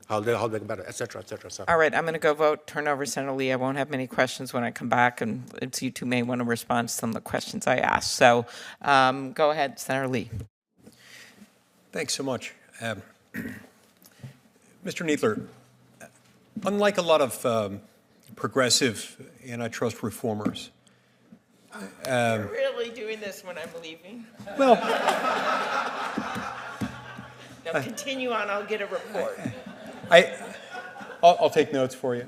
how they get better, et cetera, et cetera, et cetera. All right, I'm going to go vote. Turn over Senator Lee. I won't have many questions when I come back, and you two may want to respond to some of the questions I asked. So go ahead, Senator Lee. Thanks so much. Mr. Needler, unlike a lot of progressive antitrust reformers. You're really doing this when I'm leaving? Well. Now continue on, I'll get a report. I'll take notes for you.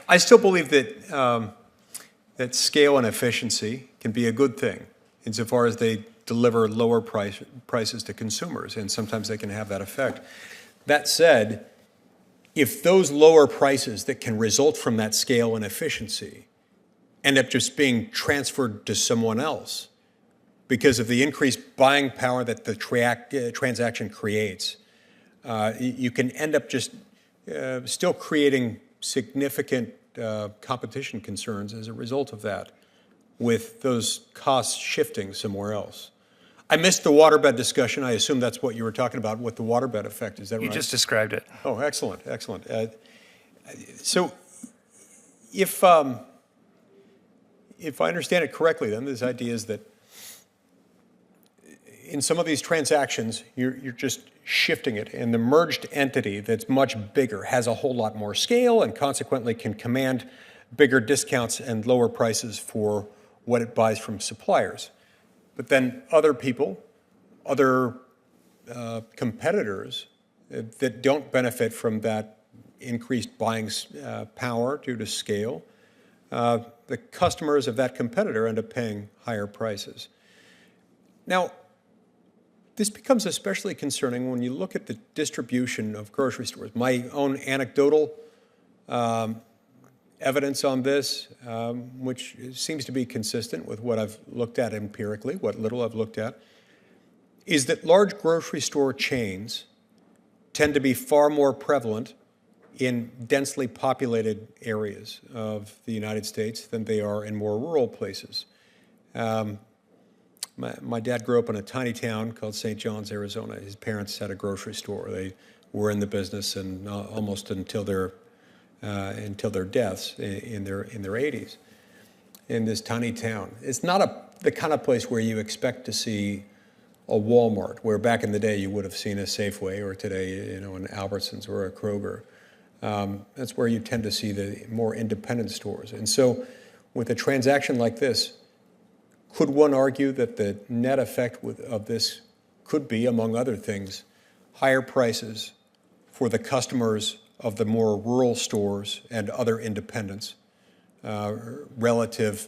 I still believe that that scale and efficiency can be a good thing insofar as they deliver lower prices to consumers, and sometimes they can have that effect. That said, if those lower prices that can result from that scale and efficiency end up just being transferred to someone else because of the increased buying power that the transaction creates, you can end up just still creating significant competition concerns as a result of that, with those costs shifting somewhere else. I missed the waterbed discussion. I assume that's what you were talking about, what the waterbed effect is. That right? You just described it. Oh, excellent, excellent. So, if I understand it correctly, then this idea is that in some of these transactions, you're just shifting it, and the merged entity that's much bigger has a whole lot more scale and consequently can command bigger discounts and lower prices for what it buys from suppliers. But then other people, other competitors that don't benefit from that increased buying power due to scale, the customers of that competitor end up paying higher prices. Now, this becomes especially concerning when you look at the distribution of grocery stores. My own anecdotal evidence on this, which seems to be consistent with what I've looked at empirically, what little I've looked at, is that large grocery store chains tend to be far more prevalent in densely populated areas of the United States than they are in more rural places. My dad grew up in a tiny town called St. John's, Arizona. His parents had a grocery store. They were in the business and almost until their deaths in their 80s in this tiny town. It's not the kind of place where you expect to see a Walmart, where back in the day you would have seen a Safeway, or today, an Albertsons or a Kroger. That's where you tend to see the more independent stores. And so with a transaction like this, could one argue that the net effect of this could be, among other things, higher prices for the customers of the more rural stores and other independents relative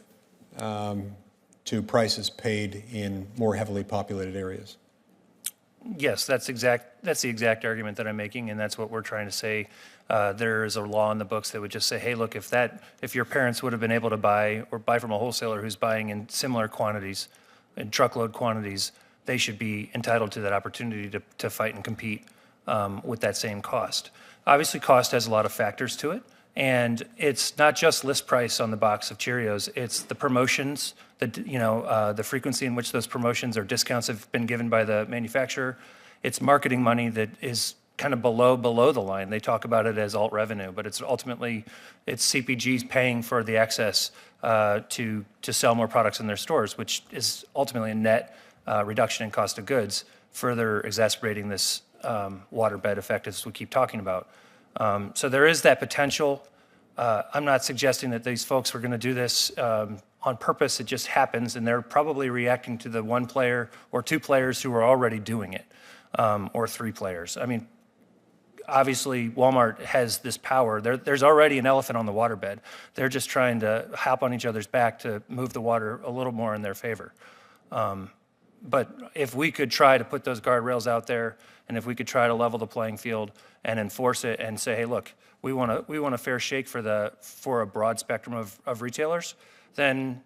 to prices paid in more heavily populated areas? Yes, that's the exact argument that I'm making, and that's what we're trying to say. There is a law in the books that would just say, hey, look, if your parents would have been able to buy from a wholesaler who's buying in similar quantities, in truckload quantities, they should be entitled to that opportunity to fight and compete with that same cost. Obviously, cost has a lot of factors to it, and it's not just list price on the box of Cheerios. It's the promotions, the frequency in which those promotions or discounts have been given by the manufacturer. It's marketing money that is kind of below the line. They talk about it as alt revenue, but it's ultimately CPGs paying for the access to sell more products in their stores, which is ultimately a net reduction in cost of goods, further exacerbating this waterbed effect as we keep talking about. So there is that potential. I'm not suggesting that these folks were going to do this on purpose. It just happens, and they're probably reacting to the one player or two players who are already doing it, or three players. I mean, obviously, Walmart has this power. There's already an elephant on the waterbed. They're just trying to hop on each other's back to move the water a little more in their favor. But if we could try to put those guardrails out there, and if we could try to level the playing field and enforce it and say, hey, look, we want a fair shake for a broad spectrum of retailers, then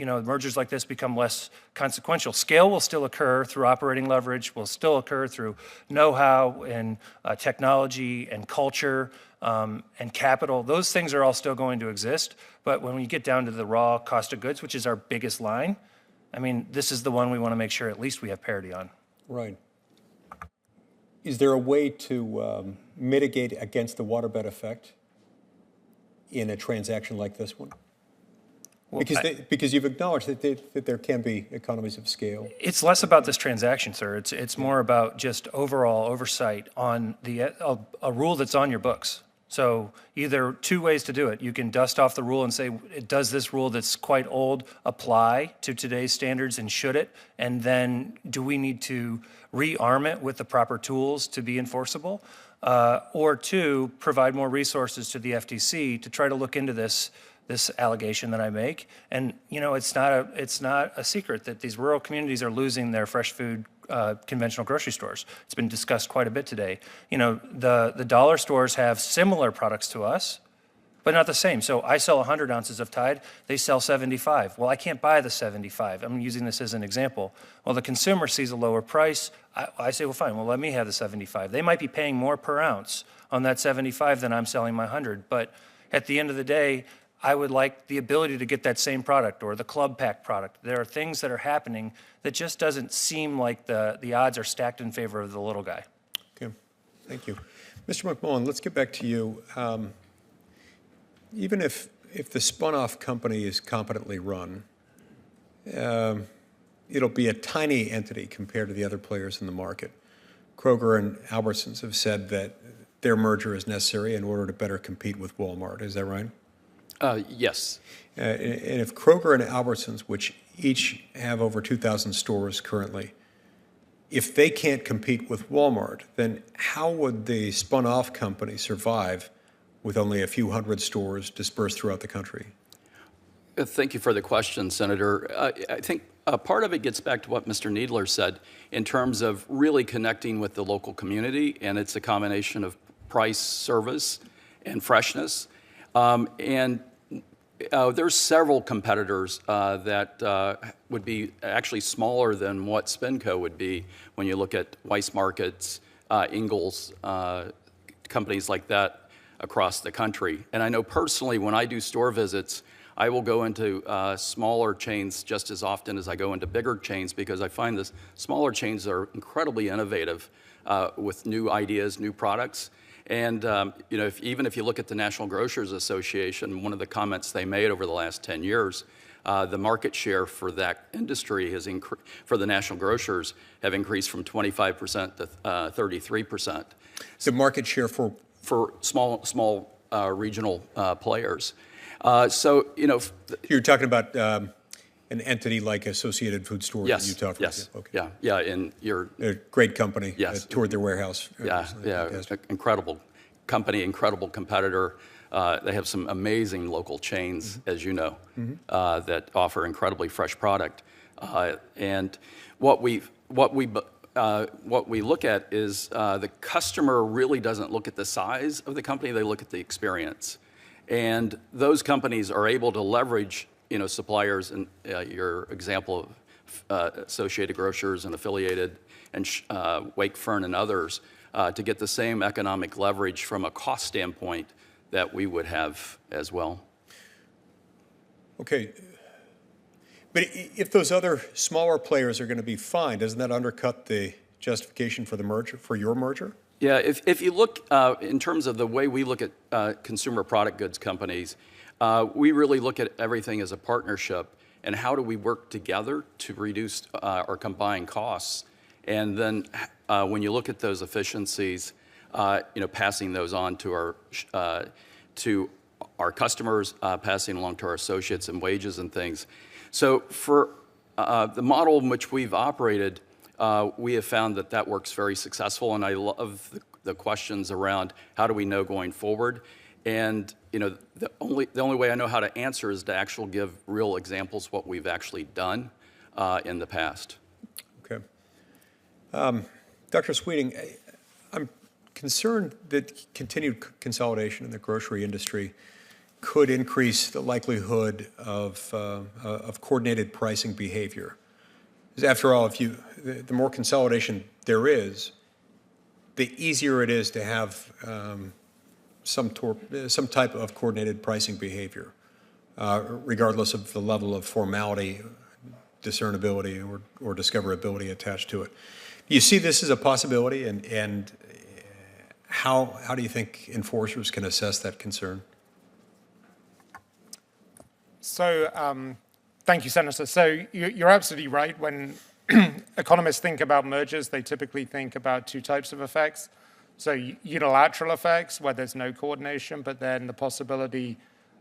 mergers like this become less consequential. Scale will still occur through operating leverage, will still occur through know-how and technology and culture and capital. Those things are all still going to exist. But when we get down to the raw cost of goods, which is our biggest line, I mean, this is the one we want to make sure at least we have parity on. Right. Is there a way to mitigate against the waterbed effect in a transaction like this one? Well, because you've acknowledged that there can be economies of scale. It's less about this transaction, sir. It's more about just overall oversight on a rule that's on your books. So either two ways to do it. You can dust off the rule and say, does this rule that's quite old apply to today's standards, and should it? And then do we need to rearm it with the proper tools to be enforceable? Or two, provide more resources to the FTC to try to look into this allegation that I make. And it's not a secret that these rural communities are losing their fresh food conventional grocery stores. It's been discussed quite a bit today. The dollar stores have similar products to us, but not the same. So I sell 100 ounces of Tide, they sell 75. Well, I can't buy the 75. I'm using this as an example. Well, the consumer sees a lower price. I say, well, fine, well, let me have the 75. They might be paying more per ounce on that 75 than I'm selling my 100, but at the end of the day, I would like the ability to get that same product or the club pack product. There are things that are happening that just doesn't seem like the odds are stacked in favor of the little guy. Okay, thank you. Mr. McMullen, let's get back to you. Even if the spun-off company is competently run, it'll be a tiny entity compared to the other players in the market. Kroger and Albertsons have said that their merger is necessary in order to better compete with Walmart. Is that right? Yes. And if Kroger and Albertsons, which each have over 2,000 stores currently, if they can't compete with Walmart, then how would the spun-off company survive with only a few hundred stores dispersed throughout the country? Thank you for the question, Senator. I think part of it gets back to what Mr. Needler said in terms of really connecting with the local community, and it's a combination of price, service, and freshness. There's several competitors that would be actually smaller than what Spinco would be when you look at Weiss Markets, Ingalls, companies like that across the country. And I know personally when I do store visits, I will go into smaller chains just as often as I go into bigger chains because I find the smaller chains are incredibly innovative with new ideas, new products. And even if you look at the National Grocers Association, one of the comments they made over the last 10 years, the market share for that industry has for the national grocers have increased from 25% to 33%. The market share for small regional players. You're talking about an entity like Associated Food Stores in Utah, for example. Okay. Yeah, and you're a great company. Yes. Toured their warehouse. Incredible company, incredible competitor. They have some amazing local chains, as you know, that offer incredibly fresh product. And what we look at is the customer really doesn't look at the size of the company; they look at the experience. And those companies are able to leverage, suppliers, and your example of Associated Grocers and Affiliated and Wakefern and others, to get the same economic leverage from a cost standpoint that we would have as well. Okay. But if those other smaller players are going to be fine, doesn't that undercut the justification for the merger, for your merger? Yeah, if you look in terms of the way we look at consumer product goods companies, we really look at everything as a partnership and how do we work together to reduce or combine costs. And then when you look at those efficiencies, passing those on to our customers, passing along to our associates and wages and things. So for the model in which we've operated, we have found that works very successful, and I love the questions around how do we know going forward. And the only way I know how to answer is to actually give real examples of what we've actually done in the past. Okay, Dr. Sweeting, I'm concerned that continued consolidation in the grocery industry could increase the likelihood of coordinated pricing behavior. After all, the more consolidation there is, the easier it is to have some type of coordinated pricing behavior, regardless of the level of formality, discernibility, or discoverability attached to it. Do you see this as a possibility, and how do you think enforcers can assess that concern? So, thank you, Senator. So you're absolutely right. When economists think about mergers, they typically think about two types of effects. So unilateral effects, where there's no coordination, but then the possibility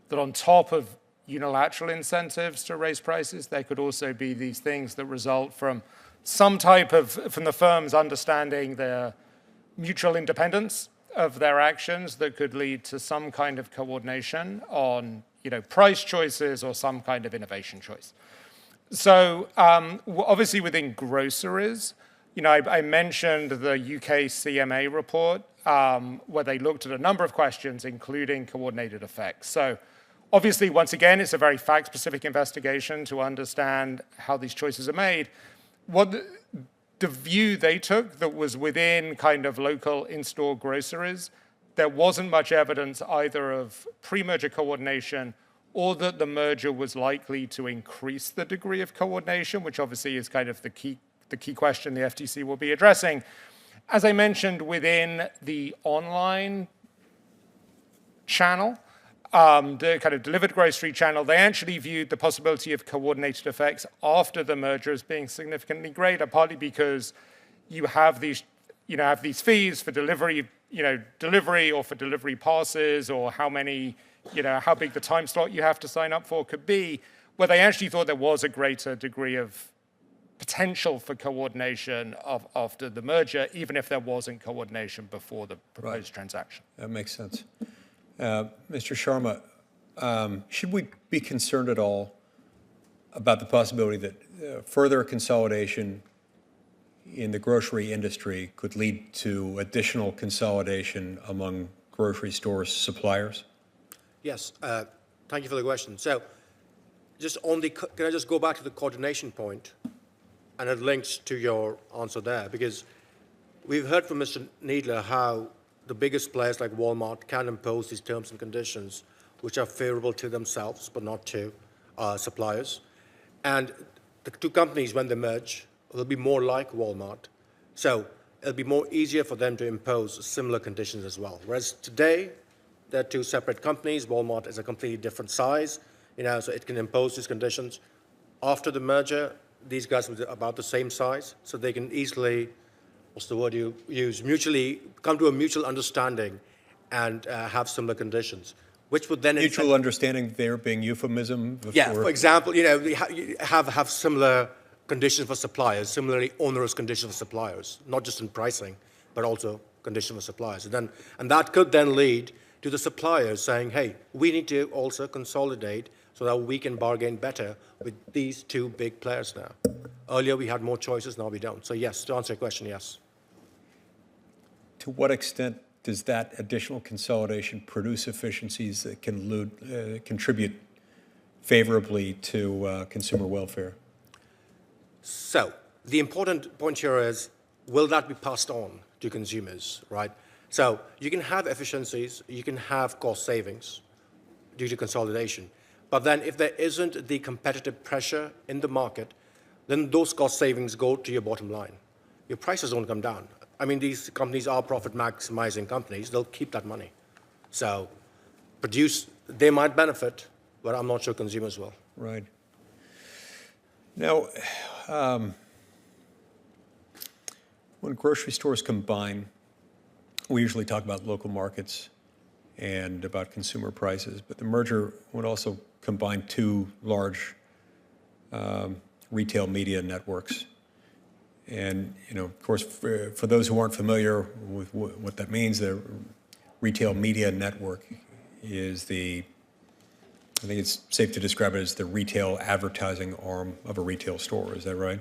that on top of unilateral incentives to raise prices, there could also be these things that result from some type of, from the firms understanding their mutual independence of their actions that could lead to some kind of coordination on price choices or some kind of innovation choice. So obviously within groceries, I mentioned the UK CMA report where they looked at a number of questions, including coordinated effects. So obviously, once again, it's a very fact-specific investigation to understand how these choices are made. What the view they took that was within kind of local in-store groceries, there wasn't much evidence either of pre-merger coordination or that the merger was likely to increase the degree of coordination, which obviously is kind of the key question the FTC will be addressing. As I mentioned, within the online channel, the kind of delivered grocery channel, they actually viewed the possibility of coordinated effects after the merger as being significantly greater, partly because you have these fees for delivery, delivery or for delivery passes, or how many, how big the time slot you have to sign up for could be, where they actually thought there was a greater degree of potential for coordination after the merger, even if there wasn't coordination before the proposed transaction. That makes sense. Mr. Sharma, should we be concerned at all about the possibility that further consolidation in the grocery industry could lead to additional consolidation among grocery store suppliers? Yes, thank you for the question. So, can I just go back to the coordination point, and it links to your answer there, because we've heard from Mr. Needler how the biggest players like Walmart can impose these terms and conditions which are favorable to themselves but not to suppliers. And the two companies, when they merge, will be more like Walmart. So it'll be more easier for them to impose similar conditions as well. Whereas today, they're two separate companies. Walmart is a completely different size, so it can impose these conditions. After the merger, these guys will be about the same size, so they can easily, what's the word you use, mutually come to a mutual understanding and have similar conditions, which would then... Mutual understanding there being euphemism? Before... Yeah, for example, you have similar conditions for suppliers, similarly onerous conditions for suppliers, not just in pricing, but also conditions for suppliers. And that could then lead to the suppliers saying, hey, we need to also consolidate so that we can bargain better with these two big players now. Earlier we had more choices, now we don't. So yes, to answer your question, yes. To what extent does that additional consolidation produce efficiencies that can contribute favorably to consumer welfare? So the important point here is, will that be passed on to consumers, right? So you can have efficiencies, you can have cost savings due to consolidation. But then if there isn't the competitive pressure in the market, then those cost savings go to your bottom line. Your prices won't come down. I mean, these companies are profit-maximizing companies. They'll keep that money. So they might benefit, but I'm not sure consumers will. Right. Now, when grocery stores combine, we usually talk about local markets and about consumer prices, but the merger would also combine two large retail media networks. And, of course, for those who aren't familiar with what that means, the retail media network is I think it's safe to describe it as the retail advertising arm of a retail store. Is that right?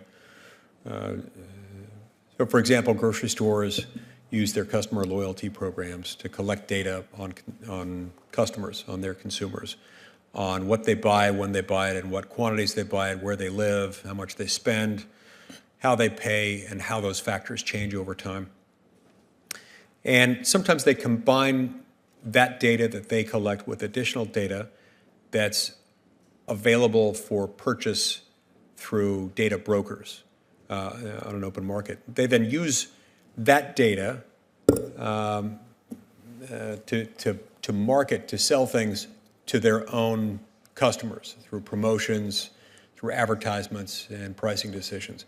So, for example, grocery stores use their customer loyalty programs to collect data on customers, on their consumers, on what they buy, when they buy it, and what quantities they buy it, where they live, how much they spend, how they pay, and how those factors change over time. And sometimes they combine that data that they collect with additional data that's available for purchase through data brokers on an open market. They then use that data to market, to sell things to their own customers through promotions, through advertisements, and pricing decisions.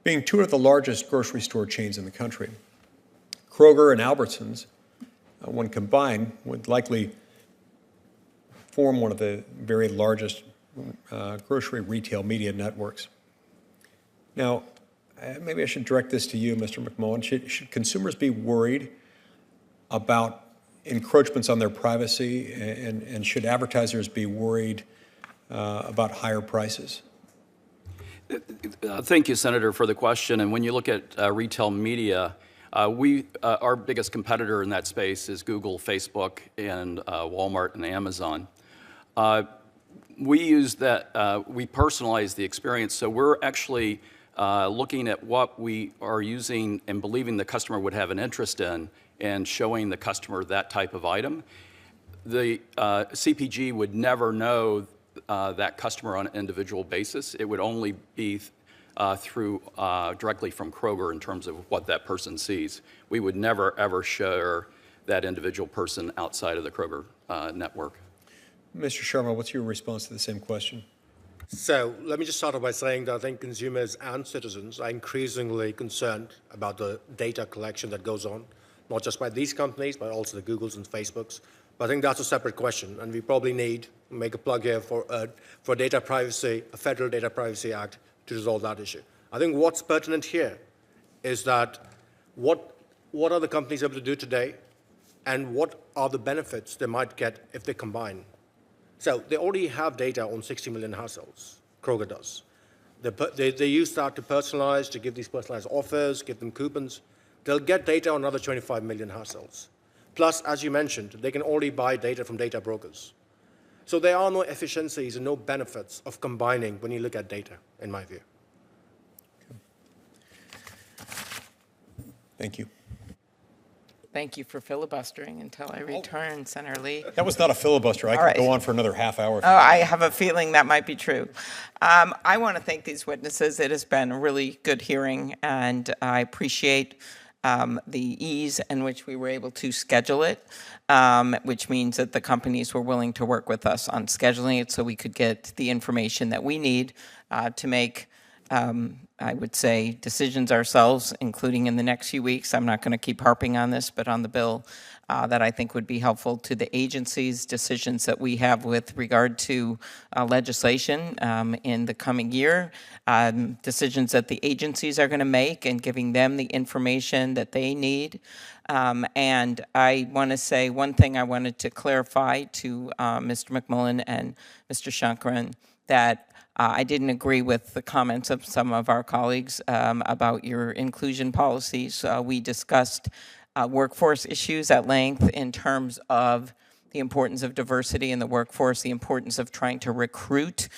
Being two of the largest grocery store chains in the country, Kroger and Albertsons, when combined, would likely form one of the very largest grocery retail media networks. Now, maybe I should direct this to you, Mr. McMullen. Should consumers be worried about encroachments on their privacy, and should advertisers be worried about higher prices? Thank you, Senator, for the question. And when you look at retail media, our biggest competitor in that space is Google, Facebook, and Walmart and Amazon. We use that, we personalize the experience, so we're actually looking at what we are using and believing the customer would have an interest in and showing the customer that type of item. The CPG would never know that customer on an individual basis. It would only be through directly from Kroger in terms of what that person sees. We would never, ever share that individual person outside of the Kroger network. Mr. Sharma, what's your response to the same question? So let me just start off by saying that I think consumers and citizens are increasingly concerned about the data collection that goes on, not just by these companies, but also the Googles and Facebooks. But I think that's a separate question, and we probably need to make a plug here for data privacy, a federal data privacy act to resolve that issue. I think what's pertinent here is that what are the companies able to do today, and what are the benefits they might get if they combine? So they already have data on 60 million households. Kroger does. They use that to personalize, to give these personalized offers, give them coupons. They'll get data on another 25 million households. Plus, as you mentioned, they can already buy data from data brokers. So there are no efficiencies and no benefits of combining when you look at data, in my view. Thank you. Thank you for filibustering until I return, Senator Lee. That was not a filibuster. I could go on for another half hour. Oh, I have a feeling that might be true. I want to thank these witnesses. It has been a really good hearing, and I appreciate the ease in which we were able to schedule it, which means that the companies were willing to work with us on scheduling it so we could get the information that we need to make, I would say, decisions ourselves, including in the next few weeks. I'm not going to keep harping on this, but on the bill that I think would be helpful to the agencies, decisions that we have with regard to legislation in the coming year, decisions that the agencies are going to make and giving them the information that they need. And I want to say one thing I wanted to clarify to Mr. McMullen and Mr. Shankaran, that I didn't agree with the comments of some of our colleagues about your inclusion policies. We discussed workforce issues at length in terms of the importance of diversity in the workforce, the importance of trying to recruit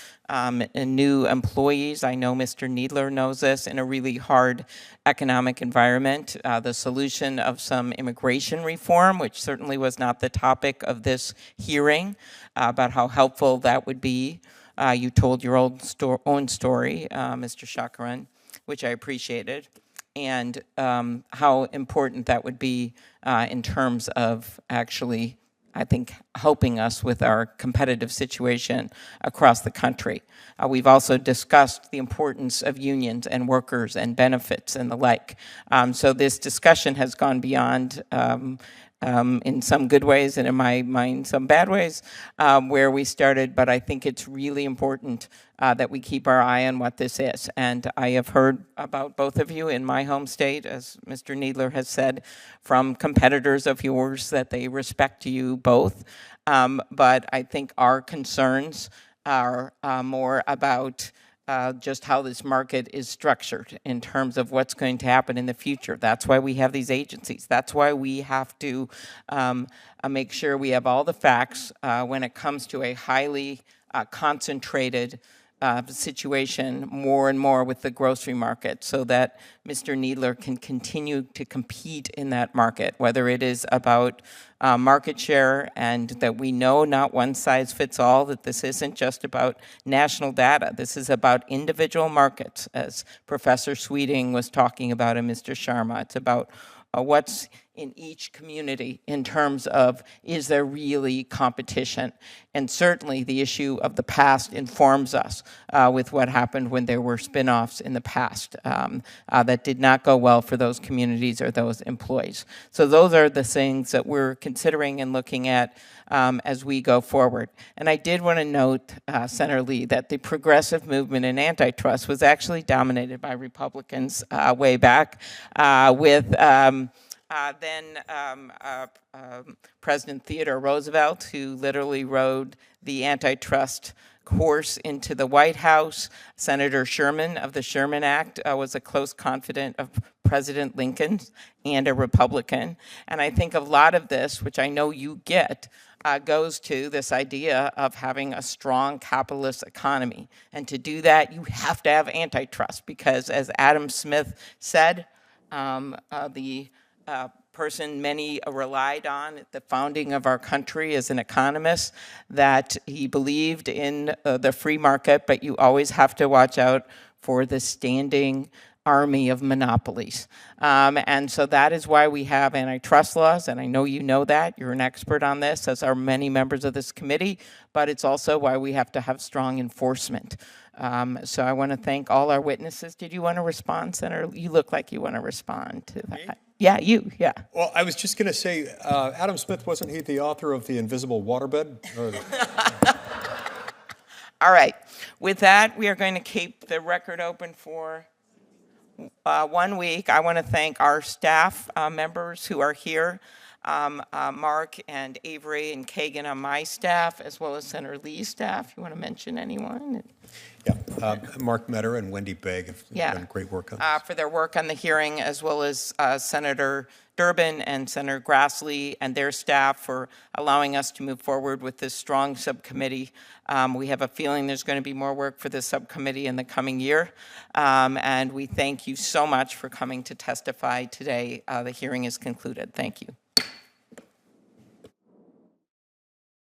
new employees. I know Mr. Needler knows this, in a really hard economic environment. The solution of some immigration reform, which certainly was not the topic of this hearing, about how helpful that would be. You told your own story, Mr. Shakaran, which I appreciated, and how important that would be in terms of actually, I think, helping us with our competitive situation across the country. We've also discussed the importance of unions and workers and benefits and the like. So this discussion has gone beyond in some good ways and in my mind some bad ways where we started, but I think it's really important that we keep our eye on what this is. And I have heard about both of you in my home state, as Mr. Needler has said, from competitors of yours that they respect you both. But I think our concerns are more about just how this market is structured in terms of what's going to happen in the future. That's why we have these agencies. That's why we have to make sure we have all the facts when it comes to a highly concentrated situation more and more with the grocery market, so that Mr. Needler can continue to compete in that market, whether it is about market share, and that we know not one size fits all, that this isn't just about national data. This is about individual markets, as Professor Sweeting was talking about and Mr. Sharma. It's about what's in each community in terms of, is there really competition? And certainly the issue of the past informs us with what happened when there were spinoffs in the past that did not go well for those communities or those employees. So those are the things that we're considering and looking at as we go forward. And I did want to note, Senator Lee, that the progressive movement in antitrust was actually dominated by Republicans way back with President Theodore Roosevelt, who literally rode the antitrust horse into the White House. Senator Sherman of the Sherman Act was a close confidant of President Lincoln and a Republican. And I think a lot of this, which I know you get, goes to this idea of having a strong capitalist economy. And to do that, you have to have antitrust, because as Adam Smith said, the person many relied on at the founding of our country as an economist, that he believed in the free market, but you always have to watch out for the standing army of monopolies. And so that is why we have antitrust laws, and I know you know that. You're an expert on this, as are many members of this committee, but it's also why we have to have strong enforcement. So I want to thank all our witnesses. Did you want to respond, Senator? You look like you want to respond to that. Me? Yeah, you, yeah. Well, I was just going to say, Adam Smith, wasn't he the author of The Invisible Waterbed? All right. With that, we are going to keep the record open for 1 week. I want to thank our staff members who are here, Mark and Avery and Kagan on my staff, as well as Senator Lee's staff. You want to mention anyone? Yeah, Mark Metter and Wendy Begg have done great work on this. For their work on the hearing, as well as Senator Durbin and Senator Grassley and their staff for allowing us to move forward with this strong subcommittee. We have a feeling there's going to be more work for this subcommittee in the coming year. And we thank you so much for coming to testify today. The hearing is concluded. Thank you.